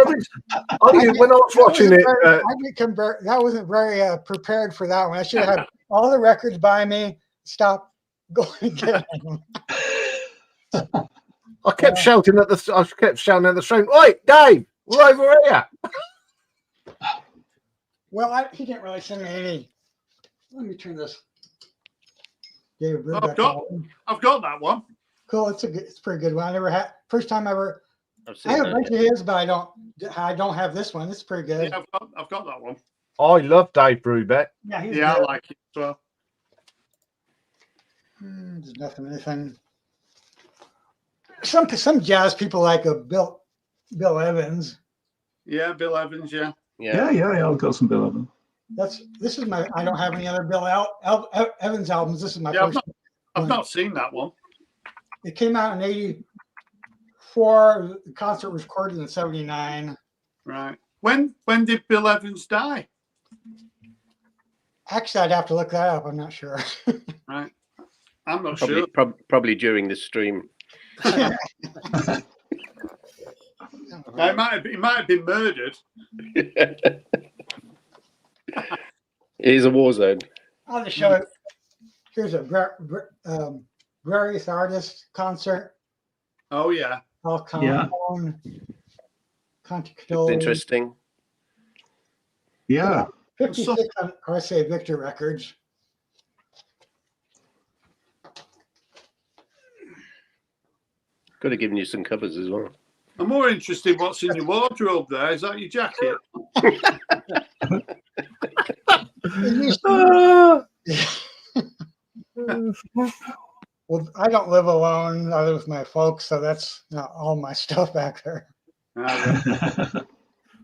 [SPEAKER 2] was watching it,
[SPEAKER 9] That wasn't very prepared for that one. I should have had all the records by me. Stop going and get them.
[SPEAKER 2] I kept shouting at the stream. Oi, Dave, we're over here.
[SPEAKER 9] Well, he didn't really send me any. Let me turn this. David
[SPEAKER 7] Well, I've got that one.
[SPEAKER 9] Cool. It's a pretty good one. I never had. First time ever.
[SPEAKER 5] I
[SPEAKER 9] have a bunch of his, but I don't have this one. It's pretty good.
[SPEAKER 7] Yeah, I've got that one.
[SPEAKER 2] I love Dave Brubeck.
[SPEAKER 9] Yeah, he's
[SPEAKER 7] I
[SPEAKER 9] good.
[SPEAKER 7] like it as well.
[SPEAKER 9] There's anything. Some jazz people like a Bill Evans.
[SPEAKER 7] Yeah, Bill Evans. Yeah.
[SPEAKER 10] I've got some Bill Evans.
[SPEAKER 9] This is my. I don't have any other Bill Evans albums. This is my first.
[SPEAKER 7] I've not seen that one.
[SPEAKER 9] It came out in '84. The concert was recorded in '79.
[SPEAKER 7] Right. When did Bill Evans die?
[SPEAKER 9] Actually, I'd have to look that up. I'm not sure.
[SPEAKER 7] Right. I'm not
[SPEAKER 5] Probably,
[SPEAKER 7] sure.
[SPEAKER 5] probably during this stream.
[SPEAKER 7] He might have been murdered.
[SPEAKER 5] It is a war zone.
[SPEAKER 9] I'll just show it. Here's a various artist concert.
[SPEAKER 7] Oh yeah.
[SPEAKER 9] All
[SPEAKER 5] It's interesting.
[SPEAKER 10] Yeah.
[SPEAKER 9] 56 on RCA Victor Records.
[SPEAKER 5] Could have given you some covers as well.
[SPEAKER 7] I'm more interested what's in your wardrobe there. Is that your jacket?
[SPEAKER 9] Well, I don't live alone. I live with my folks, so that's not all my stuff back there.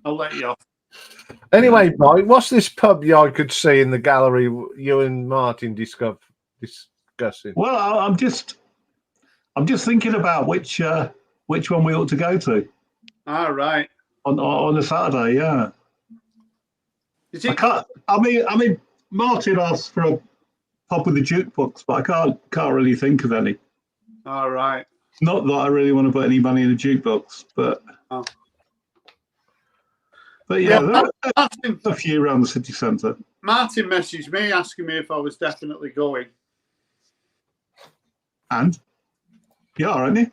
[SPEAKER 7] I'll let you off.
[SPEAKER 2] Anyway, Mike, what's this pub I could see in the gallery you and Martin discussing?
[SPEAKER 10] Well, I'm just thinking about which one we ought to go to.
[SPEAKER 7] All right.
[SPEAKER 10] On a Saturday, yeah. I mean, Martin asked for a pub with a jukebox, but I can't really think of any.
[SPEAKER 7] All right.
[SPEAKER 10] Not that I really want to put any money in a jukebox, but yeah, there are a few around the city centre.
[SPEAKER 7] Martin messaged me asking me if I was definitely going.
[SPEAKER 10] And you are, aren't you?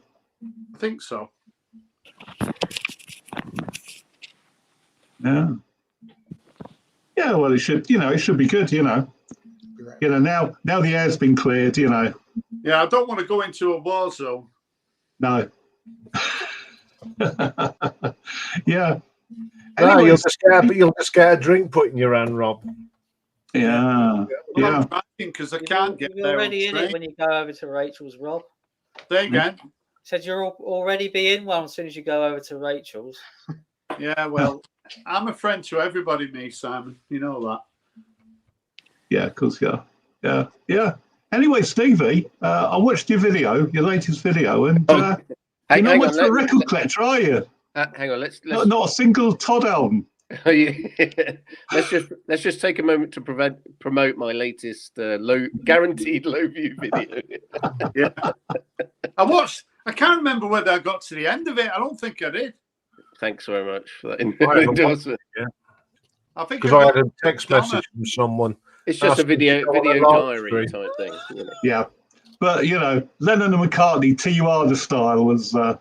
[SPEAKER 7] I think so.
[SPEAKER 10] Yeah. Yeah, well, it should, it should be good, now the air's been cleared,
[SPEAKER 7] Yeah, I don't want to go into a war zone.
[SPEAKER 10] No. Yeah.
[SPEAKER 2] No,
[SPEAKER 10] Anyways,
[SPEAKER 2] you'll just get a drink put in your hand, Rob.
[SPEAKER 10] Yeah.
[SPEAKER 7] Well,
[SPEAKER 10] Yeah.
[SPEAKER 7] I'm driving because I can't get
[SPEAKER 1] You're
[SPEAKER 7] there.
[SPEAKER 1] already in
[SPEAKER 7] on
[SPEAKER 1] it when you go over to Rachel's, Rob.
[SPEAKER 7] Say again.
[SPEAKER 1] Said you're already be in one as soon as you go over to Rachel's.
[SPEAKER 7] Yeah, well, I'm a friend to everybody, me, Simon. You know that.
[SPEAKER 10] Yeah, of course, yeah. Anyway, Stevie, I watched your latest video, and you're
[SPEAKER 5] hang
[SPEAKER 10] not
[SPEAKER 5] on,
[SPEAKER 10] much of a record collector, are you?
[SPEAKER 5] hang on, let's
[SPEAKER 10] Not a single Todd album.
[SPEAKER 5] let's just take a moment to promote my latest guaranteed low view video.
[SPEAKER 7] Yeah. I can't remember whether I got to the end of it. I don't think I did.
[SPEAKER 5] Thanks very much for that
[SPEAKER 2] I haven't
[SPEAKER 5] endorsement.
[SPEAKER 2] watched it,
[SPEAKER 7] I think
[SPEAKER 2] because I had a text message from someone.
[SPEAKER 5] It's just a
[SPEAKER 2] asking
[SPEAKER 5] video
[SPEAKER 2] to go on a live
[SPEAKER 5] diary
[SPEAKER 2] stream.
[SPEAKER 5] type thing.
[SPEAKER 10] Yeah, but Lennon and McCartney, T.U. the style was the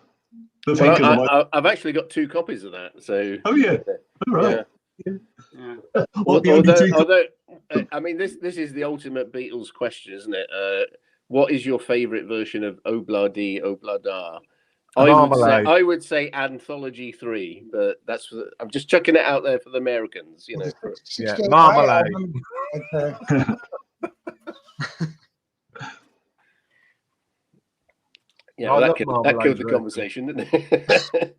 [SPEAKER 10] thing.
[SPEAKER 5] Well, I've actually got 2 copies of that. So.
[SPEAKER 10] Oh yeah, all right.
[SPEAKER 7] Yeah.
[SPEAKER 5] Although, I mean, this is the ultimate Beatles question, isn't it? What is your favourite version of Obladi Oblada? I would say Anthology 3, but I'm just chucking it out there for the Americans,
[SPEAKER 2] Yeah, Marmalade.
[SPEAKER 5] Yeah, that killed the conversation, didn't it?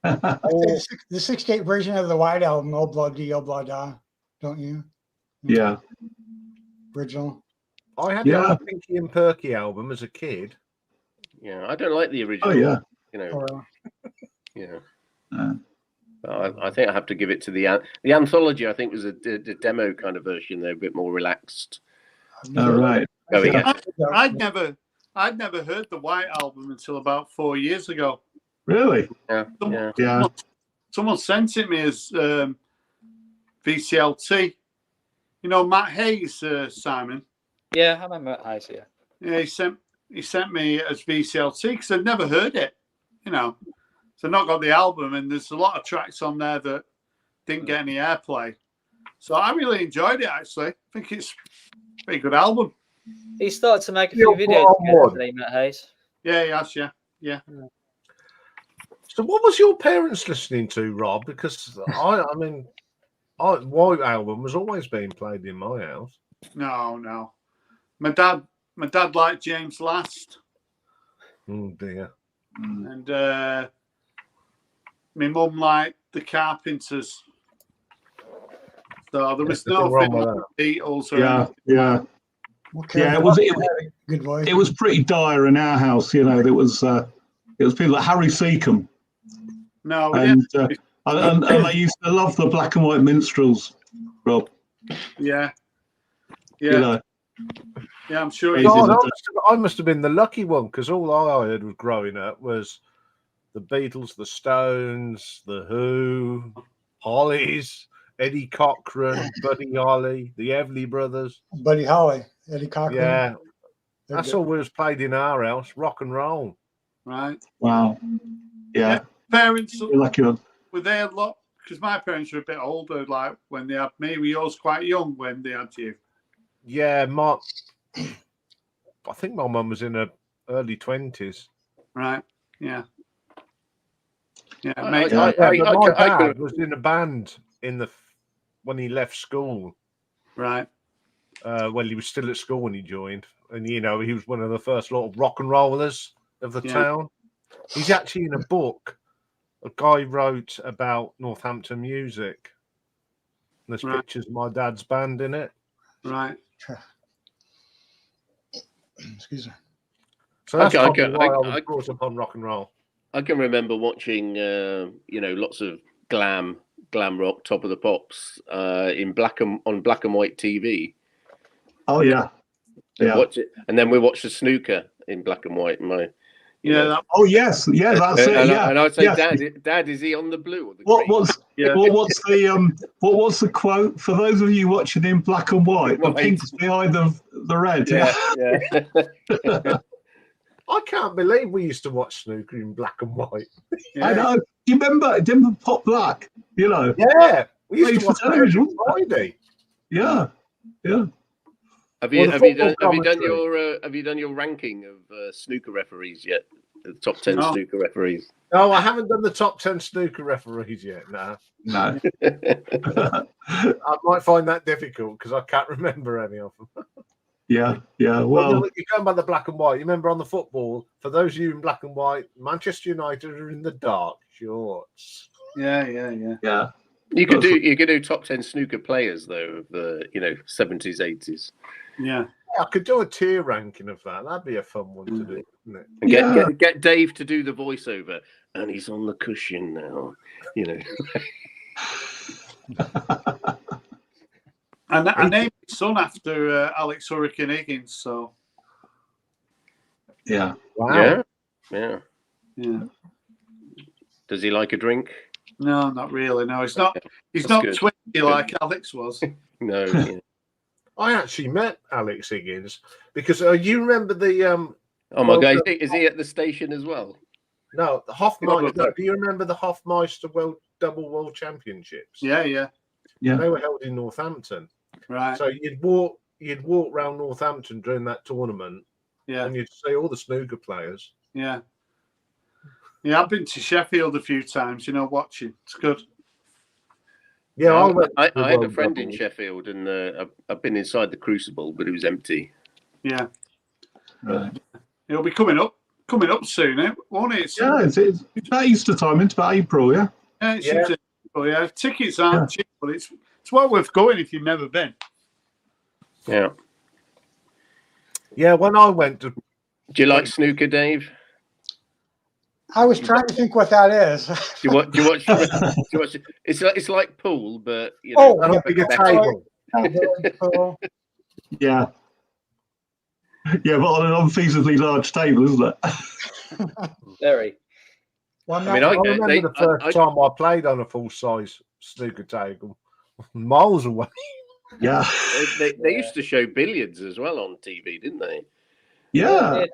[SPEAKER 9] I think the 68 version of the White Album, Oh Bloody, Oh Bloody, don't you?
[SPEAKER 10] Yeah.
[SPEAKER 9] Original.
[SPEAKER 2] I had the Pinky and Perky album as a kid.
[SPEAKER 5] Yeah, I don't like the original.
[SPEAKER 10] Oh yeah.
[SPEAKER 5] I think I have to give it to the Anthology. I think was a demo kind of version. They're a bit more relaxed.
[SPEAKER 10] All right.
[SPEAKER 7] I'd never heard the White Album until about 4 years ago.
[SPEAKER 10] Really?
[SPEAKER 5] Yeah.
[SPEAKER 7] Someone sent it me as VCLT. Matt Hayes, Simon.
[SPEAKER 1] Yeah, I remember Matt Hayes.
[SPEAKER 7] Yeah, he sent me as VCLT because I'd never heard it. So I've not got the album, and there's a lot of tracks on there that didn't get any airplay. So I really enjoyed it. Actually, I think it's a pretty good album.
[SPEAKER 1] He started to make a few videos together, Matt Hayes.
[SPEAKER 7] Yeah, he has. Yeah.
[SPEAKER 2] So, what was your parents listening to, Rob? Because White Album was always being played in my house.
[SPEAKER 7] No. My dad liked James Last.
[SPEAKER 2] Oh dear.
[SPEAKER 7] And my mum liked the Carpenters. So there was nothing like the Beatles or anything.
[SPEAKER 10] Yeah.
[SPEAKER 9] Okay.
[SPEAKER 10] Yeah, it was pretty dire in our house. It was people like Harry Seacombe.
[SPEAKER 7] No,
[SPEAKER 10] and I used to love the black and white minstrels, Rob.
[SPEAKER 7] Yeah.
[SPEAKER 10] Yeah,
[SPEAKER 7] I'm sure.
[SPEAKER 2] I must have been the lucky one, because all I heard was growing up was the Beatles, the Stones, the Who, Hollies, Eddie Cochran, Buddy Holly, the Everly Brothers.
[SPEAKER 9] Buddy Holly, Eddie Cochran.
[SPEAKER 2] Yeah. That's all was played in our house, rock and roll.
[SPEAKER 7] Right.
[SPEAKER 10] Wow. Yeah.
[SPEAKER 7] Parents,
[SPEAKER 10] lucky one.
[SPEAKER 7] Were they a lot? Because my parents were a bit older, like when they had me. Were yours quite young when they had you?
[SPEAKER 2] Yeah, I think my mum was in her early 20s.
[SPEAKER 7] Right. Yeah. Yeah.
[SPEAKER 2] My dad was in a band when he left school.
[SPEAKER 7] Right.
[SPEAKER 2] Well, he was still at school when he joined, and he was one of the first lot of rock and rollers of the town. He's actually in a book a guy wrote about Northampton music. There's pictures of my dad's band in it.
[SPEAKER 7] Right.
[SPEAKER 9] Excuse me.
[SPEAKER 2] So that's why I was brought up on rock and roll.
[SPEAKER 5] I can remember watching, lots of glam rock, Top of the Pops, on black and white TV.
[SPEAKER 10] Oh yeah.
[SPEAKER 5] Watch it, and then we watched the snooker in black and white.
[SPEAKER 10] Oh yes, that's it.
[SPEAKER 5] And I'd say, Dad, is he on the blue or the green?
[SPEAKER 10] What was the quote for those of you watching in black and white? The pink's behind the red.
[SPEAKER 5] Yeah.
[SPEAKER 2] I can't believe we used to watch snooker in black and white.
[SPEAKER 10] I know. Do you remember Pop Black? You know.
[SPEAKER 2] Yeah, we used
[SPEAKER 10] Played
[SPEAKER 2] to
[SPEAKER 10] for
[SPEAKER 2] watch that every
[SPEAKER 10] television.
[SPEAKER 2] Friday.
[SPEAKER 10] Yeah. Yeah.
[SPEAKER 5] Have
[SPEAKER 2] Well,
[SPEAKER 5] you
[SPEAKER 2] the
[SPEAKER 5] have you
[SPEAKER 2] football
[SPEAKER 5] done your ranking of snooker referees yet? The top 10
[SPEAKER 7] No.
[SPEAKER 5] snooker referees.
[SPEAKER 2] No, I haven't done the top 10 snooker referees yet. No,
[SPEAKER 10] No.
[SPEAKER 2] I might find that difficult because I can't remember any of them.
[SPEAKER 10] Yeah. Yeah.
[SPEAKER 2] Well,
[SPEAKER 10] Well,
[SPEAKER 2] you're going by the black and white. You remember on the football, for those of you in black and white, Manchester United are in the dark shorts.
[SPEAKER 7] Yeah.
[SPEAKER 10] yeah.
[SPEAKER 5] You could do top 10 snooker players though of the 70s, 80s.
[SPEAKER 7] Yeah.
[SPEAKER 2] I could do a tier ranking of that. That'd be a fun one to do, wouldn't it?
[SPEAKER 5] And
[SPEAKER 10] Yeah.
[SPEAKER 5] get Dave to do the voiceover, and he's on the cushion now.
[SPEAKER 7] And I named his son after Alex Hurricane Higgins. So
[SPEAKER 10] Yeah.
[SPEAKER 2] Wow.
[SPEAKER 5] Yeah.
[SPEAKER 7] yeah.
[SPEAKER 5] Does he like a drink?
[SPEAKER 7] No, not really. No, he's not. He's
[SPEAKER 5] That's
[SPEAKER 7] not
[SPEAKER 5] good.
[SPEAKER 7] 20 like Alex was.
[SPEAKER 5] No. Yeah.
[SPEAKER 2] I actually met Alex Higgins because you remember the
[SPEAKER 5] Oh my God! Is he at the station as well?
[SPEAKER 2] no the Hofmeister?
[SPEAKER 7] Probably.
[SPEAKER 2] Do you remember the Hofmeister double world championships?
[SPEAKER 7] Yeah.
[SPEAKER 10] Yeah.
[SPEAKER 2] They were held in Northampton.
[SPEAKER 7] Right.
[SPEAKER 2] So you'd walk around Northampton during that tournament,
[SPEAKER 7] Yeah.
[SPEAKER 2] and you'd see all the snooker players.
[SPEAKER 7] Yeah. Yeah, I've been to Sheffield a few times, watching. It's good.
[SPEAKER 2] Yeah,
[SPEAKER 5] I
[SPEAKER 2] went to the
[SPEAKER 5] had a
[SPEAKER 2] World
[SPEAKER 5] friend in
[SPEAKER 2] Double.
[SPEAKER 5] Sheffield, and I've been inside the Crucible, but it was empty.
[SPEAKER 7] Yeah.
[SPEAKER 10] Right.
[SPEAKER 7] It'll be coming up soon, won't it?
[SPEAKER 10] Yeah. It's about Easter time. It's about April. Yeah.
[SPEAKER 7] Yeah, it
[SPEAKER 2] Yeah.
[SPEAKER 7] seems yeah. Tickets aren't cheap, but it's well worth going if you've never been.
[SPEAKER 5] Yeah.
[SPEAKER 2] Yeah, when I went to
[SPEAKER 5] Do you like snooker, Dave?
[SPEAKER 9] I was trying to think what that is.
[SPEAKER 5] Do you watch? Do you watch? It's like pool, but
[SPEAKER 9] Oh,
[SPEAKER 2] on a bigger table.
[SPEAKER 9] Cool.
[SPEAKER 10] Yeah. Yeah, but on an unfeasibly large table, isn't it?
[SPEAKER 1] Very.
[SPEAKER 9] Well,
[SPEAKER 5] I mean,
[SPEAKER 2] I remember the first time I played on a full-size snooker table, miles away.
[SPEAKER 10] Yeah.
[SPEAKER 5] They used to show billiards as well on TV, didn't they?
[SPEAKER 10] Yeah.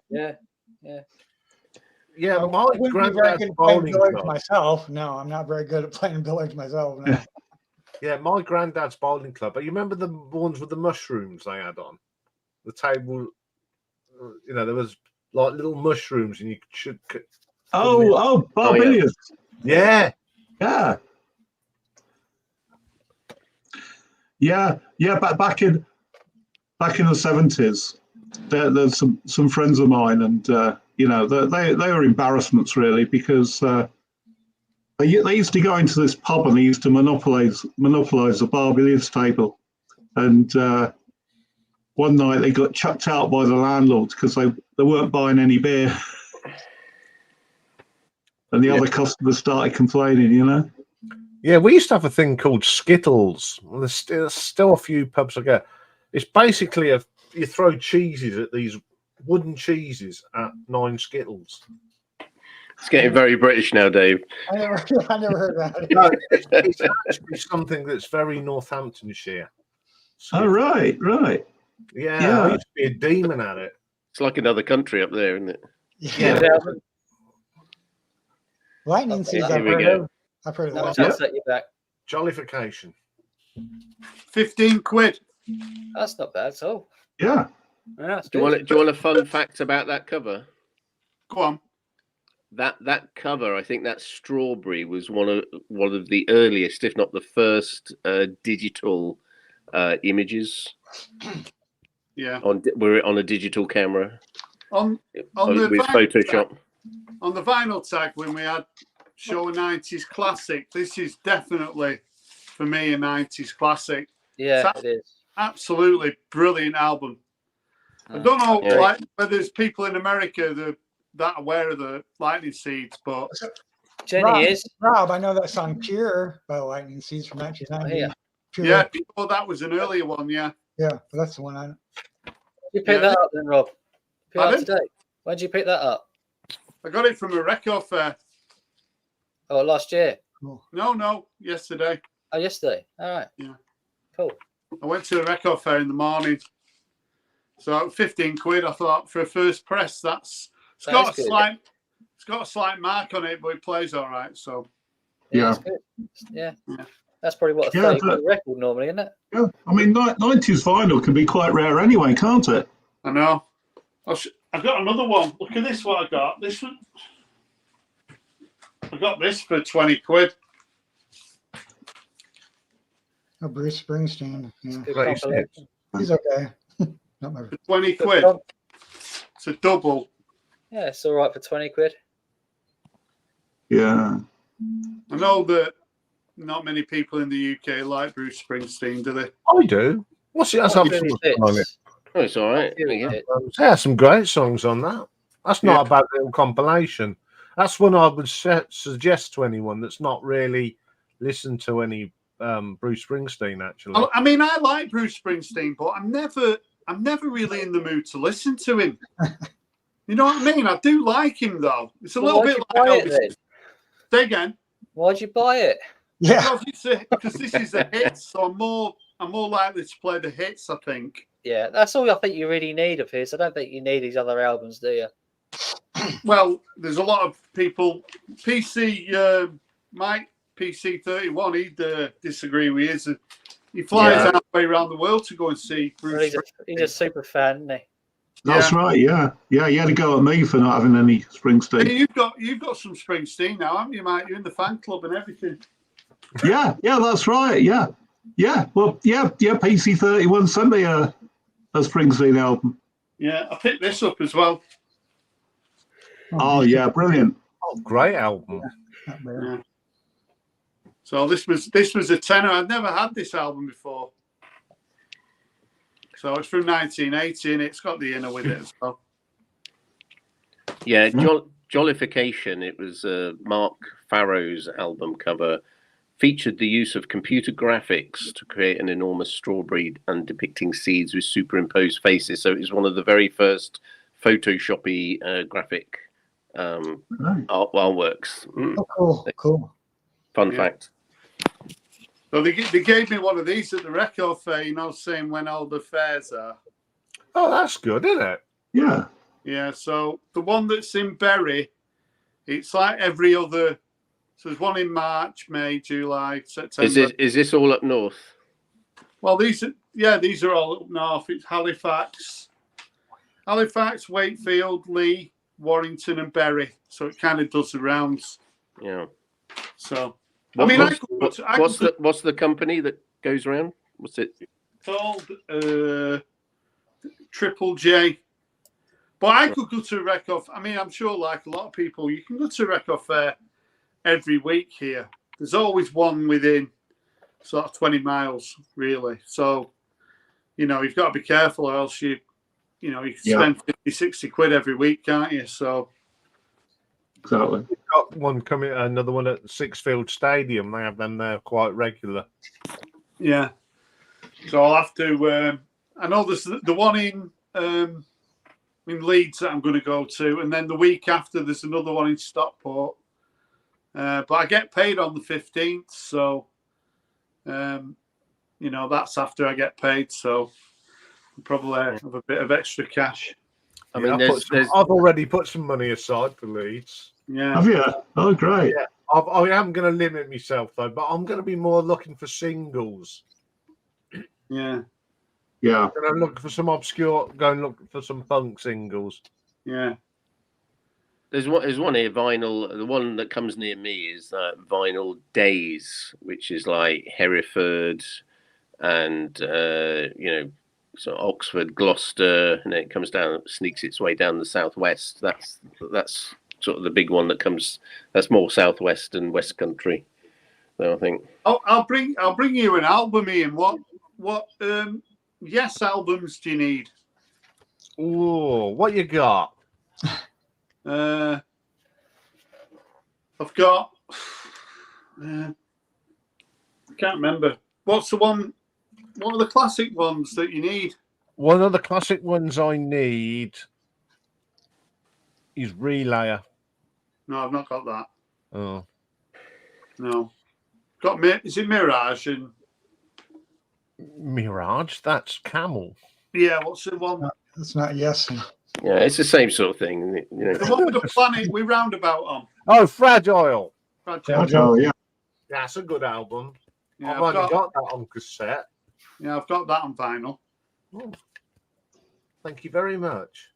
[SPEAKER 2] Yeah,
[SPEAKER 9] I
[SPEAKER 2] my
[SPEAKER 9] wouldn't be very
[SPEAKER 2] granddad's
[SPEAKER 9] good at playing
[SPEAKER 2] bowling
[SPEAKER 9] billiards
[SPEAKER 2] club.
[SPEAKER 9] myself. No, I'm not very good at playing billiards myself. No.
[SPEAKER 2] Yeah, my granddad's bowling club. But you remember the ones with the mushrooms they had on the table? There was like little mushrooms, and you should.
[SPEAKER 10] Oh, bar billiards.
[SPEAKER 2] Yeah.
[SPEAKER 10] Yeah. Yeah. Back in the 70s, there's some friends of mine, and they were embarrassments really, because they used to go into this pub and they used to monopolize the bar billiards table, and one night they got chucked out by the landlord because they weren't buying any beer, and the other customers started complaining.
[SPEAKER 2] Yeah, we used to have a thing called Skittles. Well, there's still a few pubs I get. It's basically you throw cheeses at these wooden cheeses at 9 Skittles.
[SPEAKER 5] It's getting very British now, Dave.
[SPEAKER 9] I never heard that.
[SPEAKER 2] No, it's actually something that's very Northamptonshire.
[SPEAKER 10] Oh, right.
[SPEAKER 2] Yeah, I used to be a demon at it.
[SPEAKER 5] It's like another country up there, isn't it?
[SPEAKER 9] Yeah. Lightning seeds.
[SPEAKER 5] Here we go.
[SPEAKER 9] I've heard of
[SPEAKER 1] That
[SPEAKER 9] that.
[SPEAKER 1] will set you back.
[SPEAKER 2] Jollification.
[SPEAKER 7] 15 quid.
[SPEAKER 1] That's not bad at all.
[SPEAKER 10] Yeah.
[SPEAKER 1] Yeah, that's
[SPEAKER 5] Do you
[SPEAKER 1] good.
[SPEAKER 5] want a fun fact about that cover?
[SPEAKER 7] Go on.
[SPEAKER 5] That cover, I think that strawberry was one of the earliest, if not the first, digital images.
[SPEAKER 7] Yeah.
[SPEAKER 5] We're on a digital camera.
[SPEAKER 7] On
[SPEAKER 5] with
[SPEAKER 7] the
[SPEAKER 5] Photoshop.
[SPEAKER 7] On the vinyl tag, when we had show a 90s classic, this is definitely for me a 90s classic.
[SPEAKER 1] Yeah,
[SPEAKER 7] It's
[SPEAKER 1] it is.
[SPEAKER 7] Absolutely brilliant album. I don't know whether there's people in America that aware of the Lightning Seeds, but
[SPEAKER 1] Jenny is.
[SPEAKER 9] Rob, I know that song "Pure" by Lightning Seeds from 1990.
[SPEAKER 1] Yeah.
[SPEAKER 9] Pure.
[SPEAKER 7] yeah, before that was an earlier one. Yeah.
[SPEAKER 9] Yeah, that's the one I know.
[SPEAKER 1] You pick that up then, Rob? Pick it up
[SPEAKER 7] Pardon?
[SPEAKER 1] today. Where'd you pick that up?
[SPEAKER 7] I got it from a record fair.
[SPEAKER 1] Oh, last year.
[SPEAKER 7] No, yesterday.
[SPEAKER 1] Oh, yesterday. All right.
[SPEAKER 7] Yeah.
[SPEAKER 1] Cool.
[SPEAKER 7] I went to a record fair in the morning. So 15 quid, I thought, for a first press, that's It's got a slight mark on it, but it plays all right. So
[SPEAKER 6] Yeah.
[SPEAKER 1] It's good. Yeah. That's probably what a
[SPEAKER 10] Yeah,
[SPEAKER 1] 30 record normally, isn't it?
[SPEAKER 10] Yeah, I mean, 90s vinyl can be quite rare anyway, can't it?
[SPEAKER 7] I know. I've got another one. Look at this. What I got. This one. I got this for 20 quid.
[SPEAKER 9] Oh, Bruce Springsteen. Yeah.
[SPEAKER 1] Good compilation.
[SPEAKER 9] He's okay. Not my...
[SPEAKER 7] For 20 quid. It's a double.
[SPEAKER 1] Yeah, it's all right for 20 quid.
[SPEAKER 10] Yeah.
[SPEAKER 7] I know that not many people in the UK like Bruce Springsteen, do they?
[SPEAKER 2] I do. What's it? That's on it.
[SPEAKER 5] Oh, it's all right.
[SPEAKER 2] Yeah, some great songs on that. That's not a bad little compilation. That's one I would suggest to anyone that's not really listened to any Bruce Springsteen. Actually,
[SPEAKER 7] I mean, I like Bruce Springsteen, but I'm never really in the mood to listen to him. You know what I mean? I do like him though. It's a little bit like Elvis. Say again.
[SPEAKER 1] Why'd you buy it?
[SPEAKER 9] Yeah,
[SPEAKER 7] because this is a hit, so I'm more likely to play the hits, I think.
[SPEAKER 1] Yeah, that's all I think you really need of his. I don't think you need his other albums, do you?
[SPEAKER 7] Well, there's a lot of people. Mike PC31, he'd disagree with his. He flies halfway around the world to go and see Bruce.
[SPEAKER 1] Well, he's a super fan, isn't he?
[SPEAKER 10] That's right. Yeah, yeah. You had to go at me for not having any Springsteen.
[SPEAKER 7] Hey, you've got some Springsteen now, haven't you, Mike? You're in the fan club and everything.
[SPEAKER 10] Yeah, that's right. Yeah. Well, yeah. PC31 sent me a Springsteen album.
[SPEAKER 7] Yeah, I picked this up as well.
[SPEAKER 10] Oh yeah, brilliant.
[SPEAKER 2] Oh, great album.
[SPEAKER 7] Yeah. So this was a tenner. I'd never had this album before. So it's from 1980 and it's got the inner with it as well.
[SPEAKER 5] Yeah, Jollification. It was Mark Farrow's album cover. Featured the use of computer graphics to create an enormous strawberry and depicting seeds with superimposed faces. So it was one of the very first Photoshoppy graphic artworks.
[SPEAKER 9] Oh, cool.
[SPEAKER 5] Fun fact.
[SPEAKER 7] So they gave me one of these at the record fair, saying when all the fairs are.
[SPEAKER 2] Oh, that's good, isn't it?
[SPEAKER 10] Yeah.
[SPEAKER 7] Yeah, so the one that's in Bury, it's like every other. So there's one in March, May, July, September.
[SPEAKER 5] Is this all up north?
[SPEAKER 7] Well, these are all up north. It's Halifax, Wakefield, Leigh, Warrington, and Bury. So it kind of does the rounds.
[SPEAKER 5] Yeah.
[SPEAKER 7] So
[SPEAKER 5] what's the company that goes around? What's it
[SPEAKER 7] called? Triple J. But I could go to a record. I mean, I'm sure, like a lot of people, you can go to a record fair every week here. There's always one within sort of 20 miles, really. So, you've got to be careful, or else you can spend 50, 60 quid every week, can't you? So,
[SPEAKER 10] exactly.
[SPEAKER 2] We've got one coming, another one at Sixfield Stadium. They have them there quite regular.
[SPEAKER 7] Yeah. So I'll have to. I know there's the one in Leeds that I'm going to go to, and then the week after there's another one in Stockport. But I get paid on the 15th, so that's after I get paid. So I'll probably have a bit of extra cash.
[SPEAKER 5] I mean,
[SPEAKER 2] I've already put some money aside for Leeds.
[SPEAKER 7] Yeah.
[SPEAKER 10] Have you? Oh, great.
[SPEAKER 2] Yeah. I am going to limit myself though, but I'm going to be more looking for singles.
[SPEAKER 7] Yeah.
[SPEAKER 10] Yeah.
[SPEAKER 2] I'm going to look for some obscure. Go and look for some funk singles.
[SPEAKER 7] Yeah.
[SPEAKER 5] There's one here, vinyl. The one that comes near me is Vinyl Days, which is like Hereford and so Oxford, Gloucester, and then it comes down, sneaks its way down the southwest. That's sort of the big one that comes. That's more southwest and West Country. So I think.
[SPEAKER 7] I'll bring you an album, Ian. What Yes albums do you need?
[SPEAKER 2] Ooh, what you got?
[SPEAKER 7] I've got. I can't remember. What's the one? What are the classic ones that you need?
[SPEAKER 2] One of the classic ones I need is Relayer.
[SPEAKER 7] No, I've not got that.
[SPEAKER 2] Oh.
[SPEAKER 7] No. Is it Mirage and
[SPEAKER 2] Mirage? That's Camel.
[SPEAKER 7] Yeah, what's the one?
[SPEAKER 9] That's not Yes.
[SPEAKER 5] Yeah, it's the same sort of thing, isn't it? You know.
[SPEAKER 7] So what was the planet we roundabout on?
[SPEAKER 2] Oh, Fragile.
[SPEAKER 10] Oh, yeah.
[SPEAKER 2] That's a good album.
[SPEAKER 7] Yeah,
[SPEAKER 2] I've only got that on cassette.
[SPEAKER 7] Yeah, I've got that on vinyl.
[SPEAKER 2] Oh, thank you very much.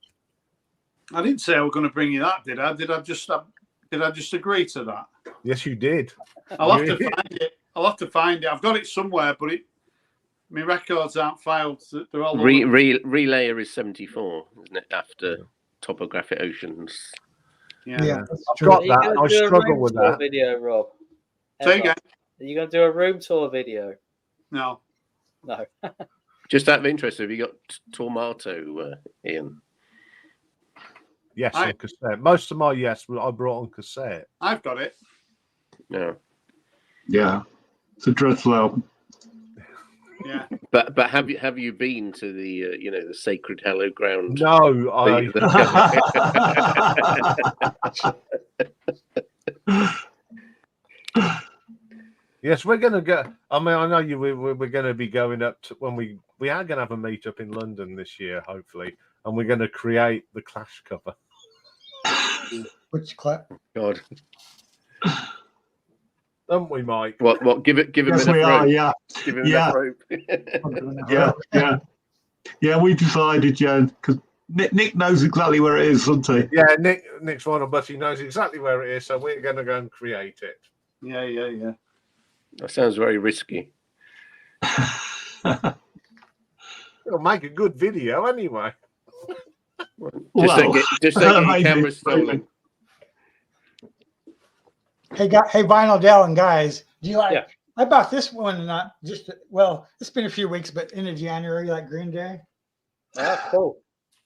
[SPEAKER 7] I didn't say I was going to bring you that, did I? Did I just agree to that?
[SPEAKER 2] Yes, you did.
[SPEAKER 7] I'll have to find it. I've got it somewhere, but my records aren't filed. They're all over.
[SPEAKER 5] Relayer is 74, isn't it? After Topographic Oceans.
[SPEAKER 7] Yeah.
[SPEAKER 2] I've got that. I struggle with that.
[SPEAKER 1] Video, Rob.
[SPEAKER 7] Say again.
[SPEAKER 1] Are you going to do a room tour video?
[SPEAKER 7] No.
[SPEAKER 1] No.
[SPEAKER 5] Just out of interest, have you got Tomato, Ian?
[SPEAKER 2] Yes, on cassette. Most of my I brought on cassette.
[SPEAKER 7] I've got it.
[SPEAKER 5] No.
[SPEAKER 10] Yeah. It's a dreadful album.
[SPEAKER 7] Yeah.
[SPEAKER 5] But have you been to the the sacred hallowed ground?
[SPEAKER 2] No, Yes, we're going to go. I mean, I know we're going to be going up to when we are going to have a meetup in London this year, hopefully, and we're going to create the Clash cover.
[SPEAKER 9] Which clap?
[SPEAKER 5] God.
[SPEAKER 2] Don't we, Mike?
[SPEAKER 5] What? Give him
[SPEAKER 10] Yes,
[SPEAKER 5] enough
[SPEAKER 10] we are.
[SPEAKER 5] rope.
[SPEAKER 10] Yeah.
[SPEAKER 5] Give him
[SPEAKER 10] Yeah.
[SPEAKER 5] enough rope.
[SPEAKER 10] Yeah. We decided, because Nick knows exactly where it is, doesn't he?
[SPEAKER 2] Yeah, Nick's one of us. He knows exactly where it is, so we're going to go and create it.
[SPEAKER 7] Yeah.
[SPEAKER 5] That sounds very risky.
[SPEAKER 2] It'll make a good video anyway.
[SPEAKER 5] Just don't get your camera stolen.
[SPEAKER 9] Hey, Vinyl Dell and guys, do you like?
[SPEAKER 1] Yeah.
[SPEAKER 9] I bought this one not just it's been a few weeks, but into January, like Green Day.
[SPEAKER 1] Oh, cool.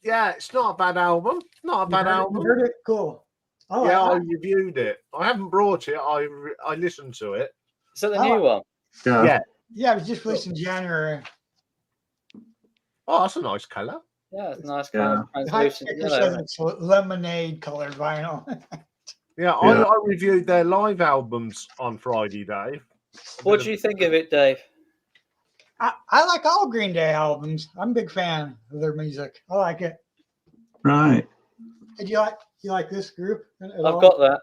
[SPEAKER 2] Yeah, it's not a bad album. Not a bad album.
[SPEAKER 9] You heard it? Cool. Oh,
[SPEAKER 2] Yeah, I reviewed it. I haven't brought it. I listened to it.
[SPEAKER 1] Is that the new one?
[SPEAKER 10] Yeah.
[SPEAKER 9] Yeah, it was just released in January.
[SPEAKER 2] Oh, that's a nice colour.
[SPEAKER 1] Yeah, it's nice kind of
[SPEAKER 9] The high
[SPEAKER 1] translucent
[SPEAKER 9] sticker
[SPEAKER 1] yellow.
[SPEAKER 9] says it's lemonade colored vinyl.
[SPEAKER 2] Yeah, I reviewed their live albums on Friday, Dave.
[SPEAKER 1] What do you think of it, Dave?
[SPEAKER 9] I like all Green Day albums. I'm a big fan of their music. I like it.
[SPEAKER 10] Right.
[SPEAKER 9] Did you like this group?
[SPEAKER 1] I've got that.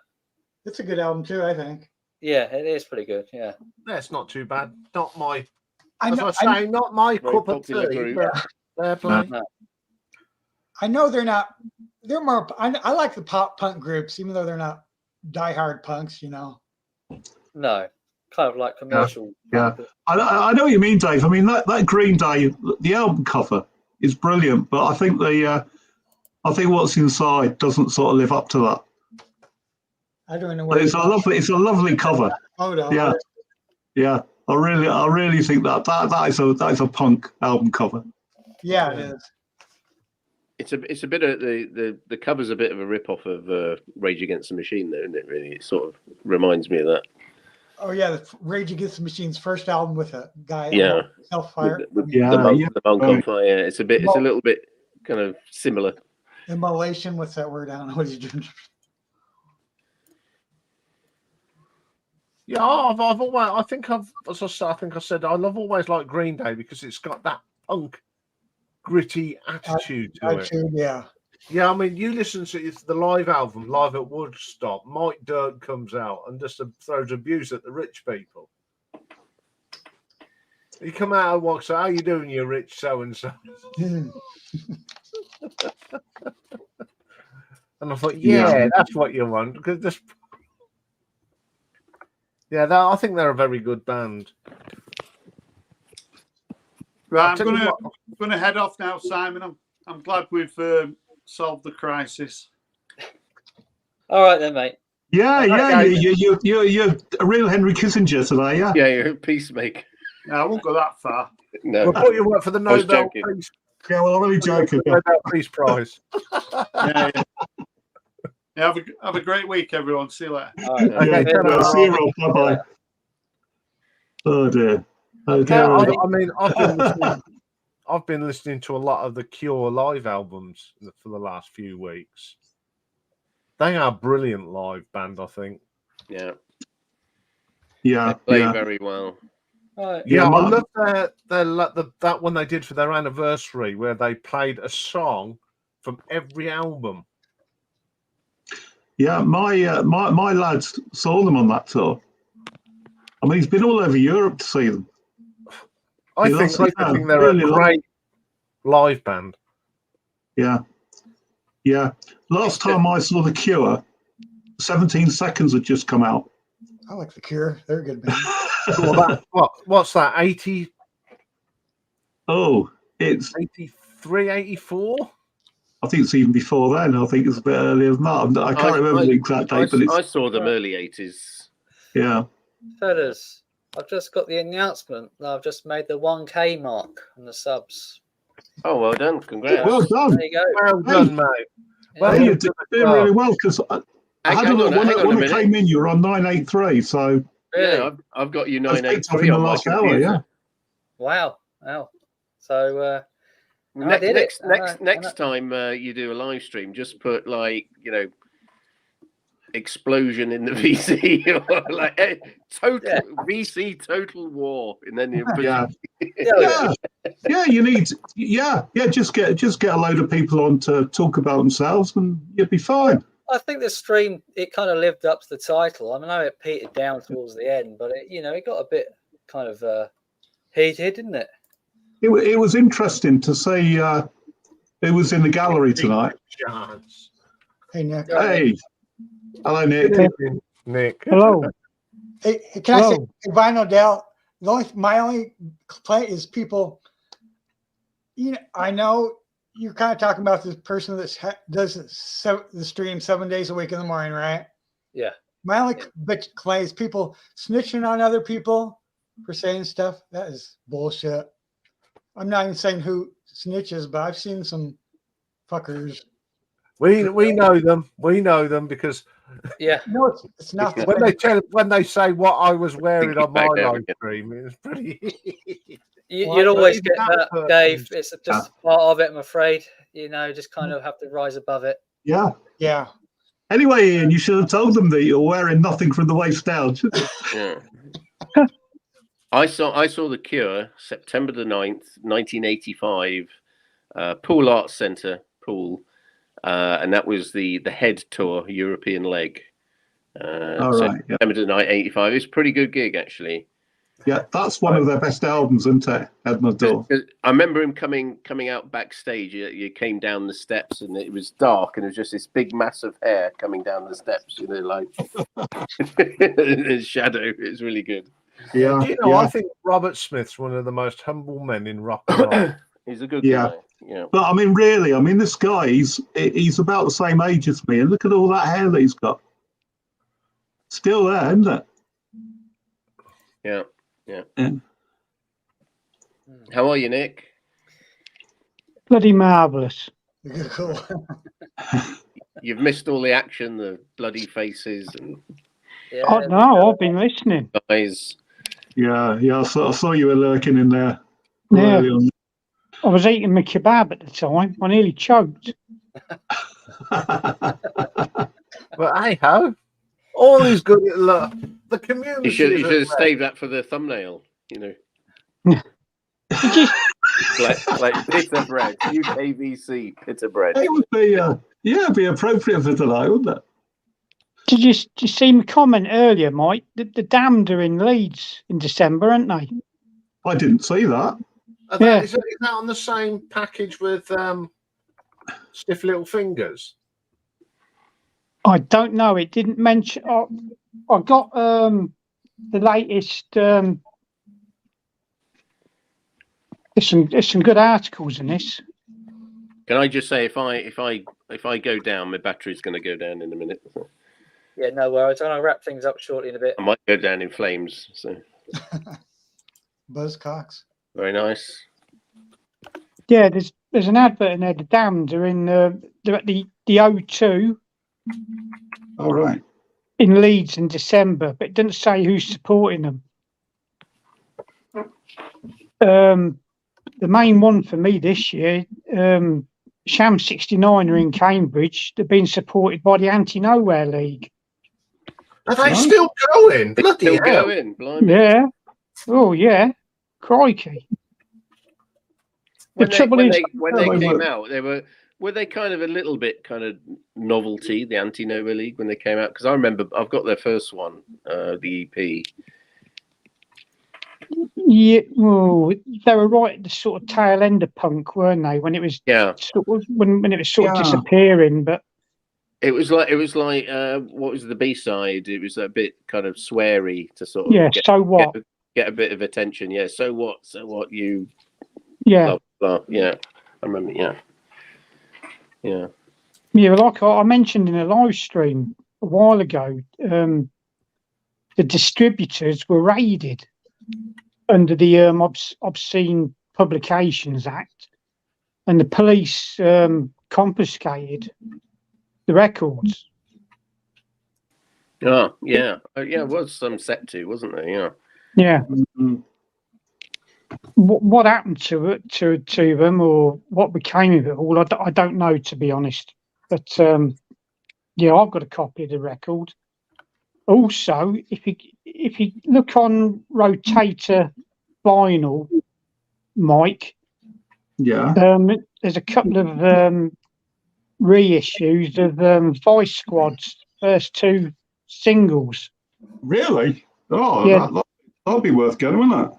[SPEAKER 9] It's a good album too, I think.
[SPEAKER 1] Yeah, it is pretty good. Yeah.
[SPEAKER 2] That's not too bad. Not my. Not my
[SPEAKER 5] Very
[SPEAKER 2] cup of
[SPEAKER 5] popular
[SPEAKER 2] tea.
[SPEAKER 5] group.
[SPEAKER 2] But they're playing.
[SPEAKER 1] No.
[SPEAKER 9] I know they're not. They're more. I like the pop punk groups, even though they're not diehard punks.
[SPEAKER 1] No, kind of like commercial.
[SPEAKER 10] Yeah. I know what you mean, Dave. I mean that Green Day, the album cover is brilliant, but I think I think what's inside doesn't sort of live up to that.
[SPEAKER 9] I don't know
[SPEAKER 10] But
[SPEAKER 9] what
[SPEAKER 10] it's a lovely cover.
[SPEAKER 9] photo.
[SPEAKER 10] Yeah. I really think that is a punk album cover.
[SPEAKER 9] Yeah, it is.
[SPEAKER 5] It's a bit of the cover's a bit of a rip off of Rage Against the Machine, though, isn't it? Really, it sort of reminds me of that.
[SPEAKER 9] Oh yeah, the Rage Against the Machine's first album with a guy.
[SPEAKER 5] Yeah.
[SPEAKER 9] Self-fire.
[SPEAKER 5] The monk on fire. Yeah, it's a little bit kind of similar.
[SPEAKER 9] Immolation. What's that word? I don't know what he's doing.
[SPEAKER 2] Yeah, I've always. I think I said I love always like Green Day because it's got that punk, gritty attitude to it.
[SPEAKER 9] Yeah.
[SPEAKER 2] Yeah, I mean, you listen to the live album, Live at Woodstock. Mike Dirk comes out and just throws abuse at the rich people. He come out and walks out, how you doing, you rich so-and-so? And I thought, yeah, that's what you want. Because this... Yeah, I think they're a very good band.
[SPEAKER 7] Right, I'm going to head off now, Simon. I'm glad we've solved the crisis.
[SPEAKER 1] All right then, mate.
[SPEAKER 10] Yeah. You're a real Henry Kissinger today, yeah.
[SPEAKER 5] Yeah, you're a peacemaker.
[SPEAKER 7] No, I won't go that far.
[SPEAKER 5] No.
[SPEAKER 2] We'll put you work for the Nobel Peace.
[SPEAKER 10] Yeah, well, I'm only joking.
[SPEAKER 2] Nobel Peace Prize.
[SPEAKER 7] Yeah. Have a great week, everyone. See you later.
[SPEAKER 1] All right.
[SPEAKER 10] Okay, see you, Rob. Bye-bye. Oh, dear. Oh, dear.
[SPEAKER 2] I mean, I've been listening to a lot of the Cure live albums for the last few weeks. They are a brilliant live band, I think.
[SPEAKER 5] Yeah.
[SPEAKER 10] Yeah.
[SPEAKER 5] They play very well.
[SPEAKER 1] Right.
[SPEAKER 2] Yeah, I love that one they did for their anniversary where they played a song from every album.
[SPEAKER 10] Yeah, my lads saw them on that tour. I mean, he's been all over Europe to see them.
[SPEAKER 2] I think they're
[SPEAKER 10] really
[SPEAKER 2] a great live band.
[SPEAKER 10] Yeah. Last time I saw The Cure, 17 Seconds had just come out.
[SPEAKER 9] I like The Cure. They're a good band.
[SPEAKER 2] What's that? 80?
[SPEAKER 10] Oh, it's
[SPEAKER 2] 83, 84?
[SPEAKER 10] I think it's even before then. I think it's a bit earlier than that. I can't remember the exact date, but
[SPEAKER 5] I saw them early 80s.
[SPEAKER 10] Yeah.
[SPEAKER 1] Fellas, I've just got the announcement that I've just made the 1K mark on the subs.
[SPEAKER 5] Oh, well done. Congrats.
[SPEAKER 10] Well done.
[SPEAKER 1] There you go.
[SPEAKER 2] Well done, mate.
[SPEAKER 10] Well, you did really well because I had a look when it came in. You were on 983, so
[SPEAKER 1] Really?
[SPEAKER 5] Yeah, I've got you
[SPEAKER 10] I picked up
[SPEAKER 5] 983
[SPEAKER 10] in the
[SPEAKER 5] on my
[SPEAKER 10] last hour.
[SPEAKER 5] computer.
[SPEAKER 10] Yeah.
[SPEAKER 1] Wow. So
[SPEAKER 5] Next time you do a live stream, just put explosion in the VC or total VC total war, and then you put
[SPEAKER 10] you need just get a load of people on to talk about themselves, and you'll be fine.
[SPEAKER 1] I think the stream, it kind of lived up to the title. I mean, I know it petered down towards the end, but it got a bit kind of heated, didn't it?
[SPEAKER 10] It was interesting to see who was in the gallery tonight.
[SPEAKER 9] Hey, Nick.
[SPEAKER 10] Hey. Hello, Nick.
[SPEAKER 2] Nick.
[SPEAKER 9] Hello. Hey, can I say, Vinyl Dell, my only complaint is people, I know you're kind of talking about this person that does the stream 7 days a week in the morning, right?
[SPEAKER 1] Yeah.
[SPEAKER 9] My only complaint is people snitching on other people for saying stuff. That is bullshit. I'm not even saying who snitches, but I've seen some fuckers.
[SPEAKER 2] We know them. We know them because
[SPEAKER 9] no, it's not.
[SPEAKER 2] When they say what I was wearing on my live stream, it was pretty.
[SPEAKER 1] You'd always get that, Dave. It's just part of it, I'm afraid. Just kind of have to rise above it.
[SPEAKER 10] Yeah.
[SPEAKER 9] Yeah.
[SPEAKER 10] Anyway, Ian, you should have told them that you're wearing nothing from the waist down.
[SPEAKER 5] Yeah. I saw The Cure September the 9th, 1985, Poole Arts Centre, Poole, and that was the Head Tour European leg. September the 9th, 85. It's a pretty good gig, actually.
[SPEAKER 10] Yeah, that's one of their best albums, isn't it? Edmund Door.
[SPEAKER 5] I remember him coming out backstage. You came down the steps, and it was dark, and it was just this big mass of hair coming down the steps. Like his shadow. It was really good.
[SPEAKER 10] Yeah,
[SPEAKER 2] I think Robert Smith's one of the most humble men in rock and roll.
[SPEAKER 5] He's a good guy. Yeah.
[SPEAKER 10] But I mean, really, this guy, he's about the same age as me, and look at all that hair that he's got. Still there, isn't it?
[SPEAKER 5] Yeah. How are you, Nick?
[SPEAKER 11] Bloody marvellous.
[SPEAKER 5] You've missed all the action, the bloody faces. And
[SPEAKER 11] no, I've been listening.
[SPEAKER 5] Guys.
[SPEAKER 10] Yeah. I saw you were lurking in there.
[SPEAKER 11] Yeah. I was eating my kebab at the time. I nearly choked.
[SPEAKER 2] But hey ho, all is good. Look, the community.
[SPEAKER 5] You should have saved that for the thumbnail. like pita bread, UKVC pita bread.
[SPEAKER 10] It would be be appropriate for tonight, wouldn't it?
[SPEAKER 11] Did you see my comment earlier, Mike? The Damned are in Leeds in December, aren't they?
[SPEAKER 10] I didn't see that.
[SPEAKER 2] Is that on the same package with Stiff Little Fingers?
[SPEAKER 11] I don't know. It didn't mention. I got the latest. There's some good articles in this.
[SPEAKER 5] Can I just say, if I go down, my battery's going to go down in a minute.
[SPEAKER 1] Yeah, no worries. I'm going to wrap things up shortly in a bit.
[SPEAKER 5] I might go down in flames. So
[SPEAKER 9] Buzzcocks.
[SPEAKER 5] very nice.
[SPEAKER 11] Yeah, there's an advert in there. The Damned are in they're at the O2.
[SPEAKER 10] All right.
[SPEAKER 11] In Leeds in December, but it doesn't say who's supporting them. The main one for me this year, Sham 69 are in Cambridge. They're being supported by the Anti-Nowhere League.
[SPEAKER 2] Are they still going? Bloody hell.
[SPEAKER 5] Going, blimey.
[SPEAKER 11] Yeah. Oh, yeah. Crikey.
[SPEAKER 5] When they came out, they were Were they kind of a little bit kind of novelty, the Anti-Nowhere League, when they came out? Because I remember I've got their first one, the EP.
[SPEAKER 11] Yeah, well, they were right at the sort of tail end of punk, weren't they? When it was sort of when it was sort of disappearing, but
[SPEAKER 5] it was like what was the B-side? It was a bit kind of sweary to sort of get a bit of attention. Yeah, so what you blah, blah. Yeah, I remember. Yeah.
[SPEAKER 11] Like I mentioned in a live stream a while ago, the distributors were raided under the Obscene Publications Act, and the police confiscated the records.
[SPEAKER 5] Oh, yeah. It was some set to, wasn't there? Yeah.
[SPEAKER 11] Yeah.
[SPEAKER 10] Mm-hmm.
[SPEAKER 11] What happened to them, or what became of it all? I don't know, to be honest. But I've got a copy of the record. Also, if you look on Rotator Vinyl, Mike, there's a couple of reissues of Vice Squad's first two singles.
[SPEAKER 10] Really? Oh,
[SPEAKER 11] yeah.
[SPEAKER 10] that'll be worth getting, wouldn't it?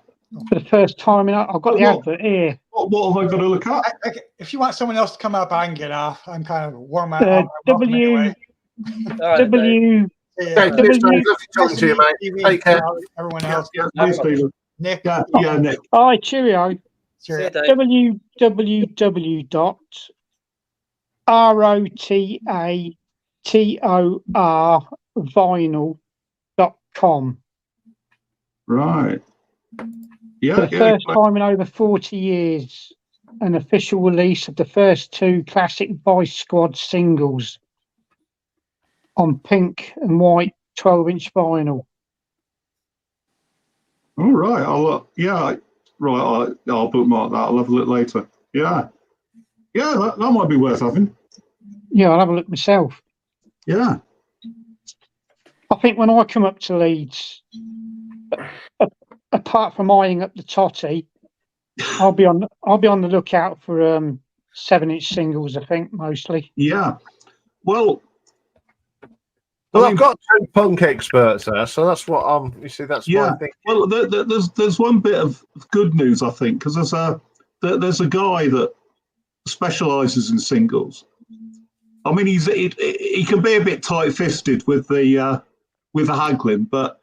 [SPEAKER 11] For the first time, I've got the advert here.
[SPEAKER 10] What have I got to look at?
[SPEAKER 9] If you want someone else to come up, I can get off. I'm kind of warm out. Anyway.
[SPEAKER 2] Talking to you, mate. Take care.
[SPEAKER 9] Everyone else.
[SPEAKER 10] Nick.
[SPEAKER 11] Nick. Hi, cheerio. www.rotatorvinyl.com.
[SPEAKER 10] Right.
[SPEAKER 11] For the first time in over 40 years, an official release of the first two classic Vice Squad singles on pink and white 12-inch vinyl.
[SPEAKER 10] All right. I'll bookmark that. I'll have a look later. Yeah, that might be worth having.
[SPEAKER 11] Yeah, I'll have a look myself.
[SPEAKER 10] Yeah.
[SPEAKER 11] I think when I come up to Leeds, apart from eyeing up the totty, I'll be on the lookout for 7-inch singles. I think mostly.
[SPEAKER 10] Yeah. Well,
[SPEAKER 2] I've got two punk experts there, so that's what you see. That's what I think.
[SPEAKER 10] Well, there's one bit of good news, I think, because there's a guy that specialises in singles. I mean, he can be a bit tight-fisted with the haggling, but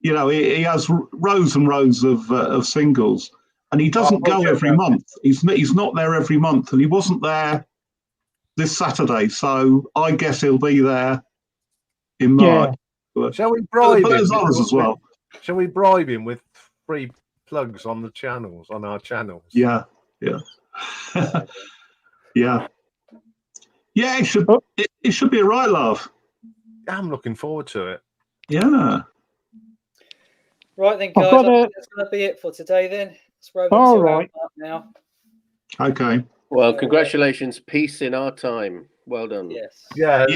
[SPEAKER 10] he has rows and rows of singles, and he doesn't go every month. He's not there every month, and he wasn't there this Saturday, so I guess he'll be there in March.
[SPEAKER 2] Yeah. Shall we bribe him?
[SPEAKER 10] There's others as well.
[SPEAKER 2] Shall we bribe him with free plugs on our channels?
[SPEAKER 10] Yeah. Yeah. Yeah, it should be a right laugh.
[SPEAKER 2] I'm looking forward to it.
[SPEAKER 10] Yeah.
[SPEAKER 1] Right then, guys. I think that's going to be it for today then.
[SPEAKER 11] All right.
[SPEAKER 1] Now.
[SPEAKER 10] Okay.
[SPEAKER 5] Well, congratulations. Peace in our time. Well done.
[SPEAKER 1] Yes.
[SPEAKER 2] Yeah.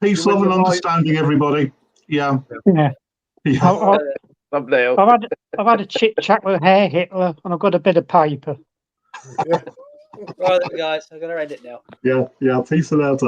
[SPEAKER 10] Peace, love, and understanding, everybody. Yeah.
[SPEAKER 11] I've had a chit chat with Herr Hitler, and I've got a bit of paper.
[SPEAKER 1] Right then, guys. I'm going to end it now.
[SPEAKER 10] Yeah. Peace and out.